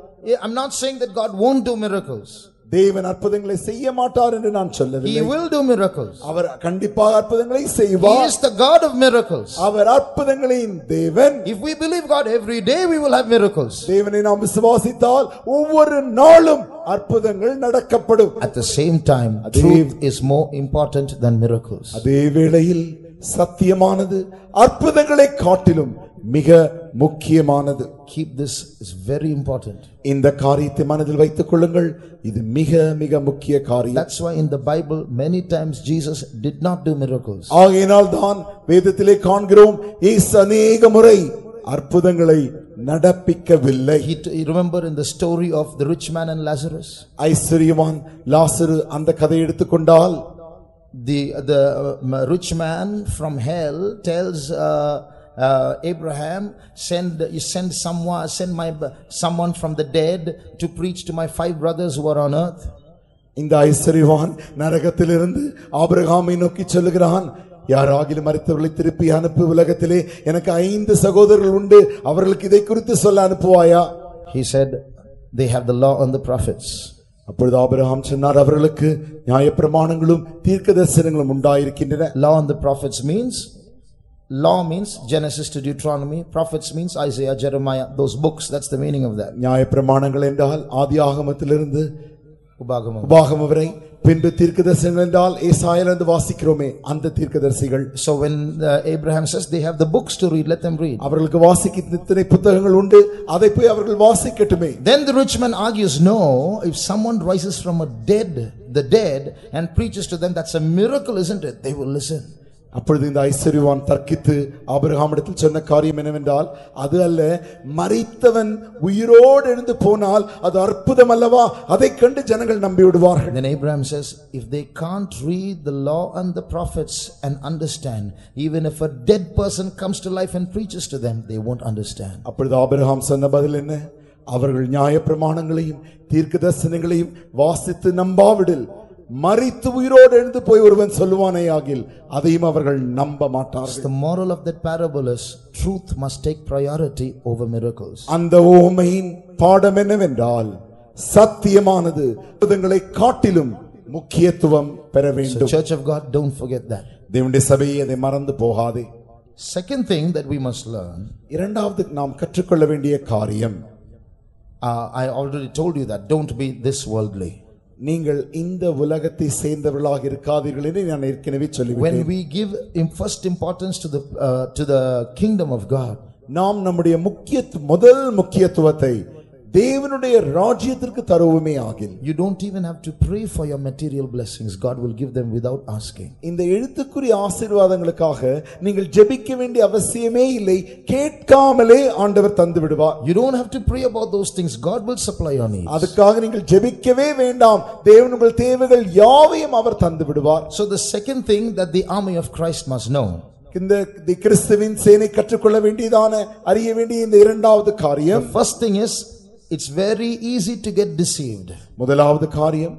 I'm not saying that God won't do miracles. தேவன் அற்புதங்களை செய்ய மாட்டார் என்று நான் சொல்லவில்லை. He will do miracles. அவர் கண்டிப்பாக அற்புதங்களை செய்வார். He is the God of miracles. அவர் அற்புதங்களின் தேவன். If we believe God every day, we will have miracles. தேவனை நாம் விசுவாசித்தால் ஒவ்வொரு நாளும் அற்புதங்கள் நடக்கப்படும். At the same time, truth is more important than miracles. அதே வேளையில் சத்தியமானது அற்புதங்களை காட்டிலும் மிக முக்கியமானது. Keep this, is very important. இந்த காரியத்தை மனதில் வைத்துக் கொள்ளுங்கள், இது மிக மிக முக்கிய காரியம். That's why in the Bible many times Jesus did not do miracles. ஆகையினால் தான் வேதத்திலே காண்கிறோம், இயேசு அநேக முறை அற்புதங்களை நடப்பிக்கவில்லை. You remember in the story of the rich man and Lazarus? ஐஸ்வரியவான் லாசரு அந்த கதையை எடுத்துக்கொண்டால், the rich man from hell tells Abraham, send someone from the dead to preach to my 5 brothers who are on earth. இந்த ஐஸ்வரியவான் நரகத்திலிருந்து ஆபிரகாமை நோக்கி சொல்லுகிறான், யாராகிலும் மரித்தவர்களை திருப்பி அனுப்பு, உலகத்திலே எனக்கு 5 சகோதரர்கள் உண்டு, அவர்களுக்கு இதை குறித்து சொல்ல அனுப்புவாயா? He said, they have the law and the prophets. அப்பொழுது ஆபிரகாம் சொன்னார், அவர்களுக்கு நியாயப்பிரமாணங்களும் தீர்க்கதரிசனங்களும் உண்டாயிருக்கின்றன. Law and the prophets law means Genesis to Deuteronomy, prophets means Isaiah, Jeremiah, those books. That's the meaning of that. நியாயப்பிரமாணங்கள் என்றால் ஆதியாகமத்திலிருந்து உபாகமம் வரை, பின்பு தீர்க்கதரிசனங்கள் என்றால் ஏசாயாவிலிருந்து வாசிக்கிறோமே அந்த தீர்க்கதரிசிகள். So when Abraham says they have the books to read, let them read. அவர்களுக்கு வாசிக்க இத்தனை புத்தகங்கள் உண்டு, அதை போய் அவர்கள் வாசிக்கட்டுமே. Then the rich man argues, no, if someone rises from the dead and preaches to them, that's a miracle, isn't it? They will listen. அப்பொழுது இந்த ஐஸ்வரியவான் தர்க்கித்து ஆபிரகாமிடத்தில் சொன்ன காரியம் என்னவென்றால், அது அல்ல, மரித்தவன் உயிரோடு எழுந்து போனால் அது அற்புதம் அல்லவா, அதை கண்டு ஜனங்கள் நம்பி விடுவார்கள். Then Abraham says, if they can't read the law and the prophets and understand, even if a dead person comes to life and preaches to them, they won't understand. அப்பொழுது ஆபிரகாம் சொன்ன பதில் என்ன? அவர்கள் நியாயப்பிரமாணங்களையும் தீர்க்கதரிசனங்களையும் வாசித்து நம்பாவிடில், மரித்து உயிரோடு எழுந்து போய் ஒருவன் சொல்லுவானே ஆகில் அதையும் அவர்கள் நம்ப மாட்டார்கள். The moral of that parable is truth must take priority over miracles. அந்த ஓமையின் பாடம் என்னவென்றால், சத்தியமானது அற்புதங்களை காட்டிலும் முக்கியத்துவம் பெற வேண்டும். So Church of God, don't forget that. தேவனுடைய சபையை அதை மறந்து போகாதே. Second thing that we must learn, இரண்டாவது நாம் கற்றுக்கொள்ள வேண்டிய காரியம், I already told you that, don't be this worldly. நீங்கள் இந்த உலகத்தை சேர்ந்தவர்களாக இருக்காதீர்கள் என்று நான் ஏற்கனவே சொல்லிவிட்டேன். When we give first importance to the kingdom of God, நாம் நம்முடைய முதல் முக்கியத்துவத்தை தேவனுடைய ராஜ்யத்திற்கு தருவோமே ஆகில், you don't even have to pray for your material blessings. God will give them without asking. இந்த எழுத்துக்குரிய ஆசீர்வாதங்களுக்காக நீங்கள் ஜெபிக்க வேண்டிய அவசியமே இல்லை, கேட்காமலே ஆண்டவர் தந்து விடுவார். You don't have to pray about those things. God will supply your needs. அதுக்காக நீங்கள் ஜெபிக்கவே வேண்டாம், தேவன் உங்கள் தேவைகள் யாவையும் அவர் தந்து விடுவார். So the second thing that the army of Christ must know, இந்த கிறிஸ்துவின் சேனை கற்றுக்கொள்ள வேண்டியதான அறிய வேண்டிய இந்த இரண்டாவது காரியம், the first thing is it's very easy to get deceived. முதலாவது காரியம்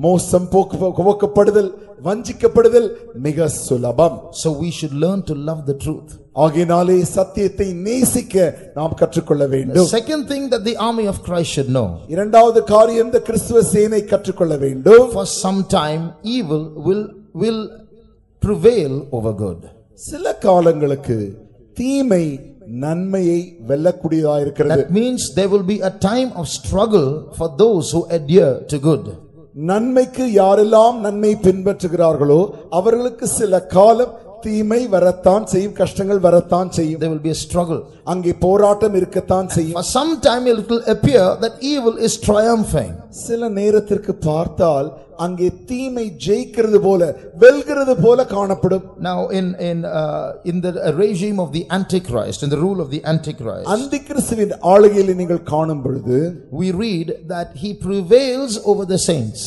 மோசம் போக்கப்படுதல் வஞ்சிக்கப்படுதல் மிக சுலபம். So we should learn to love the truth. ஆகையினாலே சத்தியத்தை நேசிக்க நாம் கற்றுக்கொள்ள வேண்டும். The second thing that the army of Christ should know. இரண்டாவது காரியம் இந்த கிறிஸ்துவ சேனை கற்றுக்கொள்ள வேண்டும். For some time evil will prevail over good. சில காலங்களுக்கு தீமை நன்மையை வெல்லக்கூடியதா இருக்கிறது. That means there will be a time of struggle for those who adhere to good. நன்மைக்கு யாரெல்லாம் நன்மை பின்பற்றுகிறார்களோ அவர்களுக்கு சில காலம் தீமை வரத்தான் செய்யும், கஷ்டங்கள் வரத்தான் செய்யும். There will be a struggle. அங்கே போராட்டம் இருக்கத்தான் செய்யும். For some time it will appear that evil is triumphing. சில நேரத்திற்கு பார்த்தால் அங்கே தீமை ஜெயிக்கிறது போல வெல்கிறது போல காணப்படும். Now in the regime of the Antichrist, in the rule of the Antichrist, அந்திகிறிஸ்துவின் ஆளுகையில் நீங்கள் காணும் பொழுது we read that he prevails over the saints.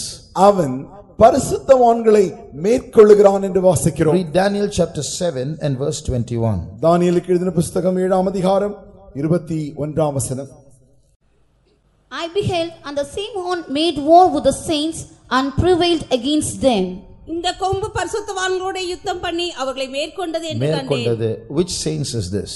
அவன் பரிசுத்தவான்களை மேற்கொள்ளுகிறான் என்று வாசிக்கிறோம். Read Daniel chapter 7 and verse 21. தானியேலுக்கு எழுதின புத்தகம் 7ஆம் அதிகாரம் 21ஆம் வசனம். I beheld, and the same horn made war with the saints and prevailed against them. இந்த கொம்பு பரிசுத்தவான்களோட யுத்தம் பண்ணி அவர்களை மேற்கொண்டது என்று கண்டேன். Which saints is this?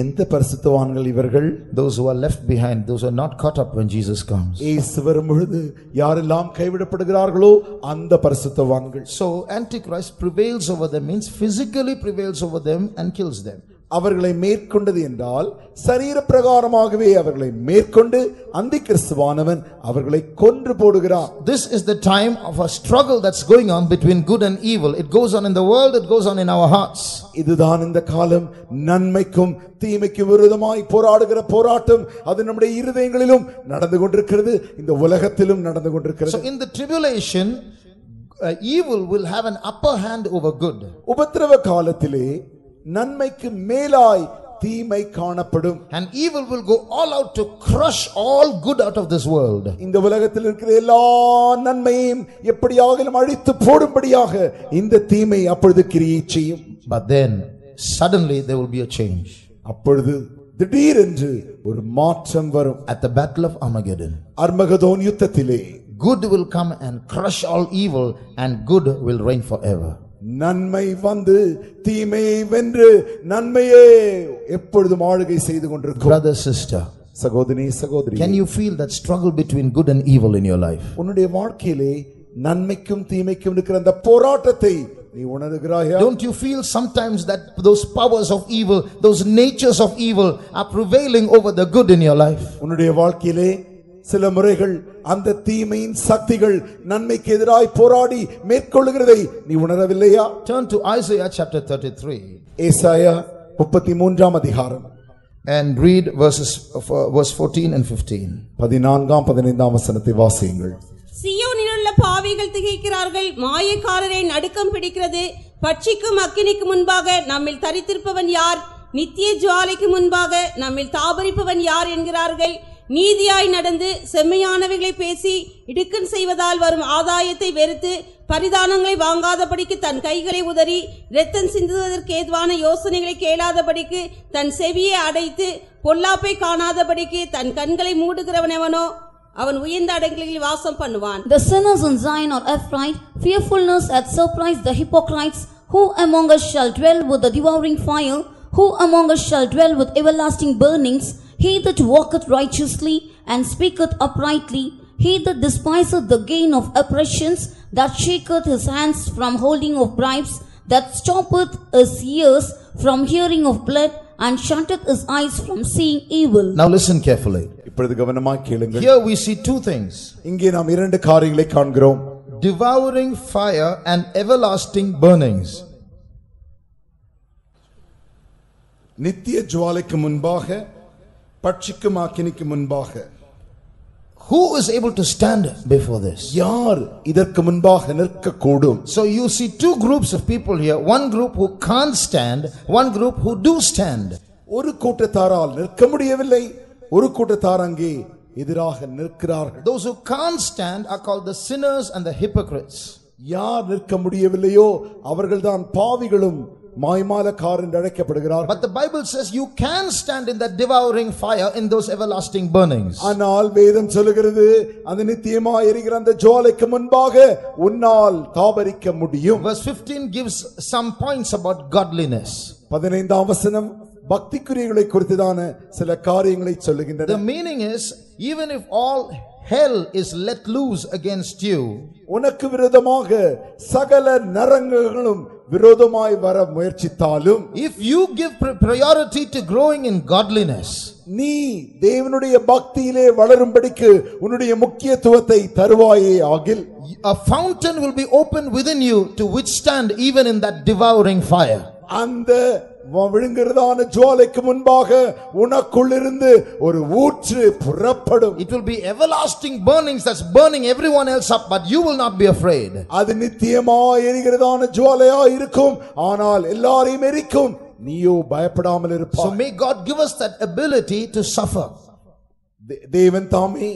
எந்த பரிசுத்தவான்கள் இவர்கள்? Those who are left behind, those who are not caught up when Jesus comes. இயேசு வரும் பொழுது யாரெல்லாம் கைவிடப்படுகிறார்களோ அந்த பரிசுத்தவான்கள். So Antichrist prevails over them, means physically prevails over them and kills them. அவர்களை மேற்கொண்டது என்றால் சரீர பிரகாரமாகவே அவர்களை மேற்கொண்டு அந்திகிறிஸ்துவானவன் அவர்களை கொன்று போடுகிறான். This is the time of a struggle that's going on between good and evil. It goes on in the world, it goes on in our hearts. இதுதான் இந்த காலம். நன்மைக்கும் தீமைக்கும் விரோதமாய் போராடுகிற போராட்டம் அது நம்முடைய இருதயங்களிலும் நடந்து கொண்டிருக்கிறது, இந்த உலகத்திலும் நடந்து கொண்டிருக்கிறது. So in the tribulation evil will have an upper hand over good. உபத்திரவ காலத்திலே நன்மைக்கு மேலாய் தீமை காணப்படும். And evil will go all out to crush all good out of this world. இந்த உலகத்தில் இருக்கிற எல்லா நன்மையும் எப்படியாகிலும் அழித்து போடும்படியாக இந்த தீமை அப்பொழுது கிரியை செய்யும். But then suddenly there will be a change. அப்பொழுது திடீரென்று ஒரு மாற்றம் வரும். At the battle of Armageddon, Armageddon யுத்தத்திலே good will come and crush all evil and good will reign forever. நன்மை வந்து தீமையை வென்று நன்மையே எப்பொழுதும் ஆளுகை செய்து கொண்டிருக்கும். Brother, sister, சகோதரி, can you feel that struggle between good and evil in your life? உன்னுடைய வாழ்க்கையிலே நன்மைக்கும் தீமைக்கும் இருக்கிற அந்த போராட்டத்தை நீ உணர்கிறாயா? Don't you feel sometimes that those powers of evil, those natures of evil are prevailing over the good in your life? உன்னுடைய வாழ்க்கையிலே சில முறைகள் அந்த தீமையின் சக்திகள் நன்மைக்கு எதிராய் போராடி மேற்கொள்ளுகிறதை நீ உணரவில்லையா? Turn to Isaiah chapter 33. ஏசாயா 33ஆம் அதிகாரம் and read verse 14 and 15. 14ஆம் 15ஆம் வசனத்தை வாசியுங்கள். சியோனில் உள்ள பாவிகள் திகைக்கிறார்கள், மாயக்காரரை நடுக்கம் பிடிக்கிறது. பட்சிக்கும் அக்கினிக்கு முன்பாக நம்மில் தரித்திருப்பவன் யார்? நித்திய ஜுவாலைக்கு முன்பாக நம்மில் தாபரிப்பவன் யார் என்கிறார்கள். நீதியாய் நடந்து செம்மையானவைகளை பேசி இடுக்கண் செய்வதால் வரும் ஆதாயத்தை வெறுத்து பரிதானங்களை வாங்காதபடிக்கு தன் கைகளை உதறி இரத்தம் சிந்துவதற்கு ஏதுவான யோசனைகளை கேளாதபடிக்கு தன் செவியை அடைத்து பொல்லாப்பை காணாதபடிக்கு தன் கண்களை மூடுகிறவனவனோ அவன் உயர்ந்த அடங்களில் வாசம் பண்ணுவான். The sinners in Zion are afraid, fearfulness hath surprised the hypocrites. Who among us shall dwell with the devouring fire? Who among us shall dwell with everlasting burnings? He that walketh righteously and speaketh uprightly, he that despiseth the gain of oppressions, that shaketh his hands from holding of bribes, that stoppeth his ears from hearing of blood, and shutteth his eyes from seeing evil. Now listen carefully. இப்பொழுது கவனமாய் கேளுங்கள். Here we see two things. இங்கே நாம் இரண்டு காரியங்களை காண்கிறோம். Devouring fire and everlasting burnings. நித்திய ஜுவாலைக்கு முன்பாக பட்சிக்கும் அக்கினிக்கு முன்பாக. Who is able to stand before this? யார் இதற்கு முன்பாக நிற்க கூடும்? So you see two groups of people here. One group who can't stand, one group who do stand. ஒரு கூட்டத்தாரால் நிற்க முடியவில்லை, ஒரு கூட்டத்தார் அங்கே எதிராக நிற்கிறார்கள். Those who can't stand are called the sinners and the hypocrites. யார் நிற்க முடியவில்லையோ அவர்கள்தான் பாவிகளும் மாய்மாலக்காரர் என்று அழைக்கப்படுகிறார்கள். But the Bible says you can stand in that devouring fire in those everlasting burnings. ஆனால் வேதம் சொல்லுகிறது அந்த நித்தியமாய் எரிகிற அந்த ஜுவாலைக்கு முன்பாக உன்னால் தாபரிக்க முடியும். Verse 15 gives some points about godliness. 15ஆம் வசனம் பக்தி கிரியைகளை குறித்துதான சில காரியங்களை சொல்லுகின்றது. The meaning is, even if all hell is let loose against you, உனக்கு விரோதமாக சகல நரகங்களும் விரோதமாய் வர முயற்சித்தாலும், if you give priority to growing in godliness, நீ தேவனுடைய பக்தியிலே வளரும்படிக்கு உன்னுடைய முக்கியத்துவத்தை தருவாயே ஆகில், a fountain will be opened within you to withstand even in that devouring fire. அந்த விழுங்குறதான ஜுவாலைக்கு முன்பாக உனக்குள்ளிருந்து ஒரு ஊற்று புறப்படும். It will be everlasting burnings that's burning everyone else up, but you will not be afraid. அது நித்தியமாய் எரிகிறதான ஜுவாலையா இருக்கும், ஆனால் எல்லாரையும் எரிக்கும், நீயோ பயப்படாமல் So இருப்பாய். may God give us that ability to suffer. தேவன் தாமே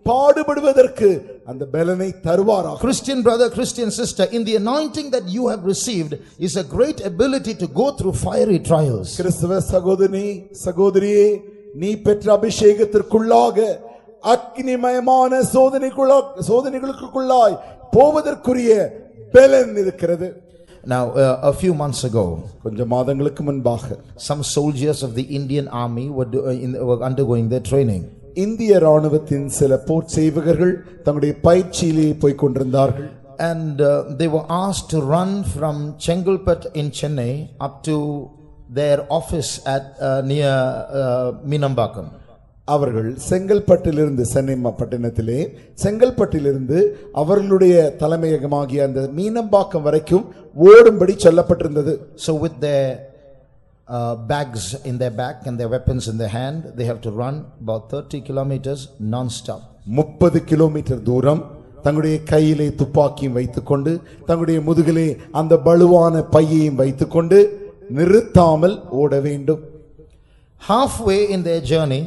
பாடுபடுவதற்கு அந்த பலனை தருவாராக. Christian brother, Christian sister, in the anointing that you have received is a great ability to go through fiery trials. கிறிஸ்தவ சகோதரி சகோதரியே, நீ பெற்ற அபிஷேகத்திற்குள்ளாக அக்னிமயமான சோதனைகளுக்குள்ளாய் போவதற்குரிய பலன் இருக்கிறது. Now a few months ago, கொஞ்சம் மாதங்களுக்கு முன்பாக some soldiers of the Indian army were undergoing their training. இந்திய ராணுவத்தின் சில போர் சேவகர்கள் தங்களுடைய பயிற்சியிலே போய் கொண்டிருந்தார்கள். And they were asked to run from Chengalpet in Chennai up to their office at near Meenambakkam. அவர்கள் செங்கல்பட்டிலிருந்து சென்னை பட்டணத்திலே செங்கல்பட்டிலிருந்து அவர்களுடைய தலைமையகமாகிய அந்த மீனம்பாக்கம் வரைக்கும் ஓடும்படி சொல்லப்பட்டிருந்தது. So with their bags in their back and their weapons in their hand, they have to run about 30 kilometers non-stop. 30 kilometre தூரம் தங்களுடைய கையிலே துப்பாக்கியும் வைத்துக்கொண்டு தங்களுடைய முதுகிலே அந்த பலுவான பையையும் வைத்துக்கொண்டு நிறுத்தாமல் ஓட வேண்டும். Halfway in their journey,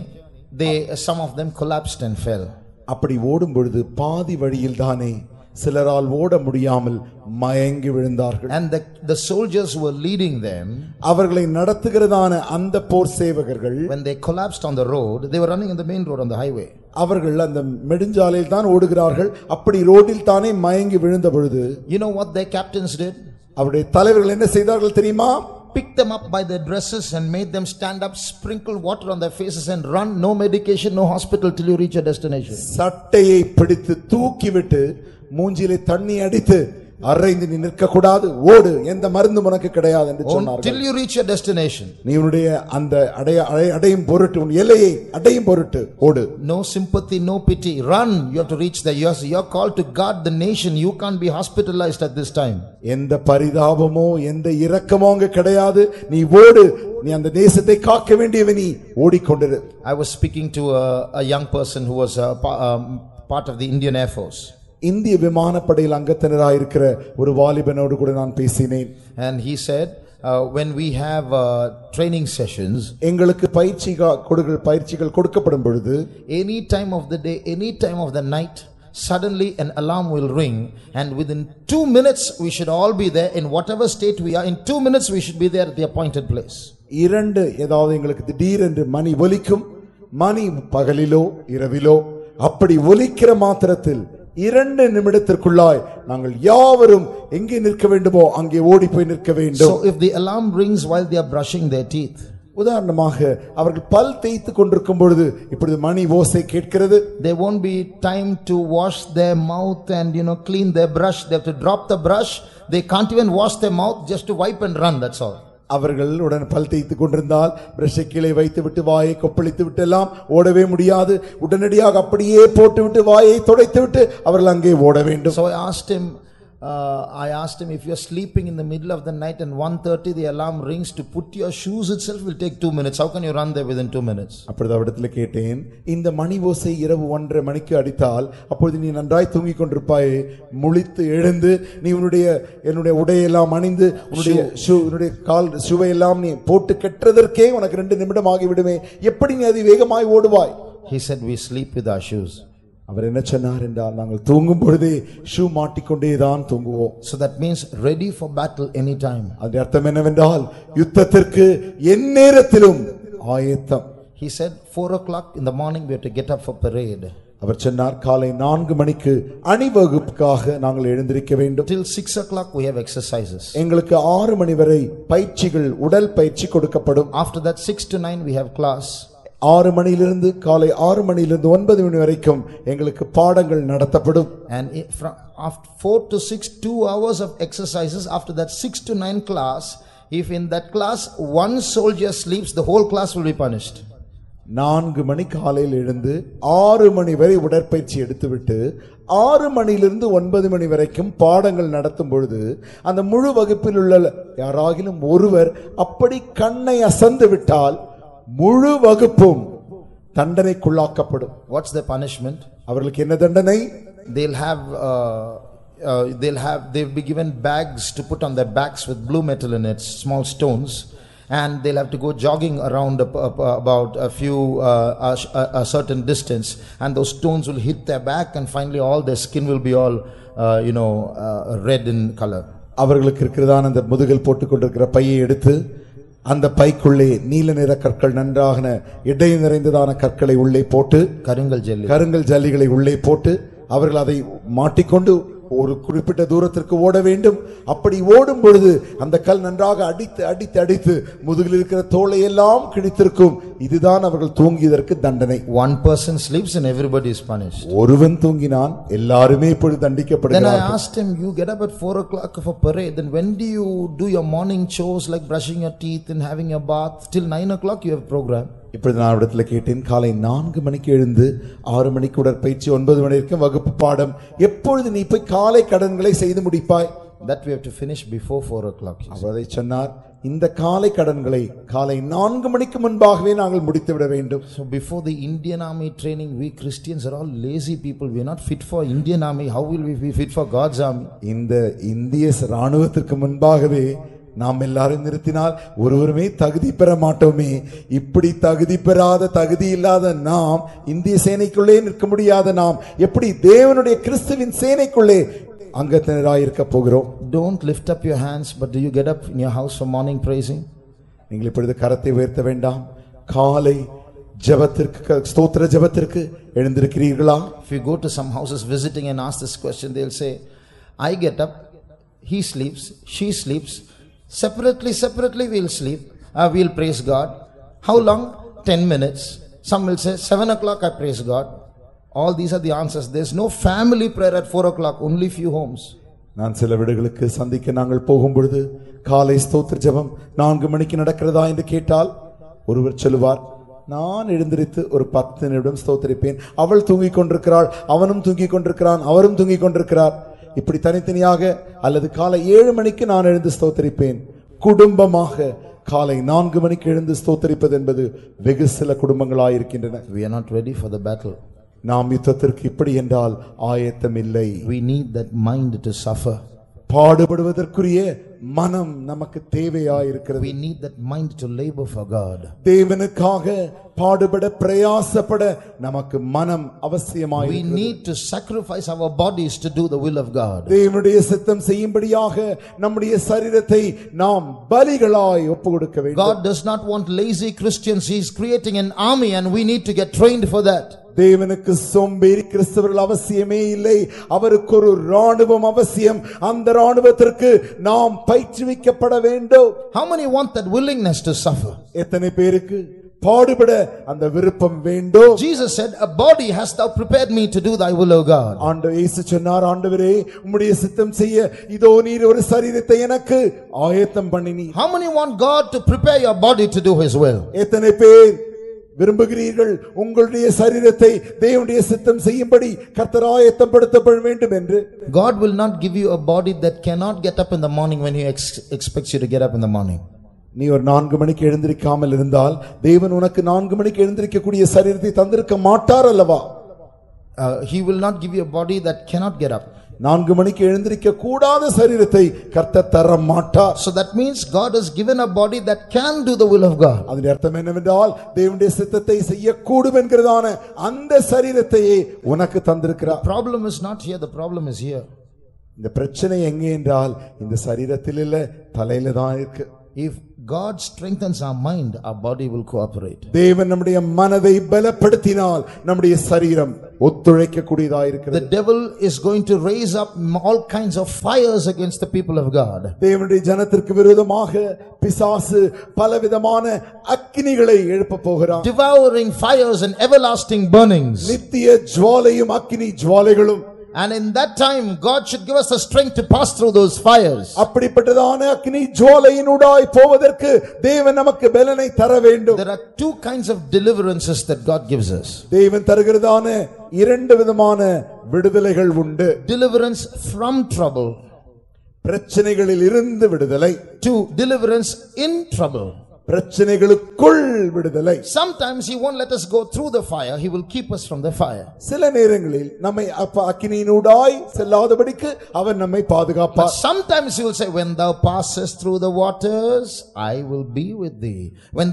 some of them collapsed and fell. அப்படி ஓடும் பொழுது பாதி வழியில் தானே சிலரால் ஓட முடியாமல் மயங்கி விழுந்தார்கள். And the soldiers who were leading them, அவர்களை நடத்துகிறதான அந்த போர் சேவகர்கள், when they collapsed on the road, they were running in the main road on the highway. அவர்கள் அந்த நெடுஞ்சாலையில் தான் ஓடுகிறார்கள். அப்படி ரோட்டில் தானே மயங்கி விழுந்த பொழுது, you know what their captains did? அவருடைய தலைவர்கள் என்ன செய்தார்கள் தெரியுமா? Picked them up by their dresses and made them stand up, sprinkle water on their faces and run. No medication, no hospital till you reach your destination. சட்டையை பிடித்து தூக்கிவிட்டு மூஞ்சிலே தண்ணி அடித்து அரைந்து நீ நிற்க கூடாது, ஓடு, எந்த மருந்து உனக்கு கிடையாது என்று சொன்னார்கள். Till you reach your destination. நீ உன்னுடைய அந்த அடையும் பொருட்டு, உன் எல்லையை அடையும் பொருட்டு ஓடு. No sympathy, no pity. Run. You have to reach there. You're called to guard the nation. You can't be hospitalized at this time. எந்த பரிதாபமோ எந்த இரக்கமோ அங்க கிடையாது. நீ ஓடு, நீ அந்த தேசத்தை காக்க வேண்டியவன், நீ ஓடிக்கொண்டிரு. I was speaking to a young person who was part of the Indian Air Force. இந்திய விமானப்படையில் அங்கத்தினராக இருக்கிற ஒரு வாலிபனோடு கூட நான் பேசினேன். And he said, when we have training sessions, எங்களுக்கு பயிற்சிகள் கொடுக்கப்படும் பொழுது, any time of the day, any time of the night, suddenly an alarm will ring, and within 2 minutes we should all be there. In whatever state we are, in 2 minutes we should be there at the appointed place. ஏதாவது எங்களுக்கு திடீரென்று மணி ஒலிக்கும். மணி பகலிலோ இரவிலோ அப்படி ஒலிக்கிற மாத்திரத்தில் 2 நிமிடத்திற்குள்ளாய் நாங்கள் யாவரும் எங்கே நிற்க வேண்டுமோ அங்கே ஓடி போய் நிற்க வேண்டும். So if the alarm rings while they are brushing their teeth, உதாரணமாக அவர்கள் பல் தேய்த்து கொண்டிருக்கும் பொழுது இப்பொழுது மணி ஓசை கேட்கிறது, there won't be time to wash their mouth and clean their brush. They have to drop the brush. They can't even wash their mouth, just to wipe and run, that's all. அவர்கள் உடன் பல் தேய்த்து கொண்டிருந்தால் பிரஷை கீழே வைத்து விட்டு வாயை கொப்பளித்து விட்டு எல்லாம் ஓடவே முடியாது. உடனடியாக அப்படியே போட்டு விட்டு வாயை துடைத்து விட்டு அவர்கள் அங்கே ஓட வேண்டும். So I asked him, if you're sleeping in the middle of the night and 1:30 the alarm rings, to put your shoes itself will take 2 minutes. How can you run there within 2 minutes? அப்பொழுது அவரிடத்தில் கேட்டேன், இந்த மணி ஓசை இரவு 1:30 மணிக்கு அடித்தால் அப்பொழுது நீ நன்றாய் தூங்கிக் கொண்டிருப்பாயே, முழித்து எழுந்து நீ என்னுடைய உடையெல்லாம் அணிந்து உன்னுடைய கால் ஷூவையெல்லாம் நீ போட்டு கெட்டுறதற்கே உனக்கு 2 நிமிடம் ஆகிவிடுமே, எப்படி நீ அதி வேகமாய் ஓடுவாய்? He said, we sleep with our shoes. அவர் என்ன சொன்னார் என்றால், நாங்கள் தூங்கும் பொழுதே ஷூ மாட்டிக்கொண்டே தான் தூங்குவோம். So that means ready for battle anytime. அதன் அர்த்தம் என்னவென்றால், யுத்தத்திற்கு எந்நேரத்திலும் ஆயத்தம். He said 4 o'clock in the morning we have to get up for parade. அவர் சொன்னார், காலை 4 மணிக்கு அணிவகுப்புக்காக நாங்கள் எழுந்திருக்க வேண்டும். Till 6 o'clock we have exercises. எங்களுக்கு 6 மணி வரை பயிற்சிகள், உடல் பயிற்சி கொடுக்கப்படும். After that 6 to 9 we have class. 6 மணியிலிருந்து காலை 6 மணியிலிருந்து 9 மணி வரைக்கும் எங்களுக்கு பாடங்கள் நடத்தப்படும். And from after 4 to 6 2 hours of exercises. After that 6 to 9 class, if in that class one soldier sleeps, the whole class will be punished. 4 மணி காலையில் எழுந்து 6 மணி வரை உடற்பயிற்சி எடுத்துவிட்டு 6 மணியிலிருந்து 9 மணி வரைக்கும் பாடங்கள் நடத்தும் பொழுது அந்த முழு வகுப்பில் உள்ள யாராகிலும் ஒருவர் அப்படி கண்ணை அசந்து விட்டால் முழு வகுப்பும் தண்டனைக்குள்ளாக்கப்படும். What's the punishment? அவர்களுக்கு என்ன தண்டனை? They'll be given bags to put on their backs with blue metal in it, small stones, and they'll have to go jogging around about a certain distance, and those stones will hit their back, and finally all their skin will be all red in color. அவர்களுக்கு இருக்கிறதான அந்த முதுகில் போட்டுக்கொண்டிருக்கிற பையை எடுத்து அந்த பைக்குள்ளே நீல நிற கற்கள், நன்றாக இடை நிறைந்ததான கற்களை உள்ளே போட்டு, கருங்கல் ஜல்லிகளை உள்ளே போட்டு அவர்கள் அதை மாட்டிக்கொண்டு ஒரு குறிப்பிட்ட தூரத்திற்கு ஓட வேண்டும். அப்படி ஓடும் பொழுது அந்த கல் நன்றாக அடித்து அடித்து அடித்து முதுகில் இருக்கிற தோலை எல்லாம் கிழித்திருக்கும். இதுதான் அவர்கள் தூங்கியதற்கு தண்டனை. One person sleeps and everybody is punished. ஒருவன் தூங்கினான், எல்லாருமே இப்பொழுது தண்டிக்கப்படுகிறார்கள். Then I asked him, you get up at 4 o'clock for parade, then when do you do your morning chores like brushing your teeth and having a bath? Till 9 o'clock you have program. இப்பொழுது நான் இடத்துல கேட்டேன், காலை 4 மணிக்கு எழுந்து 6 மணிக்கு உடற்பயிற்சி, 9 மணி வரைக்கும் வகுப்பு பாடம், எப்பொழுது நீ போய் காலை கடன்களை செய்து முடிப்பாய்? That we have to finish before 4 o'clock. அவரை சொன்னார், இந்த காலை கடன்களை காலை 4 மணிக்கு முன்பாகவே நாங்கள் முடித்து விட வேண்டும். So before the Indian army training, we Christians are all lazy people. We are not fit for Indian army. How will we be fit for God's army? இந்த இந்திய ராணுவத்திற்கு முன்பாகவே நாம் எல்லாரும் நிறுத்தினால் ஒருவருமே தகுதி பெற மாட்டோமே. இப்படி தகுதி பெறாத, தகுதி இல்லாத நாம், இந்திய சேனைக்குள்ளே நிற்க முடியாத நாம் எப்படி தேவனுடைய கிறிஸ்துவின் சேனைக்குள்ளே அங்கத்தினராய் இருக்க போகிறோம்? Don't lift up your hands, but do you get up in your house for morning praising? நீங்கள் இப்பொழுது கரத்தை உயர்த்த வேண்டாம். காலை ஜெபத்திற்கு, ஸ்தோத்திர ஜெபத்திற்கு எழுந்திருக்கிறீர்களா? If you go to some houses visiting and ask this question, they'll say, I get up, he sleeps, she sleeps, separately we'll sleep, we'll praise God. How long? 10 minutes. Some will say 7 o'clock I praise God. All these are the answers. There's no family prayer at 4 o'clock, only few homes. நான் சில வீடுகளுக்கு சந்திக்க நாங்கள் போகும் பொழுது காலை ஸ்தோத்திர ஜெபம் 4 மணிக்கு நடக்கிறதா என்று கேட்டால் ஒருவர் சொல்லுவார், நான் எழுந்திருத்து ஒரு 10 நிமிடம் ஸ்தோத்திரிப்பேன், அவள் தூங்கிக் கொண்டிருக்கிறாள், அவனும் தூங்கிக் கொண்டிருக்கிறான், அவரும் தூங்கிக் கொண்டிருக்கிறார். இப்படி தனித்தனியாக, அல்லது காலை 7 மணிக்கு நான் எழுந்து ஸ்தோத்திரிப்பேன். குடும்பமாக காலை 4 மணிக்கு எழுந்து ஸ்தோத்திரிப்பது என்பது வெகு சில குடும்பங்களாய் இருக்கின்றன. We are not ready for the battle. நாம் யுத்தத்திற்கு இப்படி என்றால் ஆயத்தம் இல்லை. We need that mind to suffer. பாடுபடுவதற்குரிய மனம் நமக்கு தேவையாயிருக்கிறது. We need that mind to labor for God. தேவனுக்காக பாடுபட, பிரயாசப்பட நமக்கு மனம் அவசியமாயிருக்கிறது. We need to sacrifice our bodies to do the will of God. தேவனுடைய சித்தம் செய்யும்படியாக நம்முடைய சரீரத்தை நாம் பலிகளாய் ஒப்புக்கொடுக்க வேண்டும். God does not want lazy Christians. He is creating an army and we need to get trained for that. தேவனுக்கு சோம்பேறி கிறிஸ்தவர்கள் அவசியமே இல்லை, அவருக்கு ஒரு ராணுவம் அவசியம். அந்த ராணுவத்திற்கு நாம் பயிற்றுவிக்கப்பட வேண்டும். How many want that willingness to suffer? எத்தனை பேருக்கு பாடுபட அந்த விருப்பம் வேண்டும்? Jesus said, a body hast thou prepared me to do thy will, O God. ஆண்டவர் இயேசு சொன்னார், ஆண்டவரே உம்முடைய சித்தம் செய்ய இதோ நீர் ஒரு சரீரத்தை எனக்கு ஆயத்தம் பண்ணினீர். How many want God to prepare your body to do his will? எத்தனை பேர் விரும்புகிறீர்கள் உங்களுடைய சரீரத்தை தேவனுடைய சித்தம் செய்யும்படி கர்த்தர் ஆயத்தப்படுத்தப்பட வேண்டும் என்று? God will not give you a body that cannot get up in the morning when he expects you to get up in the morning. நீ ஒரு 4 மணிக்கு எழுந்திருக்காமல் இருந்தால் தேவன் உனக்கு 4 மணிக்கு எழுந்திருக்கக்கூடிய சரீரத்தை தந்திருக்க மாட்டார் அல்லவா? He will not give you a body that cannot get up. 4 மணிக்கு எழுந்திருக்க கூடாத சரீரத்தை கர்த்தர் தர மாட்டார். So that means God has given a body that can do the will of God. அதன் அர்த்தம் என்னவென்றால் தேவனுடைய சித்தத்தை செய்ய கூடும் என்கிறதான அந்த சரீரத்தையே உனக்கு தந்திருக்கிறார். The problem is not here, the problem is here. இந்த பிரச்சனை எங்கே என்றால் இந்த சரீரத்தில் இல்ல, தலையில தான் இருக்கு. If God strengthens our mind, our body will cooperate. தேவன் நம்முடைய மனதை பலப்படுத்தினால் நம்முடைய சரீரம் ஒத்துழைக்க கூடியதா இருக்கிறது. The devil is going to raise up all kinds of fires against the people of God. தேவனுடைய ஜனத்திற்கு விரோதமாக பிசாசு பலவிதமான அக்கினிகளை எழுப்ப போகிறான். Devouring fires and everlasting burnings. நித்திய ஜுவாலையும் அக்கினி ஜுவாலைகளும். And in that time God should give us the strength to pass through those fires. அப்படிப்பட்டதான அக்கினி ஜுவாலையினூடாய் போவதற்கு தேவன் நமக்கு பலனை தர வேண்டும். There are two kinds of deliverances that God gives us. தேவன் தருகிறதான 2 விதமான விடுதலைகள் உண்டு. Deliverance from trouble. பிரச்சனைகளில் இருந்து விடுதலை. 2, deliverance in trouble. பிரச்சனைகளுக்குள் விடுதலை. Sometimes he won't let us go through the fire, he will keep us from the fire. சில நேரங்களில் நம்மை அக்கினியினூடாய் செல்லாதபடிக்கு அவர் நம்மை பாதுகாப்பார். Sometimes he will say, when thou passest through the waters, I will be with thee. When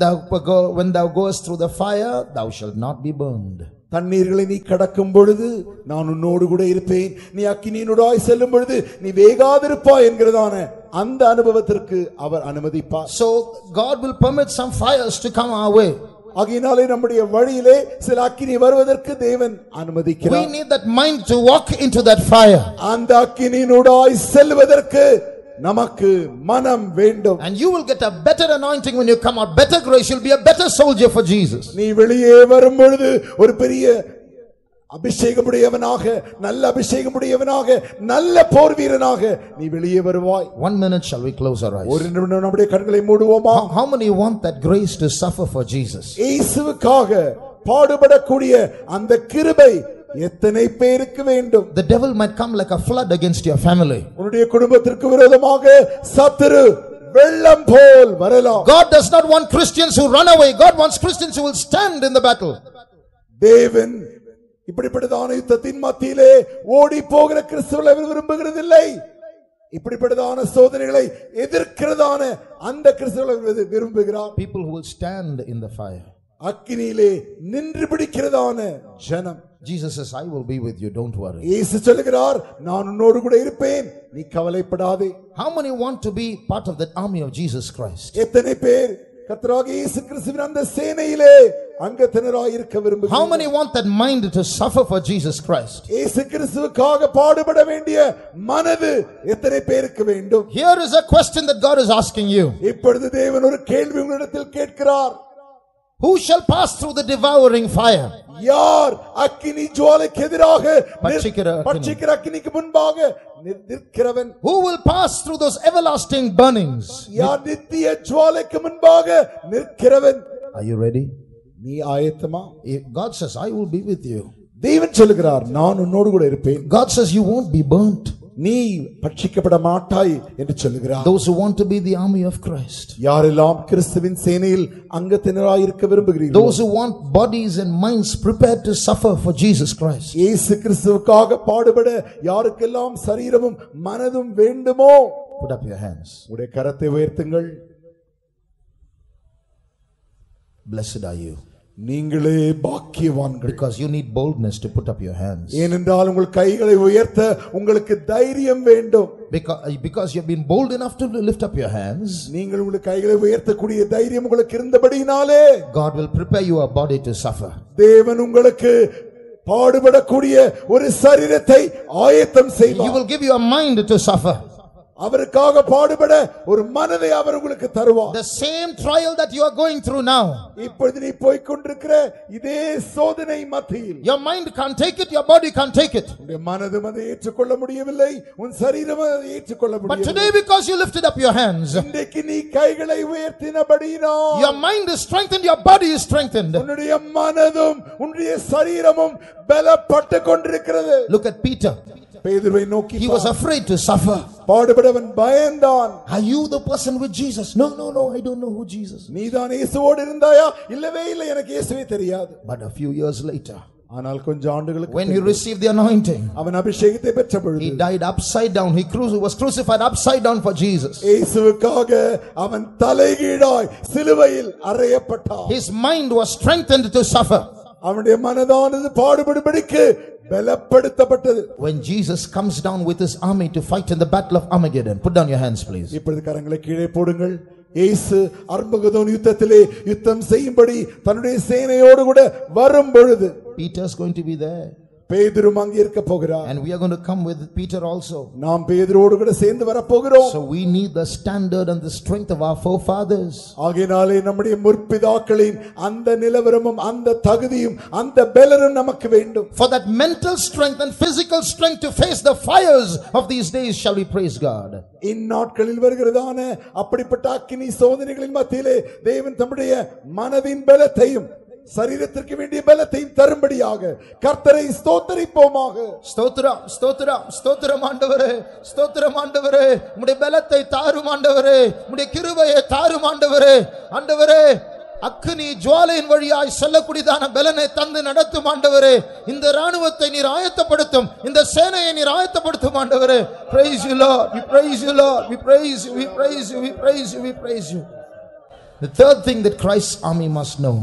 thou goest through the fire, thou shalt not be burned. தண்ணீர்களை நீ கடக்கும் பொழுது நான் உன்னோடு கூட இருப்பேன், நீ அக்கினியினூடாய் செல்லும் பொழுது நீ வேகாதிருப்பாய் என்கிறதான அந்த அனுபவத்திற்கு அவர் அனுமதிப்பார். So God will permit some fires to come our way. ஆகையினாலே நம்முடைய வழியிலே சில அக்கினி வருவதற்கு தேவன் அனுமதிக்கிறார். We need that mind to walk into that fire. அந்த அக்கினியினூடாய் செல்வதற்கு நமக்கு மனம் வேண்டும். And you will get a better anointing when you come out, better grace. You'll be a better soldier for Jesus. நீ வெளியே வரும் பொழுது ஒரு பெரிய அபிஷேகமுடையவனாக, நல்ல அபிஷேகமுடையவனாக, நல்ல போர் வீரனாக நீ வெளியே வருவாய். 1 minute, shall we close our eyes? ஒரு நிமிடம் நம்முடைய கண்களை மூடுவோமா? How many want that grace to suffer for Jesus? இயேசுவுக்காக பாடுபடக்கூடிய அந்த கிருபை எத்தனை பேருக்கு வேண்டும்? The devil might come like a flood against your family. உன்னுடைய குடும்பத்திற்கு விரோதமாக சத்துரு வெள்ளம் போல் வரலாம். God does not want Christians who run away. God wants Christians who will stand in the battle. தேவன் இப்படிப்பட்டதான யுத்தத்தின் மத்தியிலே ஓடி போகிற கிறிஸ்தவர்களை விரும்புகிறதில்லை. இப்படிப்பட்டதான சோதனைகளை எதிர்க்கிறதான அந்த கிறிஸ்தவர்களை விரும்புகிறார். People who will stand in the fire. அக்கினியிலே நின்று பிடிக்கிறதான ஜனம். Jesus says, I will be with you, don't worry. இயேசு சொல்கிறார், நான் உன்னோடு கூட இருப்பேன், நீ கவலைப்படாதே. How many want to be part of that army of Jesus Christ? எத்தனை பேர் கர்த்தராகிய இயேசு கிறிஸ்துவின் அந்த சேனையிலே அங்கத்தினராய் இருக்க விரும்புகிறார்கள்? How many want that mind to suffer for Jesus Christ? இயேசு கிறிஸ்துவுக்காக பாடுபட வேண்டிய மனது எத்தனை பேருக்கு வேண்டும்? Here is a question that God is asking you. இப்பொழுது தேவன் ஒரு கேள்வி உங்களிடத்தில் கேட்கிறார். Who shall pass through the devouring fire? யார் அக்கினி ஜுவாலைக்கு எதிராக பட்சிக்கிற அக்கினிக்கு முன்பாக நிற்கிறவன்? Who will pass through those everlasting burnings? யார் நித்திய ஜுவாலைக்கு முன்பாக நிற்கிறவன்? Are you ready? நீ ஆயத்தமா? God says, I will be with you. தேவன் சொல்கிறார், நான் உன்னோடு கூட இருப்பேன். God says, you won't be burnt. நீ பட்சிக்கப்பட மாட்டாய் என்று சொல்கிறார். Those who want to be the army of Christ. யாரெல்லாம் கிறிஸ்துவின் சேனையில் அங்கத்தினராய் இருக்க விரும்புகிறீர்களோ, those who want bodies and minds prepared to suffer for Jesus Christ. இயேசு கிறிஸ்துவுக்காக பாடுபட யாருக்கெல்லாம் சரீரமும் மனதும் வேண்டுமோ, put up your hands. உடைய கரத்தை உயர்த்துங்கள். Blessed are you. நீங்களே பாக்கியவான்கள். Because you need boldness to put up your hands. ஏனென்றால் உங்கள் கைகளை உயர்த்த உங்களுக்கு தைரியம் வேண்டும். Because you have been bold enough to lift up your hands. நீங்கள் உங்கள் கைகளை உயர்த்தக்கூடிய தைரியம் உங்களுக்கு இருந்தபடியினாலே God will prepare you a body to suffer. தேவன் உங்களுக்கு பாடுபடக்கூடிய ஒரு சரீரத்தை ஆயத்தம் செய்வார். He will give you a mind to suffer. அவருக்காக பாடுபட ஒரு மனதை அவர் உங்களுக்கு தருவார். The same trial that you are going through now. இப்பொழுது நீ போய் கொண்டிருக்கிற இதே சோதனை மத்தியில் your mind can't take it, your body can't take it. உன்னுடைய மனது அதை ஏற்றுக்கொள்ள முடியவில்லை, உன் சரீரம் அதை ஏற்றுக்கொள்ள முடியவில்லை. But today, because you lifted up your hands, இன்றைக்கு நீ கைகளை உயர்த்தினபடியினால் your mind is strengthened, your body is strengthened. உன்னுடைய மனதும் உன்னுடைய சரீரமும் பலப்பட்டு கொண்டிருக்கிறது. Look at Peter. பேதுருவை நோக்கி, he was afraid to suffer. பாடுபடவன் பயந்தான். Are you the person with Jesus? No, I don't know who Jesus. நீதான் இயேசுவோடு இருந்தாயா? இல்லவே இல்லை, எனக்கு இயேசுவே தெரியாது. But a few years later, ஆனால் கொஞ்ச ஆண்டுகளுக்கு when he received the anointing, அவன் அபிஷேகத்தை பெற்ற பொழுது he died upside down. He was crucified upside down for Jesus. இயேசுவுக்காக அவன் தலைகீழாய் சிலுவையில் அறையப்பட்டான். His mind was strengthened to suffer. அவனுடைய மனதானது பாடுபடும்படிக்கு பலப்படுத்தப்பட்டது. When Jesus comes down with his army to fight in the battle of Armageddon, put down your hands please. இப்பொழுது கரங்களை கீழே போடுங்கள். இயேசு அர்மகதோன் யுத்தத்திலே யுத்தம் செய்யும்படி தன்னுடைய சேனையோடு கூட வரும் பொழுது Peter is going to be there. பேதுரும் அங்கே இருக்க போகிறார். And we are going to come with Peter also. நாம் பேதுரோடு கூட சேர்ந்து வர போகிறோம். So we need the standard and the strength of our forefathers. ஆகையாலே நம்முடைய முற்பிதாக்களின் அந்த நிலவரமும் அந்த தகுதியும் அந்த பலனும் நமக்கு வேண்டும். For that mental strength and physical strength to face the fires of these days shall we praise God. இந்நாட்களில் வருகிறதான அப்படிப்பட்ட அக்கினி சோதனைகளின் மத்தியிலே தேவன் தம்முடைய மனதின் பலத்தையும் சரீரத்திற்கு வேண்டிய பலத்தையும் தரும்படியாக கர்த்தரை ஸ்தோத்திரிப்போமாக. ஸ்தோத்திரம் ஸ்தோத்திரம் ஸ்தோத்திரம் ஆண்டவரே, ஸ்தோத்திரம் ஆண்டவரே, உம்முடைய பலத்தை தாரும் ஆண்டவரே, உம்முடைய கிருபையை தாரும் ஆண்டவரே. ஆண்டவரே, அக்கினி ஜுவாலையின் வழியாய் செல்லக்கூடியதான பலனை தந்து நடத்தும் ஆண்டவரே. இந்த ராணுவத்தை நீர் ஆயத்தப்படுத்தும், இந்த சேனையை நீர் ஆயத்தப்படுத்தும் ஆண்டவரே. Praise you Lord, we praise you Lord, we praise you, we praise you, we praise you, we praise you. The third thing that Christ's army must know.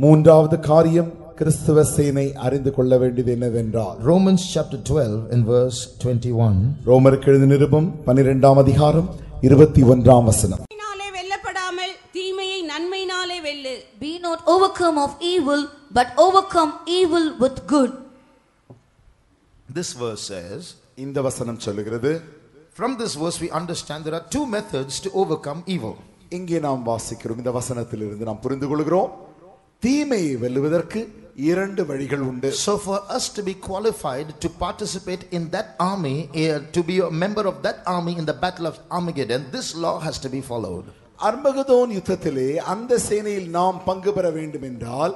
மூன்றாவது காரியம் கிறிஸ்துவ சேனை அறிந்து கொள்ள வேண்டியது என்னவென்றால் Romans chapter 12 and verse 21. ரோமருக்கு எழுதின நிருபம் 12ஆம் அதிகாரம் 21ஆம் வசனம். நன்மையினாலே வெல்லப்படாமல் தீமையை நன்மையினாலே வெல்லு. Be not overcome of evil, but overcome evil with good. This verse says, இந்த வசனம் சொல்லுகிறது, from this verse we understand there are two methods to overcome evil. இங்கே நாம் வாசிக்கிறோம், இந்த வசனத்திலிருந்து நாம் புரிந்து கொள்கிறோம், தீமையை வெல்லுவதற்கு இரண்டு வழிகள் உண்டு. So for us to be qualified to participate in that army, to be a member of that army in the battle of Armageddon, this law has to be followed. Armageddon யுத்தத்திலே அந்த சேனையில் நாம் பங்கு பெற வேண்டும் என்றால்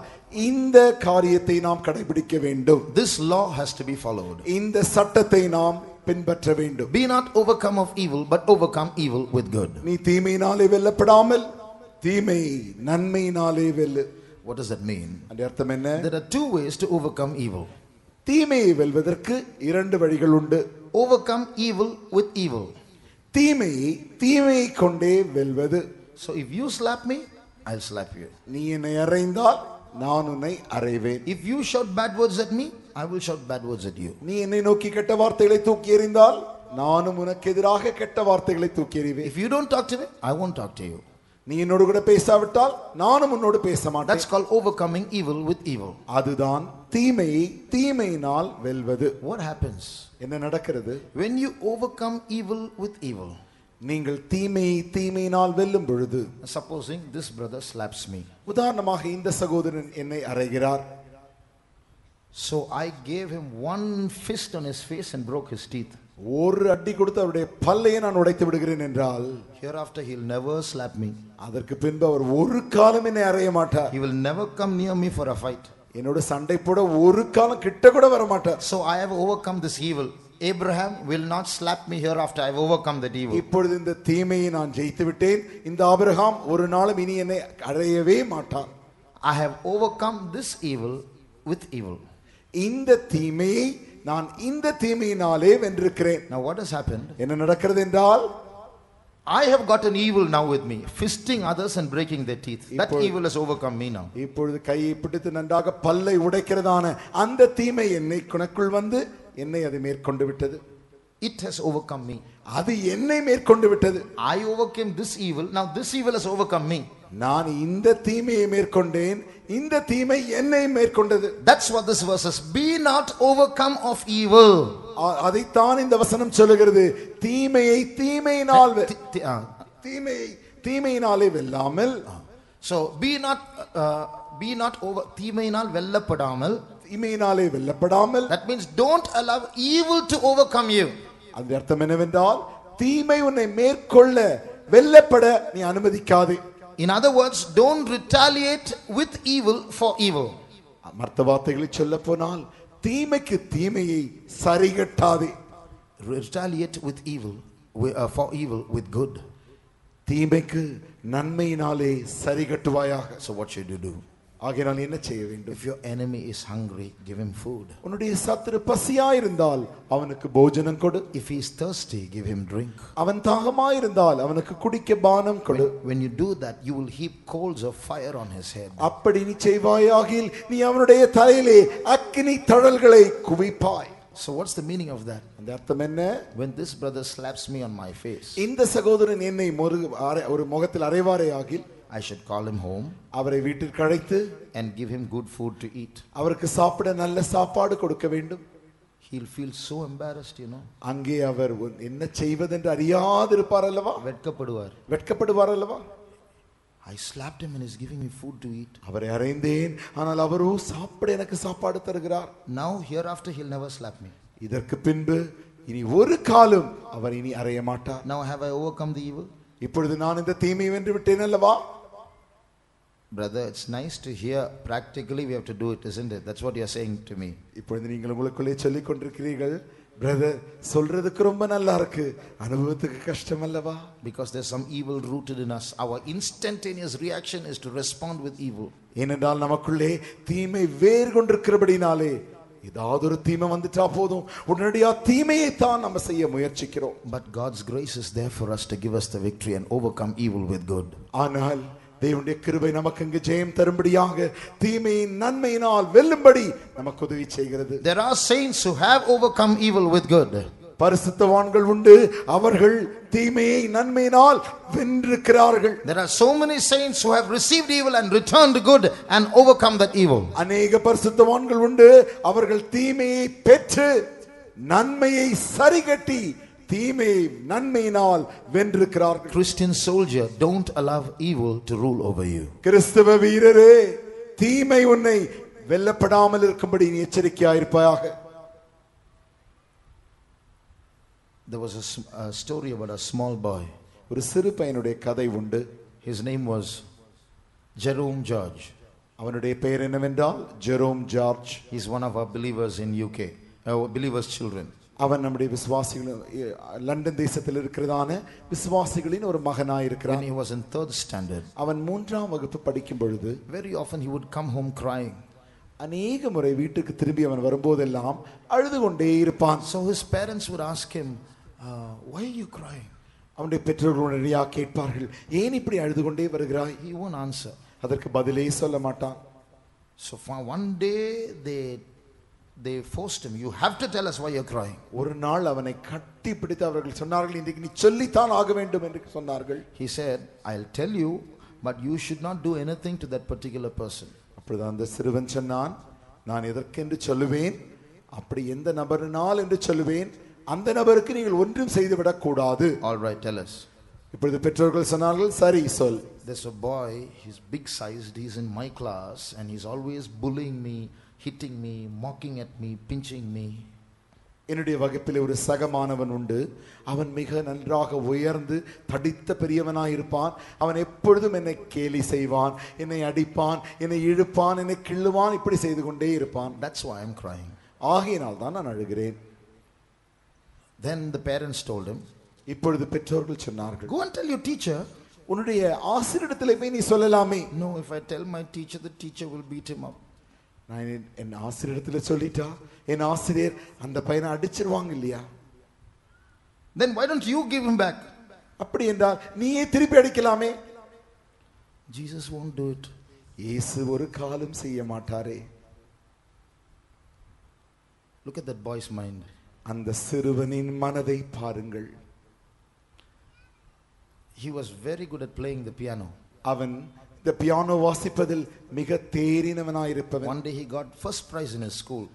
இந்த காரியத்தை நாம் கடைபிடிக்க வேண்டும். This law has to be followed. இந்த சட்டத்தை நாம் பின்பற்ற வேண்டும். Be not overcome of evil, but overcome evil with good. நீ தீமையினாலே வெல்லப்படாமல் தீமையை நன்மையினாலே வெல்லு. What does that mean? அந்த அர்த்தம் என்ன? There are two ways to overcome evil. தீமையை வெல்வதற்கு இரண்டு வழிகள் உண்டு. Overcome evil with evil. தீமையை கொண்டே வெல்வது. So if you slap me, I'll slap you. நீ என்னை அறைந்தால் நான் உன்னை அறைவேன். If you shout bad words at me, I will shout bad words at you. நீ என்னை நோக்கி கெட்ட வார்த்தைகளை தூக்கி எறிந்தால் நானும் உனக்கு எதிராக கெட்ட வார்த்தைகளை தூக்கி எறிவேன். If you don't talk to me, I won't talk to you. நீ என்னோடு கூட பேசாவிட்டால் நானும் உன்னோடு பேச மாட்டேன். That's called overcoming evil with evil. அதுதான் தீமையை தீமையினால் வெல்வது. What happens? என்ன நடக்கிறது? When you overcome evil with evil. நீங்கள் தீமையை தீமையினால் வெல்லும் பொழுது, supposing this brother slaps me. உதாரணமாக இந்த சகோதரன் என்னை அறைகிறார். So I gave him one fist on his face and broke his teeth. ஒரு அடி கொடுத்து அவருடைய பல்லையை நான் உடைத்து விடுகிறேன் என்றால், hereafter he'll never slap me. அதற்கு பின்பு அவர் ஒரு காலம் என்னை அறைய மாட்டார். He will never come near me for a fight. என்னோட சண்டை போட ஒரு காலம் கிட்ட கூட வர மாட்டார். So I have overcome this evil. Abraham will not slap me hereafter. I have overcome that evil. இப்பொழுது இந்த தீமையை நான் ஜெயித்து விட்டேன். இந்த ஆபிரகாம் ஒரு நாளும் இனி என்னை அறையவே மாட்டார். I have overcome this evil with evil. இந்த தீமையை நான் இந்த தீமையினாலே வென்றிருக்கிறேன். Now what has happened? என்ன நடக்கிறது என்றால், I have got an evil now with me, fisting others and breaking their teeth. That evil has overcome me now. இப்பொழுது கையை பிடித்து நன்றாக பல்லை உடைக்கிறதான அந்த தீமை என்னை குணக்குள் வந்து என்னை அது மேற்கொண்டு விட்டது. It has overcome me. அது என்னை மேற்கொண்டு விட்டது. I overcame this evil. Now this evil has overcome me. நான் இந்த தீமையை மேற்கொண்டேன், இந்த தீமை என்னை மேற்கொண்டது. That's what this verse says. Be not overcome of evil. அதைத்தான் இந்த வசனம் சொல்லுகிறது. தீமையை தீமையினால் தீமையினாலே வெல்லாமல். So be not over தீமையினால் வெல்லப்படாமல். தீமையினாலே வெல்லப்படாமல். That means don't allow evil to overcome you. அந்த அர்த்தம் என்னவென்றால், தீமை உன்னை மேற்கொள்ள வெல்லப்பட நீ அனுமதிக்காதே. In other words, don't retaliate with evil for evil. மற்ற வார்த்தைகளை சொல்ல போனால், தீமைக்கு தீமையை சரிகட்டாதே. Retaliate with evil for evil with good. தீமைக்கு நன்மையினாலே சரிகட்டுவாயாக. So what should you do? ஆகையால் என்ன செய்ய வேண்டும்? If your enemy is hungry, give him food. உன்னுடைய சத்துரு பசியாயிருந்தால் அவனுக்கு போஜனம் கொடு. If he is thirsty, give him drink. அவன் தாகமாயிருந்தால் அவனுக்கு குடிக்க பானம் கொடு. When you do that, you will heap coals of fire on his head. அப்படி நீ செய்வாயாகில் நீ அவனுடைய தலையிலே அக்கினி தழல்களை குவிப்பாய். So what's the meaning of that? அந்த அர்த்தம் என்ன? When this brother slaps me on my face, இந்த சகோதரன் என்னை ஒரு முகத்தில் அறைவாரேயாகில் I should call him home அவரை வீட்டிற்கு அழைத்து and give him good food to eat. அவருக்கு சாப்பிட நல்ல சாப்பாடு கொடுக்க வேண்டும். He'll feel so embarrassed, அங்கே அவர் என்ன செய்வதென்று அறியாதிருப்பார் அல்லவா? வெட்கப்படுவார் அல்லவா? I slapped him and he's giving me food to eat. அவரை அறைந்தேன், ஆனால் அவரோ சாப்பிட எனக்கு சாப்பாடு தருகிறார். Now hereafter he'll never slap me. இதற்கு பின்பு இனி ஒரு காலம் அவர் இனி அறைய மாட்டார். Now have I overcome the evil? இப்பொழுது நான் இந்த தீமையை வென்று விட்டேன் அல்லவா? Brother, it's nice to hear. Practically we have to do it, isn't it? That's what you're saying to me. இப்பொழுது நீங்கள் உங்களுக்குள்ளே சொல்லிக் கொண்டிருக்கிறீர்கள், பிரதர் சொல்றதுக்கு ரொம்ப நல்லா இருக்கு, அனுபவத்துக்கு கஷ்டம் அல்லவா? Because there's some evil rooted in us. Our instantaneous reaction is to respond with evil. ஏனென்றால் நமக்குள்ளே தீமை வேர் கொண்டிருக்கிறபடினாலே ஏதாவது ஒரு தீமை வந்துட்டா போதும் உடனடியா தீமையை தான் நம்ம செய்ய முயற்சிக்கிறோம். But God's grace is there for us to give us the victory and overcome evil with good. ஆனால் தேவனுடைய கிருபை நமக்கு இங்கு ஜெயம் தரும்படியாக தீமையின் நன்மையினால் வெல்லும்படி நமக்கு உதவி செய்கிறது. There are saints who have overcome evil with good. பரிசுத்தவான்கள் உண்டு, அவர்கள் தீமையை நன்மையினால் வென்றிருக்கிறார்கள். There are so many saints who have received evil and returned good and overcome that evil. அநேக பரிசுத்தவான்கள் உண்டு, அவர்கள் தீமையை பெற்று நன்மையை சரிகட்டி தீமையை நன்மையினால் வென்றிருக்கிறார்கள். Christian soldier, don't allow evil to rule over you. கிறிஸ்தவ வீரரே, தீமை உன்னை வெல்லப்படாமல் இருக்கும்படி நீ எச்சரிக்கையாயிருப்பாயாக. There was a story about a small boy. ஒரு சிறு பையனுடைய கதை உண்டு. His name was Jerome George. அவனுடைய பெயர் என்னவென்றால் Jerome George. He's one of our believers in UK, believers' children. அவன் நம்முடைய விசுவாசிகள் லண்டன் தேசத்தில் இருக்கிறதான விசுவாசிகளின் ஒரு மகனாய் இருக்கிறான். When he was in 3rd standard, அவன் 3ஆம் வகுப்பு படிக்கும் பொழுது very often he would come home crying. அநேக முறை வீட்டுக்கு திரும்பி அவன் வரும்போதெல்லாம் அழுது கொண்டே இருப்பான். So his parents would ask him, why are you crying? அவனுடைய பெற்றோர்கள் நிறைய கேட்பார்கள், ஏன் இப்படி அழுது கொண்டே வருகிறாய்? He won't answer. அதற்கு பதிலே சொல்ல மாட்டான். So for one day they forced him, you have to tell us why you're crying. ஒரு நாள் அவனை கட்டி பிடித்து அவர்கள் சொன்னார்கள், இன்றைக்கு நீ சொல்லித்தான் ஆக வேண்டும் என்று சொன்னார்கள். He said, I'll tell you, but you should not do anything to that particular person. அப்பொழுது அந்த சிறுவன் சொன்னான், நான் எதற்கென்று சொல்லுவேன், அப்படி எந்த நபரினால் என்று சொல்லுவேன், அந்த நபருக்கு நீங்கள் ஒன்றும் செய்துவிடக் கூடாது. All right, tell us. இப்பொழுது பெற்றோர்கள் சொன்னார்கள், சரி சொல். There's a boy, he's big sized, he's in my class and he's always bullying me, hitting me, mocking at me, pinching me. என்னுடைய வகுப்பில் ஒரு சகமானவன் உண்டு. அவன் மிக நன்றாக உயர்ந்து தடித்த பெரியவனாய் இருப்பான். அவன் எப்பொழுதும் என்னை கேலி செய்வான், என்னை அடிப்பான், என்னை இழுப்பான், என்னை கிள்ளுவான், இப்படி செய்து கொண்டே இருப்பான். That's why I'm crying. ஆகையினால் தான் நான் அழுகிறேன். Then the parents told him, இப்பொழுது பெற்றோர்கள் சொன்னார்கள், go and tell your teacher. உன்னுடைய ஆசிரியரிடத்தில் போய் நீ சொல்லலாமே. No, if I tell my teacher, the teacher will beat him up. நான் என் ஆசிரியரிடத்தில் சொல்லிட்டா என் ஆசிரியர் அந்த பையனை அடிச்சிருவாங்க இல்லையா? Then why don't you give him back? அப்படி என்றால் நீயே திருப்பி அடிக்கலாமே. Jesus won't do it. இயேசு ஒரு காலம் செய்ய மாட்டாரே. Look at that boy's mind. அந்த சிறுவனின் மனதை பாருங்கள். He was very good at playing the piano. அவன் இந்த பியானோ வாசிப்பதில் மிக தேறினவனாய் இருப்பவன். One day he got first prize in his school.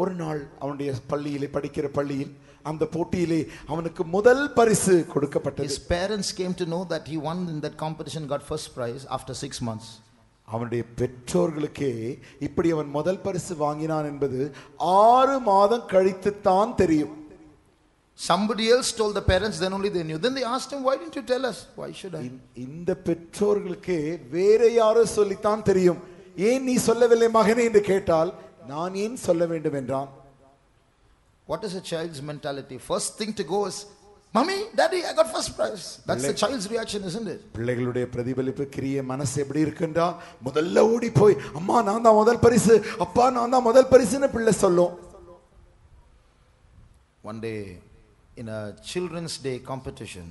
ஒரு நாள் அவனுடைய பள்ளியிலே படிக்கிற பள்ளியில் அந்த போட்டியிலே அவனுக்கு முதல் பரிசு கொடுக்கப்பட்டது. His parents came to know that he won in that competition, got first prize after 6 months. அவனுடைய பெற்றோர்களுக்கே இப்படி அவன் முதல் பரிசு வாங்கினான் என்பது 6 மாதம் கழித்து தான் தெரியும். Somebody else told the parents, then only they knew. Then they asked him, why didn't you tell us? Why should I? இந்த பெற்றோர்களுக்கே வேற யாரோ சொல்லித்தான் தெரியும். ஏன் நீ சொல்லவில்லை மகனே என்று கேட்டால் நான் ஏன் சொல்ல வேண்டும் என்றான். What is a child's mentality? First thing to go is Mommy, Daddy, I got first prize. That's the child's reaction, isn't it? பிள்ளைகளுடைய பிரதிபலிப்பு கிரிய மனசு எப்படி இருக்குன்றா முதல்ல ஓடி போய் அம்மா நான் தான் முதல் பரிசு, அப்பா நான் தான் முதல் பரிசுன்னு பிள்ளை சொல்லும். One day in a children's day competition,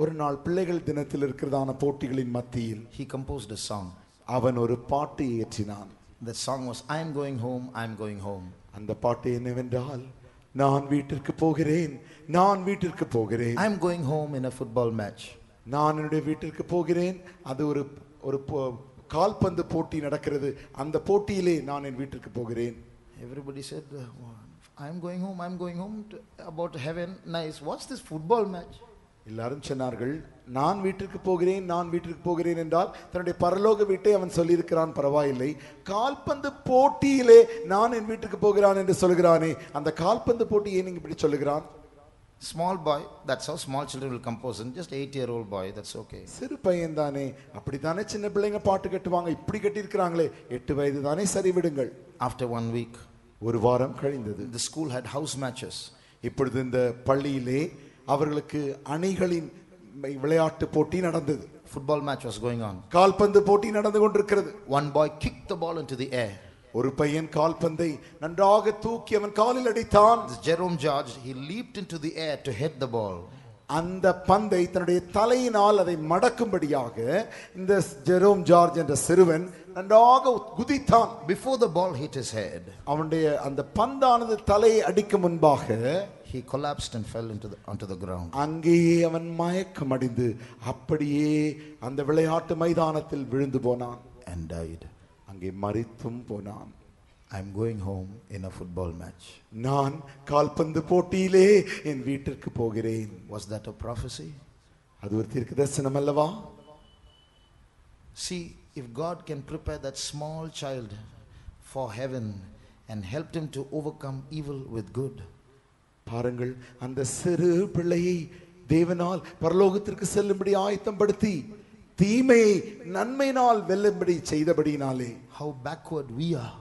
ஒரு நாள் பிள்ளைகள் தினத்தில் இருக்கிறதான போட்டிகளின் மத்தியில் he composed a song. அவன் ஒரு பாட்டு இயற்றினான். The song was, I am going home, I am going home. அந்த பாட்டு என்னவென்றால், நான் வீட்டிற்கு போகிறேன், நான் வீட்டிற்கு போகிறேன். I am going home in a football match. நான் என்னுடைய வீட்டிற்கு போகிறேன். அது ஒரு கால்பந்து போட்டி நடக்கிறது. அந்த போட்டியிலே நான் என் வீட்டிற்கு போகிறேன். Everybody said, I am going home, I am going home about heaven. Nice. What's this football match? எல்லாரும் சொன்னார்கள், நான் வீட்டிற்கு போகிறேன், நான் வீட்டிற்கு போகிறேன் என்றால் தன்னுடைய பரலோக வீட்டை அவன் சொல்லியிருக்கிறான், பரவாயில்லை. கால்பந்து போட்டியிலே நான் என் வீட்டுக்கு போகிறான் என்று சொல்கிறானே, அந்த கால்பந்து போட்டியை நீங்க இப்படி சொல்லுகிறான். Small boy, that's how small children will compose, and just 8-year-old boy, that's okay. சிறு பையன் தானே, அப்படித்தானே சின்ன பிள்ளைங்க பாட்டு கட்டுவாங்க, இப்படி கட்டி இருக்கிறாங்களே, 8 வயது தானே, சரி விடுங்கள். After 1 week, ஒரு வாரம் கழிந்தது. the school had house matches. இப்பொழுது இந்த பள்ளியிலே அவர்களுக்கு அணிகளின் விளையாட்டு போட்டி நடந்தது. Football match was going on. கால்பந்து போட்டி நடந்து கொண்டிருக்கிறது. One boy kicked the ball into the air. ஒரு பையன் கால்பந்தை நன்றாக தூக்கி அவன் காலில் அடித்தான். This Jerome George, he leaped into the air to hit the ball. அந்த பந்தை தன்னுடைய தலையினால் அதை மடக்கும்படியாக இந்த ஜெரோம் ஜார்ஜ் என்ற சிறுவன் நன்றாக குதித்தான். Before the ball hit his head, அவனுடைய அந்த பந்தானது தலையை அடிக்கும் முன்பாக he collapsed and fell onto the ground. அங்கேயே அவன் மயக்கம் அடைந்து அப்படியே அந்த விளையாட்டு மைதானத்தில் விழுந்து போனான். And died. அங்கே மரித்தும் போனான். I am going home in a football match. நான் கால்பந்து போட்டியிலே என் வீட்டிற்கு போகிறேன். Was that a prophecy? அது ஒரு தீர்க்கதரிசனம் அல்லவா? See, if God can prepare that small child for heaven and help him to overcome evil with good. பாருங்கள், அந்த சிறு பிள்ளையை தேவனால் பரலோகத்திற்கு செல்லும்படி ஆயத்தப்படுத்தி தீமையை நன்மையினால் வெல்லும்படி செய்தபடினாலே, how backward we are.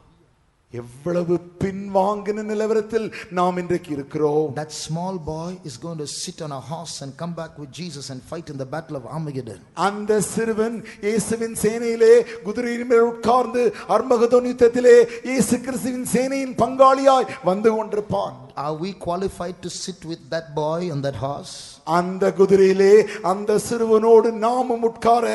எவ்வளவு பின்வாங்கின நிலவரத்தில் நாம் இன்றைக்கு இருக்கிறோம். That small boy is going to sit on a horse and come back with Jesus and fight in the battle of Armageddon. அந்த சிறுவன் இயேசுவின் சேனையிலே குதிரையின் மேல் உட்கார்ந்து அர்மகதோன் யுத்தத்திலே இயேசு கிறிஸ்துவின் சேனையின் பங்காளியாய் வந்து கொண்டிருப்பான். Are we qualified to sit with that boy on that horse? அந்த குதிரையிலே அந்த சிறுவனோடு நாமும் உட்கார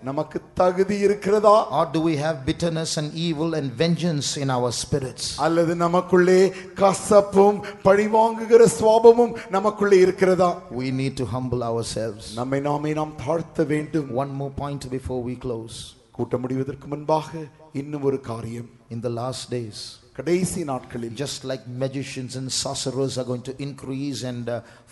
நமக்கு தகுதி இருக்கிறதா? Or do we have bitterness and evil and vengeance in our spirits? அல்லது நமக்குள்ளே கசப்பும் பழிவாங்குகிற சுபாவமும் நமக்குள்ளே இருக்கிறதா? We need to humble ourselves. நம்மை நாம் தாழ்த்த வேண்டும். One more point before we close. கூட்ட முடிவதற்கு முன்பாக இன்னும் ஒரு காரியம். In the last days, கடைசி நாட்களில், just like magicians and sorcerers are going to increase and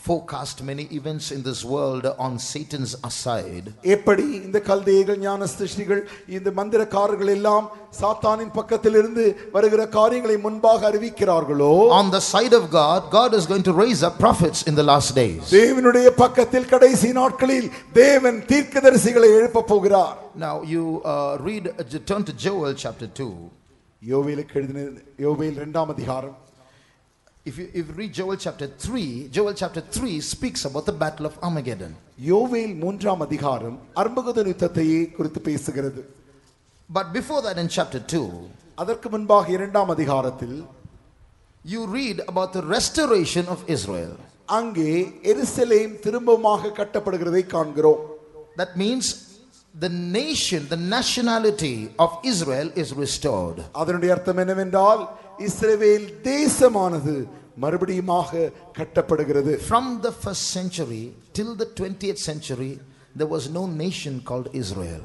forecast many events in this world on Satan's side, எப்படி இந்த கல்தேயர்கள், ஞானஸ்திரிகள், இந்த மந்திரக்காரர்கள் எல்லாம் சாத்தானின் பக்கத்திலிருந்து வருகிற காரியங்களை முன்பாக அறிவிக்கிறார்களோ, on the side of God, God is going to raise up prophets in the last days. தேவனுடைய பக்கத்தில் கடைசி நாட்களில் தேவன் தீர்க்கதரிசிகளை எழுப்ப போகிறார். Now you turn to Joel chapter 2. யோவேலுக்கு எழுதின யோவேல் 2ஆம் அதிகாரம். If you read Joel chapter 3 speaks about the battle of Armageddon. யோவேல் 3ஆம் அதிகாரம் அர்மகதோன் யுத்தத்தையே குறித்து பேசுகிறது. But before that, in chapter 2, அதற்கு முன்பாக 2ஆம் அதிகாரத்தில் you read about the restoration of Israel. அங்கே எருசலேம் திரும்பமாக கட்டப்படுகிறதை காண்கிறோம். That means the nation, the nationality of Israel is restored. அதனுடைய அர்த்தம் என்னவென்றால், இஸ்ரவேல் தேசமானது மறுபடியுமாக கட்டப்படுகிறது. From the 1st century till the 20th century, there was no nation called Israel.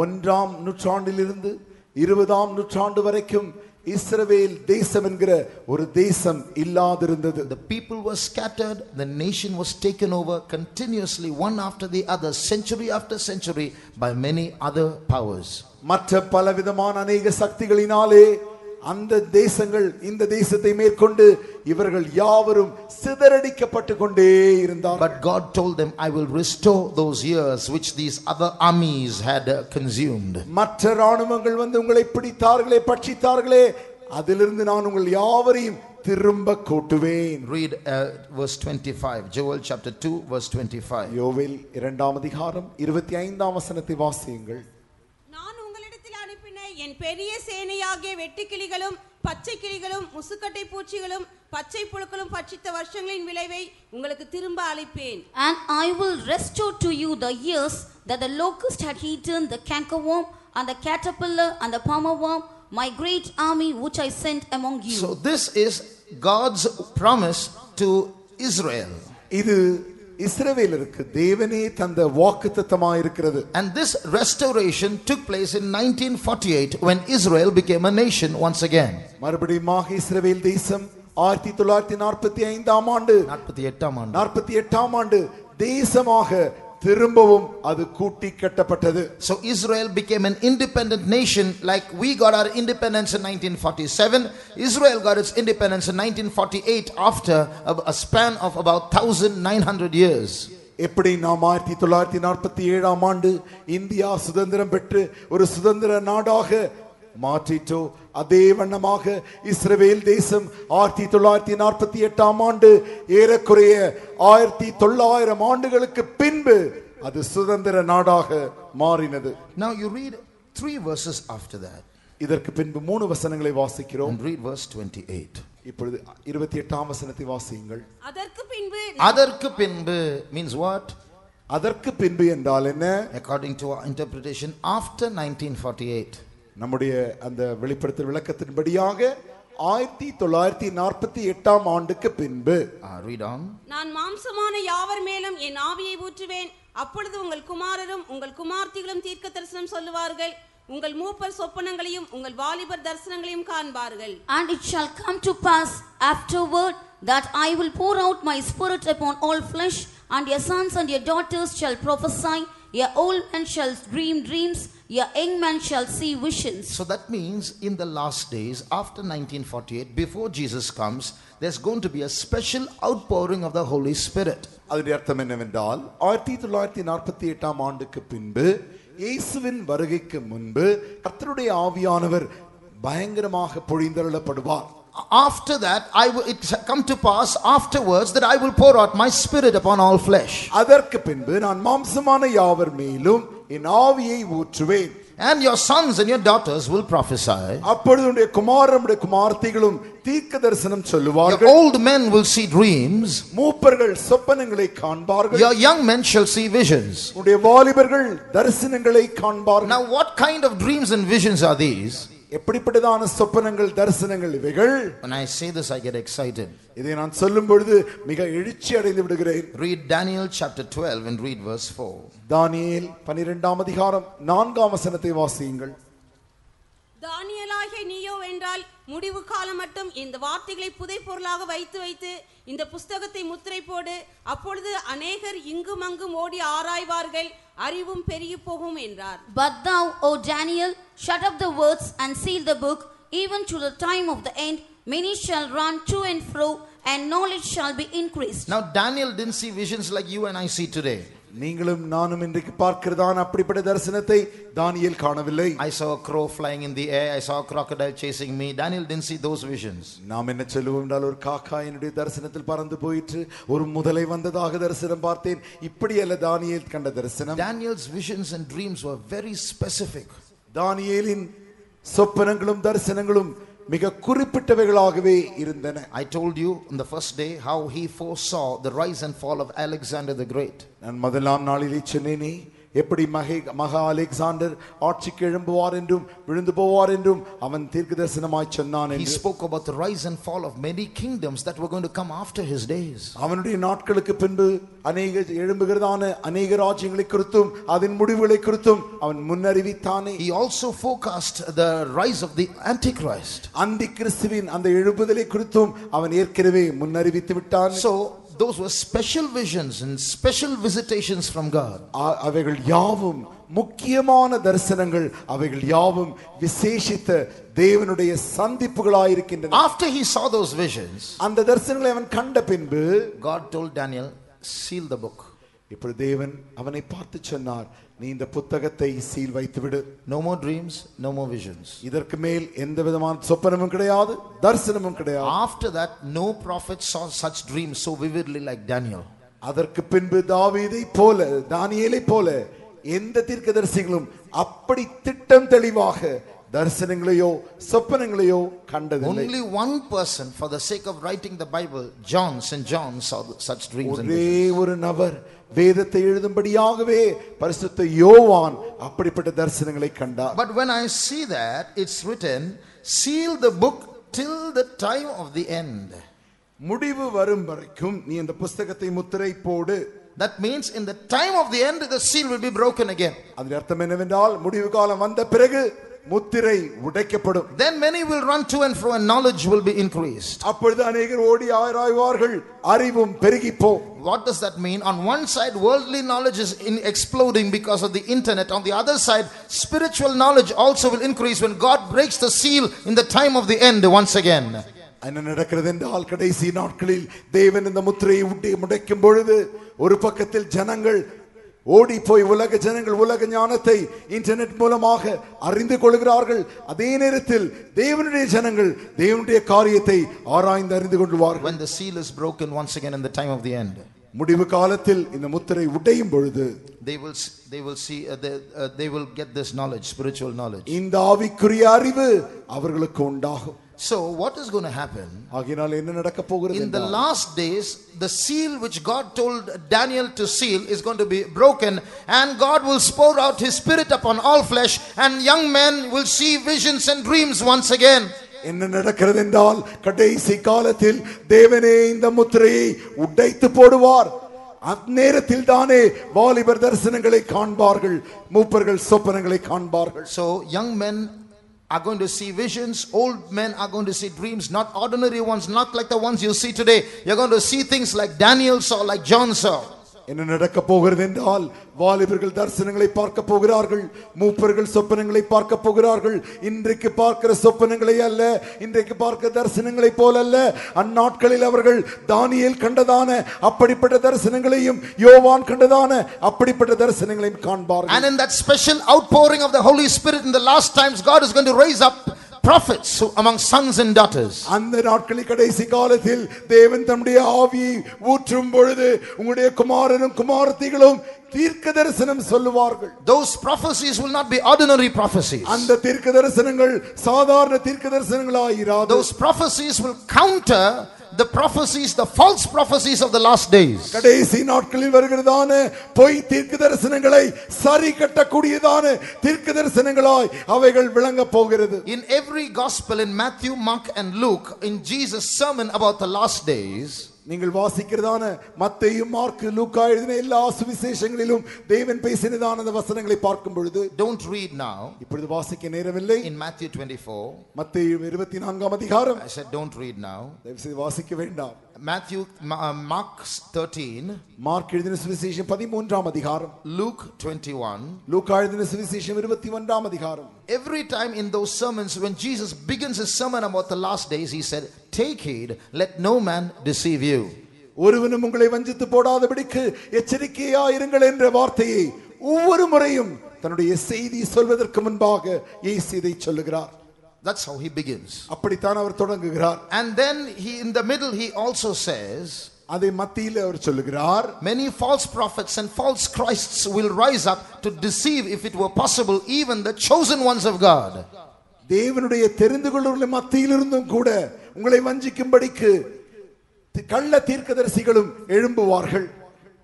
1ஆம் நூற்றாண்டிலிருந்து 20ஆம் நூற்றாண்டு வரைக்கும் இஸ்ரவேல் தேசம் என்கிற ஒரு தேசம் இல்லாதிருந்தது. The people were scattered, the nation was taken over continuously, one after the other, century after century, by many other powers. மற்ற பலவிதமான அநேக சக்திகளினாலே அந்த தேசங்கள் இந்த தேசத்தை மேற்கொண்டு இவர்கள் யாவரும் சிதறடிக்கப்பட்டு கொண்டே இருந்தார். But God told them, I will restore those years which these other armies had consumed. மற்ற ராணுவங்கள் வந்து உங்களை பிடித்தார்களே, பட்சித்தார்களே, அதிலிருந்து நான் உங்கள் யாவரையும் திரும்ப கூட்டுவேன். Read verse 25. Joel chapter 2 verse 25. யோவேல் 2ஆம் அதிகாரம் 25ஆம் வசனத்தை வாசியுங்கள். நான் உங்களிடத்தில் அனுப்பின என் பெரிய சேனையாகிய வெட்டுக்கிளிகளும் பச்சை கிளிகளும் முசுக்கட்டை பூச்சிகளும் பச்சை புழுக்களும் பட்சித்த வருஷங்களின் விளைவை உங்களுக்கு திரும்ப அளிப்பேன். And I will restore to you the years that the locust had eaten, the cankerworm and the caterpillar and the palmer worm, my great army which I sent among you. So this is God's promise to Israel. இது இஸ்ரவேலருக்கு தேவனே தந்த வாக்குத்தத்தமாக இருக்கிறது. And this restoration took place in 1948 when Israel became a nation once again. மறுபடியும் இஸ்ரவேல் தேசம் 1945ஆம் ஆண்டு 48ஆம் ஆண்டு தேசமாக திரும்பவும் அது கூட்டி கட்டப்பட்டது. So Israel became an independent nation like we got our independence in 1947. Israel got its independence in 1948 after a span of about 1900 years. எப்படி நாம் 1947ஆம் ஆண்டு இந்தியா சுதந்திரம் பெற்று ஒரு சுதந்திர நாடாக மாற்றிட்டோ அதே வண்ணமாக இஸ்ரவேல் தேசம் 1948ஆம் ஆண்டு ஏறக்குறைய 1900 ஆண்டுகளுக்கு பின்பு அது சுதந்திர நாடாக மாறினது. Now you read 3 verses after that. இதற்கு பின்பு 3 வசனங்களை வாசிக்கிறோம். And read verse 28. இப்பொழுது 28ஆம் வசனத்தை வாசியுங்கள். அதற்கு பின்பு means what? அதற்கு பின்பு என்றால் என்ன? According to our interpretation, after 1948. நம்முடைய அந்த வெளிப்படுத்தல் விளக்கத்தின்படியாக 1948ஆம் ஆண்டுக்கு பின்பு. Read on. நான் மாம்சமான யாவர் மேலும் என் ஆவியை ஊற்றுவேன். அப்பொழுது உங்கள் குமாரரும் உங்கள் குமார்த்திகளும் தீர்க்க தரிசனம் சொல்லுவார்கள். உங்கள் மூப்பர் சொப்பனங்களையும் உங்கள் வாலிபர் தரிசனங்களையும் காண்பார்கள். And it shall come to pass afterward that I will pour out my spirit upon all flesh, and your sons and your daughters shall prophesy, your old men shall dream dreams, your young men shall see visions. So that means in the last days after 1948, before Jesus comes, there's going to be a special outpouring of the Holy Spirit. அதனுடைய அர்த்தம் என்னவென்றால் 1948ஆம் ஆண்டுக்கு பின்பு இயேசுவின் வருகைக்கு முன்பு கர்த்தருடைய ஆவியானவர் பயங்கரமாக பொழிந்தருளப்படுவார். After that it come to pass afterwards that I will pour out my spirit upon all flesh. அதற்கு பின்பு நான் மாம்சமான யாவர் மேலும் என் ஆவியை ஊற்றுவேன். And your sons and your daughters will prophesy. அப்பொழுது உங்களுடைய குமாரனுடைய குமார்த்திகளும் தீர்க்க தரிசனம் சொல்லுவார்கள். Your old men will see dreams. மூப்பர்கள் சொப்பனங்களை காண்பார்கள். Your young men shall see visions. உங்களுடைய வாலிபர்கள் தரிசனங்களை காண்பார்கள். Now what kind of dreams and visions are these? எப்படிப்பட்டதான சொப்பனங்கள் தரிசனங்கள் இவைகள்? When I say this I get excited. இதை நான் சொல்லும் பொழுது மிக எழுச்சி அடைந்து விடுகிறேன். Read Daniel chapter 12 and read verse 4. தானியேல் 12ஆம் அதிகாரம் 4ஆம் வசனத்தை வாசியுங்கள். தானியேலாகிய நீயோ என்றால் முடிவு காலம் மட்டும் இந்த வார்த்தைகளை புதை பொருளாக வைத்து வைத்து இந்த புஸ்தகத்தை முத்திரை போடு. அப்பொழுது அநேகர் இங்கும் அங்கும் ஓடி ஆராய்வார்கள், அறிவும் பெருகி போகும் என்றார். But thou, O Daniel, shut up the words and seal the book, even to the time of the end. Many shall run to and fro, and knowledge shall be increased. Now Daniel didn't see visions like you and I see today. நீங்களும் நானும் இன்றைக்கு பார்க்கிறதான அப்படிப்பட்ட தரிசனத்தை தானியேல் காணவில்லை. I saw a crow flying in the air, I saw a crocodile chasing me. Daniel didn't see those visions. நாம் என்ன சொல்லுவோம் என்றால் ஒரு காக்கா என்னுடைய தரிசனத்தில் பறந்து போயிற்று, ஒரு முதலை வந்ததாக தரிசனம் பார்த்தேன். இப்படி அல்ல தானியேல் கண்ட தரிசனம். Daniel's visions and dreams were very specific. தானியேலின் சொப்பனங்களும் தரிசனங்களும் மிக குறிப்பிட்டவைகளாகவே இருந்தன. I told you on the first day how he foresaw the rise and fall of Alexander the Great. நான் முதலாம் நாளிலே சொன்னேனே எப்படி மகா அலெக்சாண்டர் ஆட்சிக்கு எழும்புவார் என்றும் விழுந்து போவார் என்றும் அவன் தீர்க்கதரிசனமாய் சொன்னான் என்று. He spoke about the rise and fall of many kingdoms that were going to come after his days. அவனுடைய நாட்களுக்கு பின்பு அநேக எழும்புகிறதான அநேக ராஜ்யங்களை குறித்தும் அதன் முடிவுகளை குறித்தும் அவன் முன்னறிவித்தானே. He also forecast the rise of the Antichrist. அந்தி கிறிஸ்துவின் அந்த எழுப்புதலை குறித்தும் அவன் ஏற்கனவே முன்னறிவித்து விட்டான். So those were special visions and special visitations from God. அவைகள் யாவும் முக்கியமான தரிசனங்கள், அவைகள் யாவும் விசேஷித்த தேவனுடைய சந்திப்புகளாய் இருக்கின்றன. After he saw those visions, அந்த தரிசனங்களை அவன் கண்ட பின்பு God told Daniel, seal the book. இப்பொழுது தேவன் அவனை பார்த்து சொன்னார், நீ இந்த புத்தகத்தை சீல் வைத்து விடு. No more dreams, no more visions. இதற்கு மேல் எந்த விதமான சொப்பனமும் கிடையாது, தரிசனமும் கிடையாது. After that, no prophet saw such dreams so vividly like Daniel. அதற்கு பின்பு தாவீதை போல, தானியேலை போல எந்த தீர்க்கதரிசிகளும் அப்படி திட்டம் தெளிவாக தரிசனங்களையோ சொப்பனங்களையோ கண்டதில்லை. Only one person, for the sake of writing the Bible, St. John saw such dreams and ஒரே visions. ஒரு நபர் வேதத்தை எழுதும்படியாகவே பரிசுத்த யோவான் அப்படிப்பட்ட தரிசனங்களை கண்டார். But when I see that it's written, seal the book till the time of the end. முடிவு வரும் வரைக்கும் நீ இந்த புத்தகத்தை முத்திரை போடு. That means in the time of the end the seal will be broken again. அதன் அர்த்தம் என்னவென்றால் முடிவு காலம் வந்த பிறகு முத்திரை உடைக்கப்படும். Then many will run to and fro and knowledge will be increased. அப்பொழுது अनेகர் ஓடி ஆராய்வார்கள், அறிவும் பெருகிப்போம். What does that mean? On one side worldly knowledge is exploding because of the internet. On the other side spiritual knowledge also will increase when God breaks the seal in the time of the end once again. என்ன நடக்கிறது என்றால் கடைசி நாட்களில் தேவன் இந்த முத்திரையை உடைக்கும் பொழுது ஒரு பக்கத்தில் ஜனங்கள் ஓடி போய் உலக ஜனங்கள் உலக ஞானத்தை இன்டர்நெட் மூலமாக அறிந்து கொள்கிறார்கள். அதே நேரத்தில் தேவனுடைய ஜனங்கள் தேவனுடைய காரியத்தை ஆராய்ந்து அறிந்து கொள்வார்கள். When the seal is broken once again in the time of the end, முடிவு காலத்தில் இந்த முத்திரை உடையும் பொழுது they will see they will get this knowledge, spiritual knowledge. இந்த ஆவிக்குரிய அறிவு அவர்களுக்கு உண்டாகும். So what is going to happen? ஆகினால் என்ன நடக்க போகிறது? In the last days, the seal which God told Daniel to seal is going to be broken, and God will pour out his spirit upon all flesh, and young men will see visions and dreams once again. என்ன நடக்கிறது என்றால் கடைசி காலத்தில் தேவனே இந்த முத்திரையை உடைத்து போடுவார். அந்நேரத்தில் தானே வாலிபர் தரிசனங்களை காண்பார்கள், மூப்பர்கள் சொப்பனங்களை காண்பார்கள். So young men are going to see visions, old men are going to see dreams, not ordinary ones, not like the ones you see today. You're going to see things like Daniel saw, like John saw. என்ன நடக்க போகிறது என்றால் வாலிபர்கள் தரிசனங்களை பார்க்க போகிறார்கள், மூப்பர்கள் சொப்பனங்களை பார்க்க போகிறார்கள். இன்றைக்கு பார்க்கிற சொப்பனங்களை அல்ல, இன்றைக்கு பார்க்கிற தரிசனங்களை போல அல்ல. அந்நாட்களில் அவர்கள் தானியேல் கண்டதான அப்படிப்பட்ட தரிசனங்களையும் யோவான் கண்டதான அப்படிப்பட்ட தரிசனங்களையும் காண்பார்கள். And in that special outpouring of the Holy Spirit in the last times, God is going to raise up prophets among sons and daughters. அந்த நாட்களில் கடைசி காலத்தில் தேவன் தம்முடைய ஆவியை ஊற்றும் பொழுது உங்களுடைய குமாரனும் குமாரத்திகளும் தீர்க்க தரிசனம் சொல்லுவார்கள். Those prophecies will not be ordinary prophecies. அந்த தீர்க்க தரிசனங்கள் சாதாரண தீர்க்க தரிசனங்களாய் இராது. Those prophecies will counter the prophecies, the false prophecies of the last days. கடைசி நாட்களில் வருகிறதான பொய் தீர்க்க தரிசனங்களை சரி கட்டக்கூடியதான தீர்க்க தரிசனங்களாய் அவைகள் விளங்க போகிறது. In every gospel, in Matthew, Mark and Luke, in Jesus' sermon about the last days, நீங்கள் வாசிக்கிறதான மத்தேயு, மார்க்கு, லூக்கா எழுதின எல்லா சுவிசேஷங்களிலும் தேவன் பேசினதான அந்த வசனங்களை பார்க்கும் பொழுது, don't read now. இப்பொழுது வாசிக்க நேரமில்லை. In Matthew 24, மத்தேயு 24ஆம் அதிகாரம். I said don't read now. தயவு செய்து வாசிக்க வேண்டாம். Matthew, Mark 13, மார்க் எழுதின சுவிசேஷம் 13ஆம் அதிகாரம், Luke 21, லூக்கா எழுதின சுவிசேஷம் 21ஆம் அதிகாரம். Every time in those sermons, when Jesus begins his sermon about the last days, he said, take heed, let no man deceive you. ஒருவனும் உங்களை வஞ்சித்து போடாதபடிக்கு எச்சரிக்கையாயிருங்கள் என்ற வார்த்தையை ஒவ்வொரு முறையும் தன்னுடைய செய்தி சொல்வதற்கு முன்பாக இயேசு இதை சொல்லுகிறார். That's how he begins. அப்படித்தான் அவர் தொடங்குகிறார். And then in the middle he also says, அதை மத்தியில் அவர் சொல்லுகிறார், many false prophets and false Christs will rise up to deceive, if it were possible, even the chosen ones of God. தேவனுடைய தெரிந்து கொள்ளும் மத்தியில் இருந்தும் கூட உங்களை வஞ்சிக்கும்படிக்கு கள்ள தீர்க்கதரிசிகளும் எழும்புவார்கள்.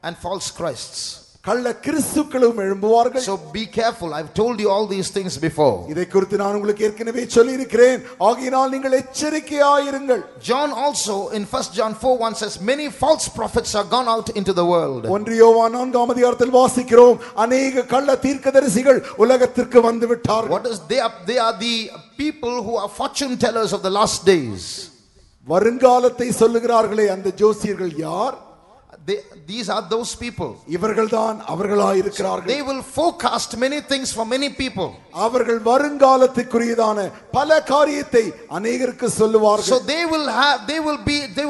And false Christs. கள்ள கிறிஸ்துக்களும் எழும்புவார்கள். So be careful. I've told you all these things before. இதை குறித்து நான் உங்களுக்கு ஏற்கனவே சொல்லி இருக்கிறேன். ஆகையினால் நீங்கள் எச்சரிக்கையாயிருங்கள். John also in 1 John 4:1 says, many false prophets are gone out into the world. 1 யோவான் 4ஆம் அதிகாரத்தில் வாசிக்கிறோம், अनेक கள்ள தீர்க்கதரிசிகள் உலகத்திற்கு வந்து விட்டார்கள். What is they are the people who are fortune tellers of the last days. வருங்காலத்தை சொல்லுகிறார்களே அந்த ஜோசியர்கள் யார்? These are those people. இவர்கள்தான் அவர்களாய் இருக்கிறார்கள். They will forecast many things for many people. அவர்கள் வருங்காலத்துக்குரியதான பல காரியத்தை அநேகருக்கு சொல்லுவார்கள். So they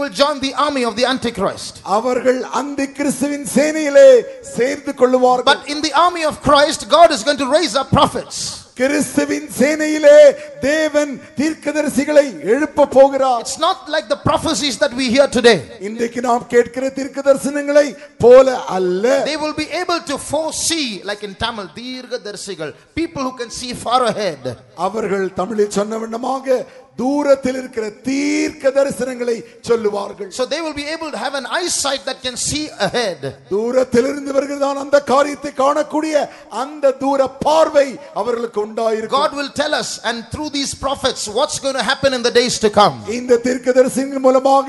will join the army of the Antichrist. அவர்கள் அந்த கிறிஸ்துவின் சேனையிலே சேர்ந்து கொள்ளுவார்கள். But in the army of Christ, God is going to raise up prophets. கிறிஸ்துவின் சேனையிலே தேவன் தீர்க்கதரிசிகளை எழுப்ப போகிறார். It's not like the prophecies that we hear today. இன்றைக்கு நாம் கேட்கிற தீர்க்கதரிசனங்களை போல அல்ல. They will be able to foresee, like in Tamil, தீர்க்கதரிசிகள், people who can see far ahead. அவர்கள் தமிழில் சொன்ன விதமாக தூரத்தில் இருக்கிற தீர்க்க தரிசனங்களை சொல்லுவார்கள். So they will be able to have an eyesight that can see ahead. தூரத்திலிருந்து வருகிறதான அந்த காரியத்தை காணக்கூடிய அந்த தூர பார்வை அவர்களுக்கு உண்டாயிருக்கும். God will tell us, and through these prophets, what's going to happen in the days to come. இந்த தீர்க்கதரிசிகள் மூலமாக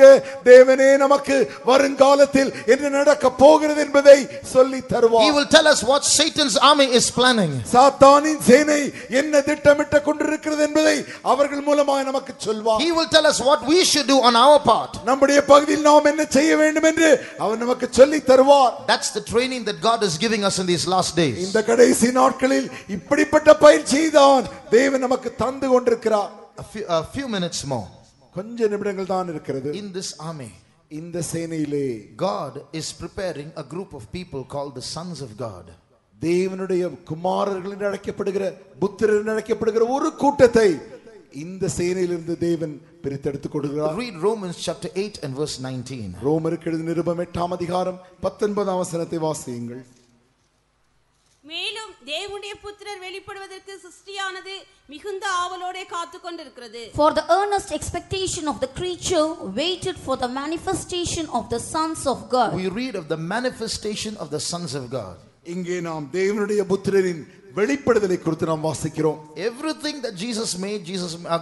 தேவனே நமக்கு வருங்காலத்தில் என்ன நடக்க போகிறது என்பதை சொல்லி தருவார். He will tell us what Satan's army is planning. சாத்தானின் சேனை என்ன திட்டமிட்டு கொண்டிருக்கிறது என்பதை அவர்கள் மூலமாக நமக்கு சொல்வார். He will tell us what we should do on our part. நம்முடைய பகுதியில் நாம் என்ன செய்ய வேண்டும் என்று அவர் நமக்கு சொல்லி தருவார். That's the training that God is giving us in these last days. இந்த கடைசி நாட்களில் இப்படிப்பட்ட பயிற்சியை தான் தேவன் நமக்கு தந்து கொண்டிருக்கிறார். A few minutes more. கொஞ்ச நிமிடங்கள் தான் இருக்கிறது. In this army, இந்த சேனையிலே God is preparing a group of people called the sons of God. தேவனுடைய குமாரர்கள் என்று அழைக்கப்படுகிற புத்திரர் என்று அழைக்கப்படுகிற ஒரு கூட்டத்தை இந்த சேனையிலிருந்து தேவன் பிரித்தெடுத்துக் கொடுக்கிறார். Read Romans chapter 8 and verse 19. ரோமருக்கு எழுதின நிருபம் 8ஆம் அதிகாரம் 19ஆம் வசனத்தை வாசியுங்கள். மேலும் தேவனுடைய புத்திரர் வெளிப்படுவதற்கு சிருஷ்டியானது மிகுந்த ஆவலோடே காத்துக்கொண்டிருக்கிறது. For the earnest expectation of the creature waited for the manifestation of the sons of God. We read of the manifestation of the sons of God. இங்கே நாம் தேவனுடைய புத்திரரின் வெளிப்படுதலை குறித்து நாம் வாசிக்கிறோம். Everything that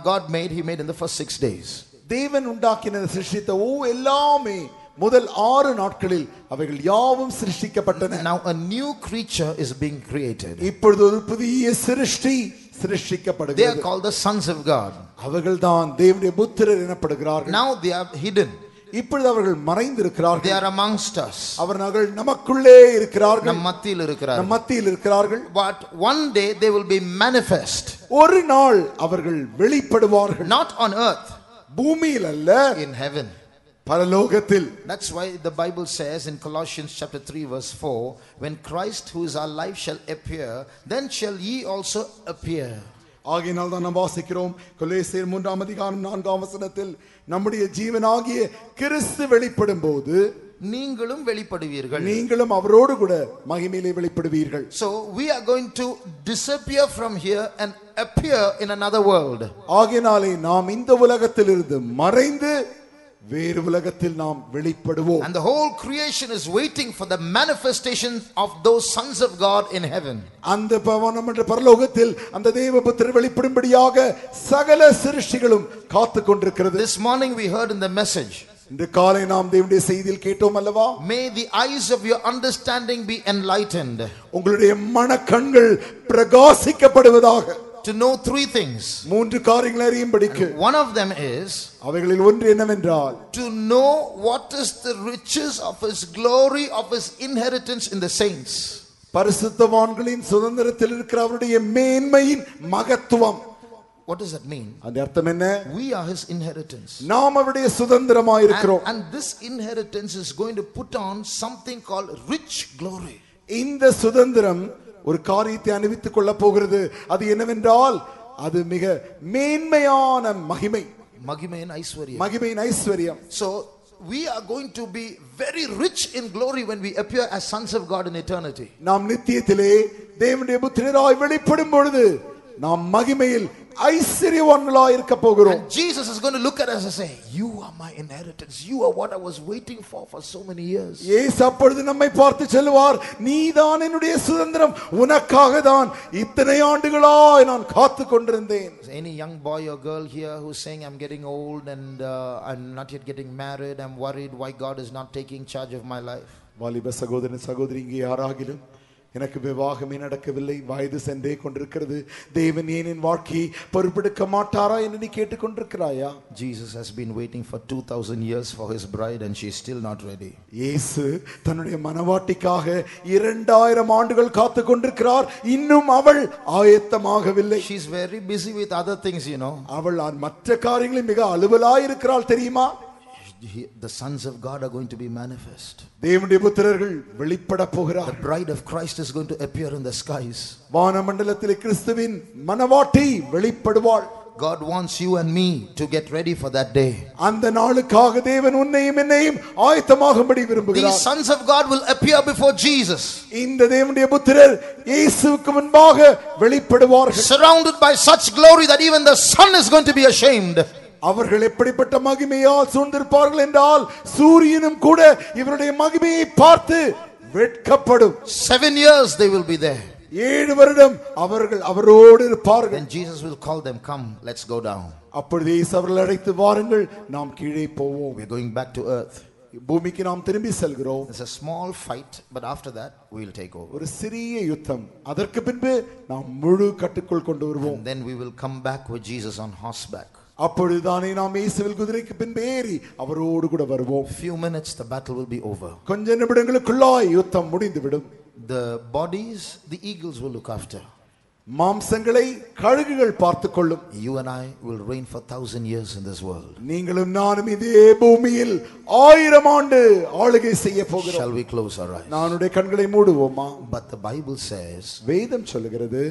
God made, he made in the first 6 days. தேவன் உண்டாக்கின சிருஷ்டித்த எல்லாமே முதல் 6 நாட்களில் அவைகள் யாவும் சிருஷ்டிக்கப்பட்டன. Now a new creature is being created. இப்பொழுது ஒரு புதிய சிருஷ்டி சிருஷ்டிக்கப்படுகிறது. They are called the sons of God. அவர்கள்தான் தேவனுடைய புத்திரர் எனப்படுகிறார்கள். Now they are hidden. இப்பொழுது அவர்கள் மறைந்திருக்கிறார்கள். They are amongst us. அவர்கள் நமக்குள்ளே இருக்கிறார்கள். நம் மத்தியில் இருக்கிறார்கள். நம் மத்தியில் இருக்கிறார்கள். But one day they will be manifest. ஒரு நாள் அவர்கள் வெளிப்படுவார்கள். Not on earth, பூமியில் அல்ல, in heaven. பரலோகத்தில். That's why the Bible says in Colossians chapter 3 verse 4, when Christ who is our life shall appear, then shall ye also appear. ஆகையினால் தான் நாம் வாசிக்கிறோம் கொலோசியர் 3ஆம் அதிகாரம் 4ஆம் வசனத்தில் நம்முடைய ஜீவனாகிய கிறிஸ்து வெளிப்படும் போது நீங்களும் வெளிப்படுவீர்கள். நீங்களும் அவரோடு கூட மகிமையிலே வெளிப்படுவீர்கள். So we are going to disappear from here and appear in another world. ஆகையினாலே நாம் இந்த உலகத்திலிருந்து மறைந்து வேறு உலகத்தில் நாம் வெளிப்படுவோம். And the whole creation is waiting for the manifestation of those sons of God in heaven. அந்த பவனமற்ற பரலோகத்தில் அந்த தேவபுத்திரர் வெளிப்படும்படியாக சகல சிருஷ்டிகளும் காத்துக் கொண்டிருக்கிறது. This morning we heard in the message, இன்று காலை நாம் தேவனுடைய செய்தியில் கேட்டோம் அல்லவா, may the eyes of your understanding be enlightened. உங்களுடைய மனக்கண்கள் பிரகாசிக்கப்படுவதாக. To know 3 things. 3 காரியங்களை அறியும்படிக்கு. One of them is, அவைகளில் ஒன்று என்னவென்றால், to know what is the riches of his glory, of his inheritance in the saints. பரிசுத்தவான்களின் சுதந்திரத்தில் இருக்கிற அவருடைய மேன்மையின் மகத்துவம். What does that mean? அந்த அர்த்தம் என்ன? We are his inheritance. நாம் அவருடைய சுதந்திரமாய் இருக்கிறோம். And this inheritance is going to put on something called rich glory. இந்த சுதந்திரம் ஒரு காரியத்தை அனுபவித்துக் கொள்ள போகிறது. அது என்னவென்றால், அது மிக மேன்மையான மகிமை. மகிமையின் ஐஸ்வர்யம். மகிமையின் ஐஸ்வர்யம். So we are going to be very rich in glory when we appear as sons of God in eternity. நாம் நித்தியத்திலே தேவனுடைய புத்திரராய் வெளிப்படும் பொழுது நாம் மகிமையில் ஐஸ்வரியவான்களாய் இருக்க போகிறோம். And Jesus is going to look at us and say, you are my inheritance. You are what I was waiting for so many years. இயேசு அப்பொழுது நம்மை பார்த்து சொல்வார், நீதான் என்னுடைய சுதந்திரம், உனக்காக தான் இத்தனை ஆண்டுகளாய் நான் காத்துக் கொண்டிருந்தேன். Any young boy or girl here who's saying, I'm getting old and I'm not yet getting married, I'm worried why God is not taking charge of my life. வாலிப சகோதரன் சகோதரி, இங்கே யாராகிலும் எனக்கு விவாகமே நடக்கவில்லை, வயது சென்றே கொண்டிருக்கிறது, தேவன் ஏன் என் வாழ்க்கையை பொறுப்பெடுக்க மாட்டாரா என்று நீ கேட்டுக்கொண்டிருக்கிறாயா? Jesus has been waiting for 2000 years for his bride and she is still not ready. இயேசு தன்னுடைய மனவாட்டிக்காக 2000 ஆண்டுகள் காத்து கொண்டிருக்கிறார், இன்னும் அவள் ஆயத்தமாகவில்லை. She is very busy with other things, you know. அவள் மற்ற காரியங்களில் மிக அலுவலாய் இருக்கிறாள் தெரியுமா? The sons of God are going to be manifest. தேவனுடைய புத்திரர்கள் வெளிப்பட போகிறார். The bride of Christ is going to appear in the skies. வானமண்டலத்திலே கிறிஸ்துவின் மனவாட்டி வெளிப்படுவாள். God wants you and me to get ready for that day. அந்த நாளுக்காக தேவன் உன்னையும் என்னையும் ஆயத்தமாகும்படி விரும்புகிறார். These sons of God will appear before Jesus. இந்த தேவனுடைய புத்திரர் இயேசுவுக்கு முன்பாக வெளிப்படுவார்கள். Surrounded by such glory that even the sun is going to be ashamed. அவர்கள் எப்படிப்பட்ட மகிமையால் சூழ்ந்திருப்பார்கள் என்றால் சூரியனும் கூட இவருடைய மகிமையை பார்த்து வெட்கப்படும். 7 years they will be there. 7 வருடம் அவர்கள் அவரோடு இருப்பார்கள். Then Jesus will call them, come, let's go down. அப்பொழுது இயேசு அவர்களை அழைத்து, வாருங்கள், நாம் கீழே போவோம். We are going back to earth. பூமிக்கு நாம் திரும்பி செல்கிறோம். It's a small fight, but after that we will take over. ஒரு சிறிய யுத்தம், அதற்கு பின்பு நாம் முழு கட்டுக்குள் கொண்டு வருவோம். And then we will come back with Jesus on horseback. அப்பொழுதுதானே நாம் இயேசுவில் குதிரைக்கு பின்பு ஏறி அவரோடு கூட வருவோம். Few minutes the battle will be over. கொஞ்ச நிமிடங்களுக்குள்ளாய் யுத்தம் முடிந்துவிடும். The bodies the eagles will look after. மாம்சங்களை கழுகுகள் பார்த்துக் கொள்ளும். You and I will reign for 1000 years in this world. நீங்களும் நானும் இதே பூமியில் 1000 ஆண்டு ஆளுகை செய்ய போகிறோம். Shall we close our eyes? நானுடைய கண்களை மூடுவோமா? But the Bible says, வேதம் சொல்லுகிறது,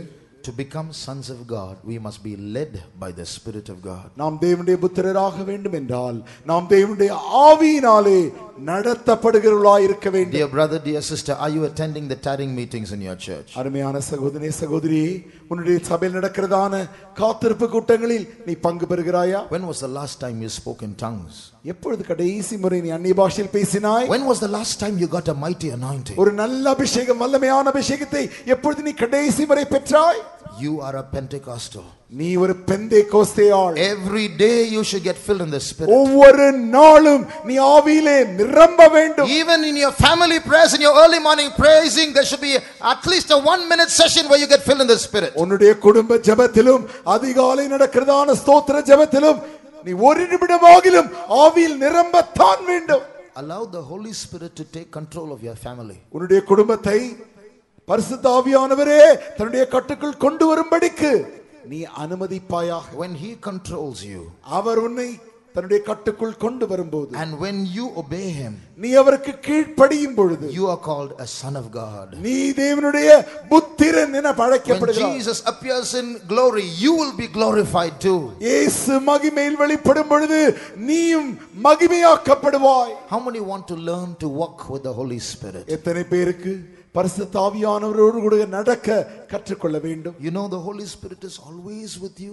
to become sons of God we must be led by the Spirit of God. நாம் தேவனுடைய புத்திரராக வேண்டும் என்றால் நாம் தேவனுடைய ஆவியினாலே நடத்தப்படுகிறவர்களாய் இருக்க வேண்டும். Dear brother, dear sister, are you attending the tarrying meetings in your church? அருமையான சகோதரனே சகோதரி, உன்னுடைய சபையில் நடக்கிறதான காத்திருப்பு கூட்டங்களில் நீ பங்கு பெறுகிறாயா? When was the last time you spoke in tongues? எப்பொழுது கடைசி முறை நீ அந்நிய பாஷையில் பேசினாய்? When was the last time you got a mighty anointing? ஒரு நல்ல அபிஷேகம், வல்லமையான அபிஷேகத்தை எப்பொழுது நீ கடைசி முறை பெற்றாய்? You are a Pentecostal. நீ ஒரு பெந்தேகோஸ்தேயாள். Every day you should get filled in the Spirit. ஒவ்வொரு நாளும் நீ ஆவியிலே நிரம்ப வேண்டும். Even in your family prayers, in your early morning praising, there should be at least a 1-minute session where you get filled in the Spirit. உன்னுடைய குடும்ப ஜெபத்திலும் அதிகாலை நடக்கிறதான ஸ்தோத்திர ஜெபத்திலும் நீ ஒரு நிமிடமாகிலும் ஆவியில் நிரம்பத்தான் வேண்டும். Allow the Holy Spirit to take control of your family. உன்னுடைய குடும்பத்தை பரிசுத்த ஆவியானவரே தன்னுடைய கட்டுக்குள் கொண்டு வரும்படிக்கு நீ அனுமதிப்பாயாக. When he controls you, அவர் உன்னை தன்னுடைய கட்டுக்குள் கொண்டு வரும்போது, and when you obey him, நீ அவருக்கு கீழ்ப்படியும் பொழுது, you are called a son of God. நீ தேவனுடைய புத்திரன் என When அழைக்கப்படுகிறாய். Jesus appears in glory, you will be glorified too. இயேசு மகிமையில் வெளிப்படும் பொழுது நீயும் மகிமையாக்கப்படுவாய். How many want to learn to walk with the Holy Spirit? எத்தனை பேருக்கு பரிசுத்த ஆவியானவரோடு கூட நடக்க கற்றுக்கொள்ள வேண்டும்? You know the Holy Spirit is always with you.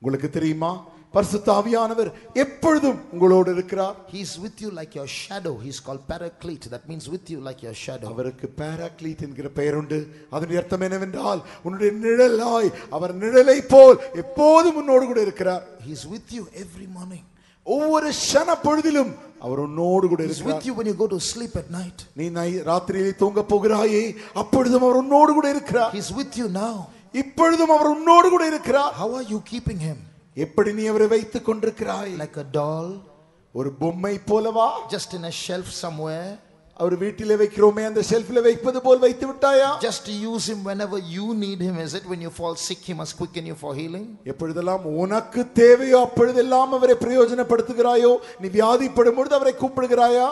உங்களுக்கு தெரியுமா, பரிசுத்த ஆவியானவர் எப்பொழுதும் உங்களோடு இருக்கிறார். He is with you like your shadow. He is called Paraclete. That means with you like your shadow. அவருக்கு பாராக்லீட் என்கிற பெயர் உண்டு. அதனுடைய அர்த்தம் என்னவென்றால் உன்னுடைய நிழலாய் அவர் நிழலை போல் எப்போதும் உன்னோடு கூட இருக்கிறார். He is with you every morning. ஒவ்வொரு க்ஷண பொழுதிலும் அவர் உன்னோடு கூட He is இருக்கிறார். with you when you go to sleep at night. நீ ராத்திரியிலே தூங்க போகிறாயே, அப்பொழுதும் அவர் உன்னோடு கூட இருக்கிறார். He is with you now. இப்பொழுதும் அவர் உன்னோடு கூட இருக்கிறார். How are you keeping him? எப்படி நீ அவரை வைத்துக் கொண்டிருக்கிறாய்? Like a doll, ஒரு பொம்மை போலவா? just in a shelf somewhere? அவர் வீட்டிலே வைக்கிறோமே அந்த ஷெல்ஃபில் வைப்பது போல் வைத்து விட்டாயா? Just to use him whenever you need him, is it? When you fall sick, he must quicken you for healing. எப்பொழுதெல்லாம் உனக்கு தேவையோ அப்பொழுதெல்லாம் அவரை பிரயோஜனப்படுத்துகிறாயோ, நீ வியாதிப்படும் பொழுது அவரை கூப்பிடுகிறாயா?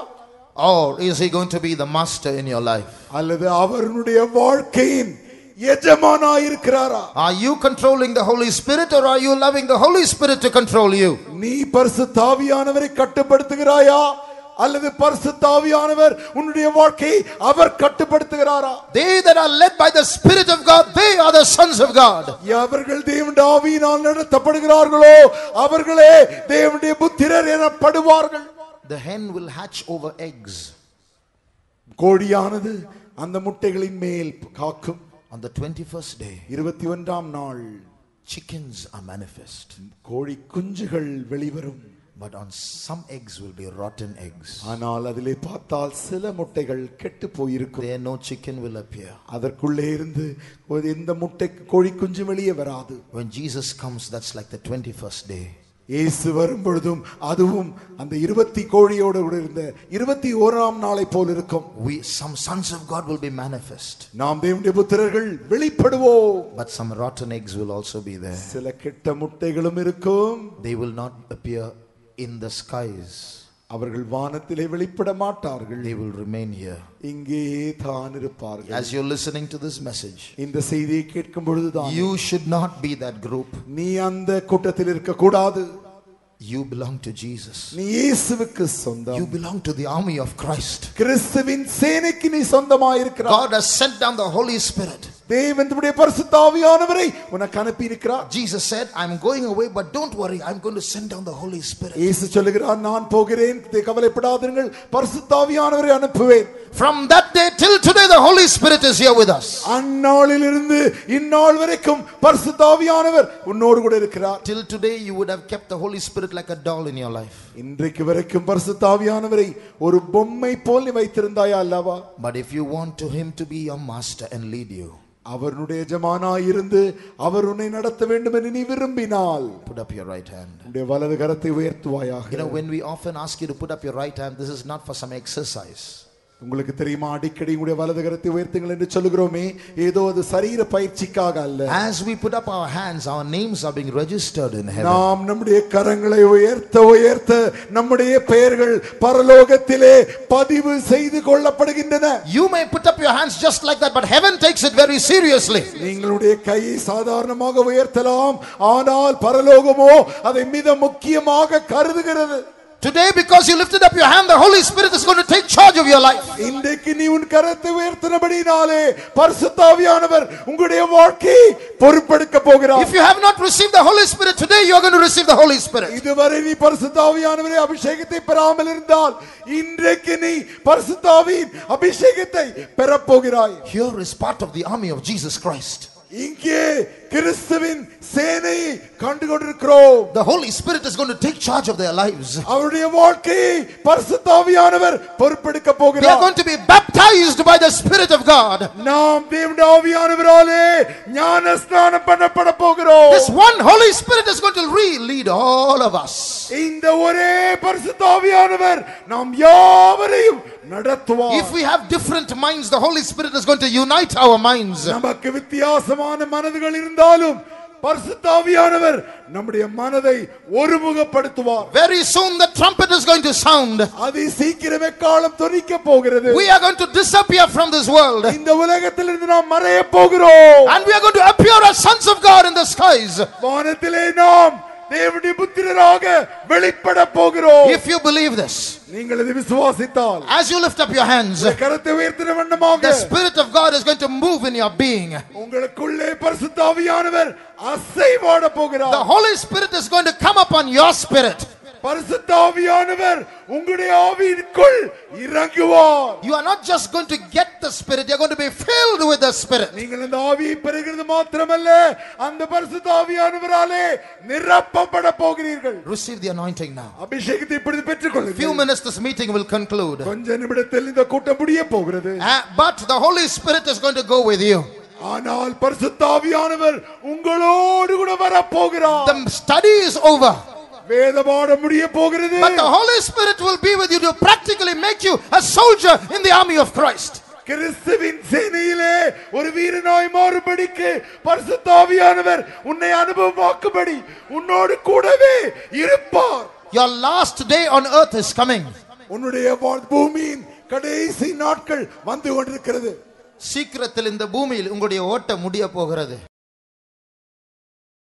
Or is he going to be the master in your life? அல்லது அவருடைய வாழ்க்கையின் எஜமானாய் இருக்கிறாரா? Are you controlling the Holy Spirit or are you allowing the Holy Spirit to control you? நீ பரிசுத்த ஆவியானவரை கட்டுப்படுத்துகிறாயா அல்லது பரிசுத்த ஆவியானவர் உன்னுடைய வாழ்க்கையை அவர் கட்டுப்படுத்துகிறாரா? They that are led by the Spirit of God, they are the sons of God. அவர்கள் தேவனுடைய ஆவியினால் நடத்தப்படுகிறார்களோ அவர்களே தேவனுடைய புத்திரர் எனப்படுவார்கள். The hen will hatch over eggs. கோழியானது அந்த முட்டைகளின் மேல் காக்கும். On the 21st day, 21ஆம் நாள் chickens are manifest. கோழி குஞ்சுகள் வெளிவரும். But on some eggs will be rotten eggs. ஆனால் அதிலே பார்த்தால் சில முட்டைகள் கெட்டு போயிருக்கும். There no chicken will appear. அதற்குள்ளே இருந்து எந்த முட்டை கோழி குஞ்சு வெளியே வராது. When Jesus comes, that's like the 21st day. இயேசு வரும் பொழுதும் அதுவும் அந்த 20 கோழியோடு இருந்த 21ஆம் நாளை போல் இருக்கும். Some sons of God will be manifest. நாம் தேவனுடைய புத்திரர்கள் வெளிப்படுவோம். But some rotten eggs will also be there. சில கெட்ட முட்டைகளும் இருக்கும். They will not appear in the skies. அவர்கள் வானத்திலே வெளிப்பட மாட்டார்கள். They will remain here. இங்கேயே தான் இருப்பார்கள். As you're listening to this message, இந்த செய்தியை கேட்கும் பொழுதுதான் you should not be that group. நீ அந்த கூட்டத்தில் இருக்க கூடாது. You belong to Jesus. நீ இயேசுவுக்கு சொந்தம். You belong to the army of Christ. கிறிஸ்துவின் சேனைக்கு நீ சொந்தமாய் இருக்கிறாய். God has sent down the Holy Spirit. தேவன் தம்முடைய பரிசுத்த ஆவியானவரை உனக்கு அனுப்பி இருக்கிறார். Jesus said, I'm going away, but don't worry, I'm going to send down the Holy Spirit. இயேசு சொல்லுகிறார், நான் போகிறேன், கவலைப்படாதீர்கள், பரிசுத்த ஆவியானவரை அனுப்புவேன். From that day till today, the Holy Spirit is here with us. அந்நாளிலிருந்து இந்நாள் வரைக்கும் பரிசுத்த ஆவியானவர் உன்னோடு கூட இருக்கிறார். Till today, you would have kept the Holy Spirit like a doll in your life. இன்றைக்கு வரைக்கும் பரிசுத்த ஆவியானவரை ஒரு பொம்மை போல் நீ வைத்திருந்தாயா அல்லவா? But if you want him to be your master and lead you, அவருடைய எஜமானாய் இருந்து அவர் உன்னை நடத்த வேண்டும் என்று நீ விரும்பினால், put up your right hand. உன்னுடைய வலது கரத்தை உயர்த்துவாயாக. You know, when we often ask you to put up your right hand, this is not for some exercise. உங்களுக்கு தெரியுமா, அடிக்கடி உங்களுடைய வலது கரத்தை உயர்த்துங்கள் என்று சொல்லுகிறோமே, ஏதோ அது சரீர பயிற்சிக்காக அல்ல. As we put up our hands, our names are being registered in heaven. நாம் நம்முடைய கரங்களை உயர்த்த உயர்த்த நம்முடைய பெயர்கள் பரலோகத்திலே பதிவு செய்து கொள்ளப்படுகின்றன. You may put up your hands just like that, but heaven takes it very seriously. நீங்களுடைய கையை சாதாரணமாக உயர்த்தலாம், ஆனால் பரலோகமோ அதை மிக முக்கியமாக கருதுகிறது. Today, because you lifted up your hand, the Holy Spirit is going to take charge of your life. இன்றைக்கு நீ உன் கரத்தை உயர்த்தினபடினாலே பரிசுத்த ஆவியானவர் உங்களுடைய வாழ்க்கையை பொறுப்பெடுக்க போகிறார். If you have not received the Holy Spirit today, you are going to receive the Holy Spirit. இதுவரை நீ பரிசுத்த ஆவியானவரை அபிஷேகத்தை பெறாமல் இருந்தால் இன்றைக்கு நீ பரிசுத்த ஆவியின் அபிஷேகத்தை பெறப் போகிறாய். Here is part of the army of Jesus Christ. இங்கே கிறிஸ்துவின் சேனையை கண்டு கொண்டிருக்கிறோம். The Holy Spirit is going to take charge of their lives. அவருடைய வாழ்க்கையை பரிசுத்த ஆவியானவர் பொறுப்பெடுக்க They are போகிறார். going to be baptized by the Spirit of God. நாம் தேவனுடைய ஆவியானவராலே ஞானஸ்நானம் பண்ணப்பட போகிறோம். This one Holy Spirit is going to lead all of us. இந்த ஒரே பரிசுத்த ஆவியானவர் நாம் யாவரையும் நடத்துவார். If we have different minds, the Holy Spirit is going to unite our minds. நமக்கு வித்தியாசமான மனதுகள் இருந்தாலும் பரிசுத்த ஆவியானவர் நம்முடைய மனதை ஒருமுகப்படுத்துவார். Very soon the trumpet is going to sound. அதி சீக்கிரமே காலம் தொனிக்க போகிறது. We are going to disappear from this world. இந்த உலகத்திலிருந்து நாம் மறைய போகிறோம். And we are going to appear as sons of God in the skies. வானத்திலே நாம் தேவனுடைய புத்திரராக வெளிப்பட போகிறோம். If you believe this, நீங்கள் இதை விசுவாசித்தால், as you lift up your hands, கரத்தை உயர்த்தின வண்ணமாக the Spirit of God is going to move in your being. உங்களுக்குள்ளே பரிசுத்த ஆவியானவர் அசைவாட போகிறார். The Holy Spirit is going to come upon your spirit. பரிசுத்த ஆவியானவர் உங்களுடைய ஆவியிற்குள் இறங்குவார். You are not just going to get the Spirit, you are going to be filled with the Spirit. நீங்கள் இந்த ஆவியை பெறுகிறது மாத்திரமல்ல, அந்த பரிசுத்த ஆவியானவராலே நிரப்பப்பட போகிறீர்கள். Receive the anointing now. அபிஷேகத்தை இப்பொழுது பெற்றுக்கொள்ளுங்கள். Few minutes this meeting will conclude. கொஞ்ச நிமிடத்தில் இந்த கூட்டம் முடிய போகிறது. But the Holy Spirit is going to go with you. ஆனால் பரிசுத்த ஆவியானவர் உங்களோடு கூட வர போகிறார். The study is over. வேதபாடம் முடிய போகிறது. But the Holy Spirit will be with you to practically make you a soldier in the army of Christ. கிறிஸ்துவின் சேனையிலே ஒரு வீரனாய் மாறும்படிக்கு பரிசுத்த ஆவியானவர் உன்னை அனுபவமாக்கும்படி உன்னோடு கூடவே இருப்பார். Your last day on earth is coming. உன்னுடைய பூமியின் கடைசி நாட்கள் வந்து கொண்டிருக்கிறது. சீக்கிரத்தில் இந்த பூமியில் உங்களுடைய ஓட்டம் முடிய போகிறது.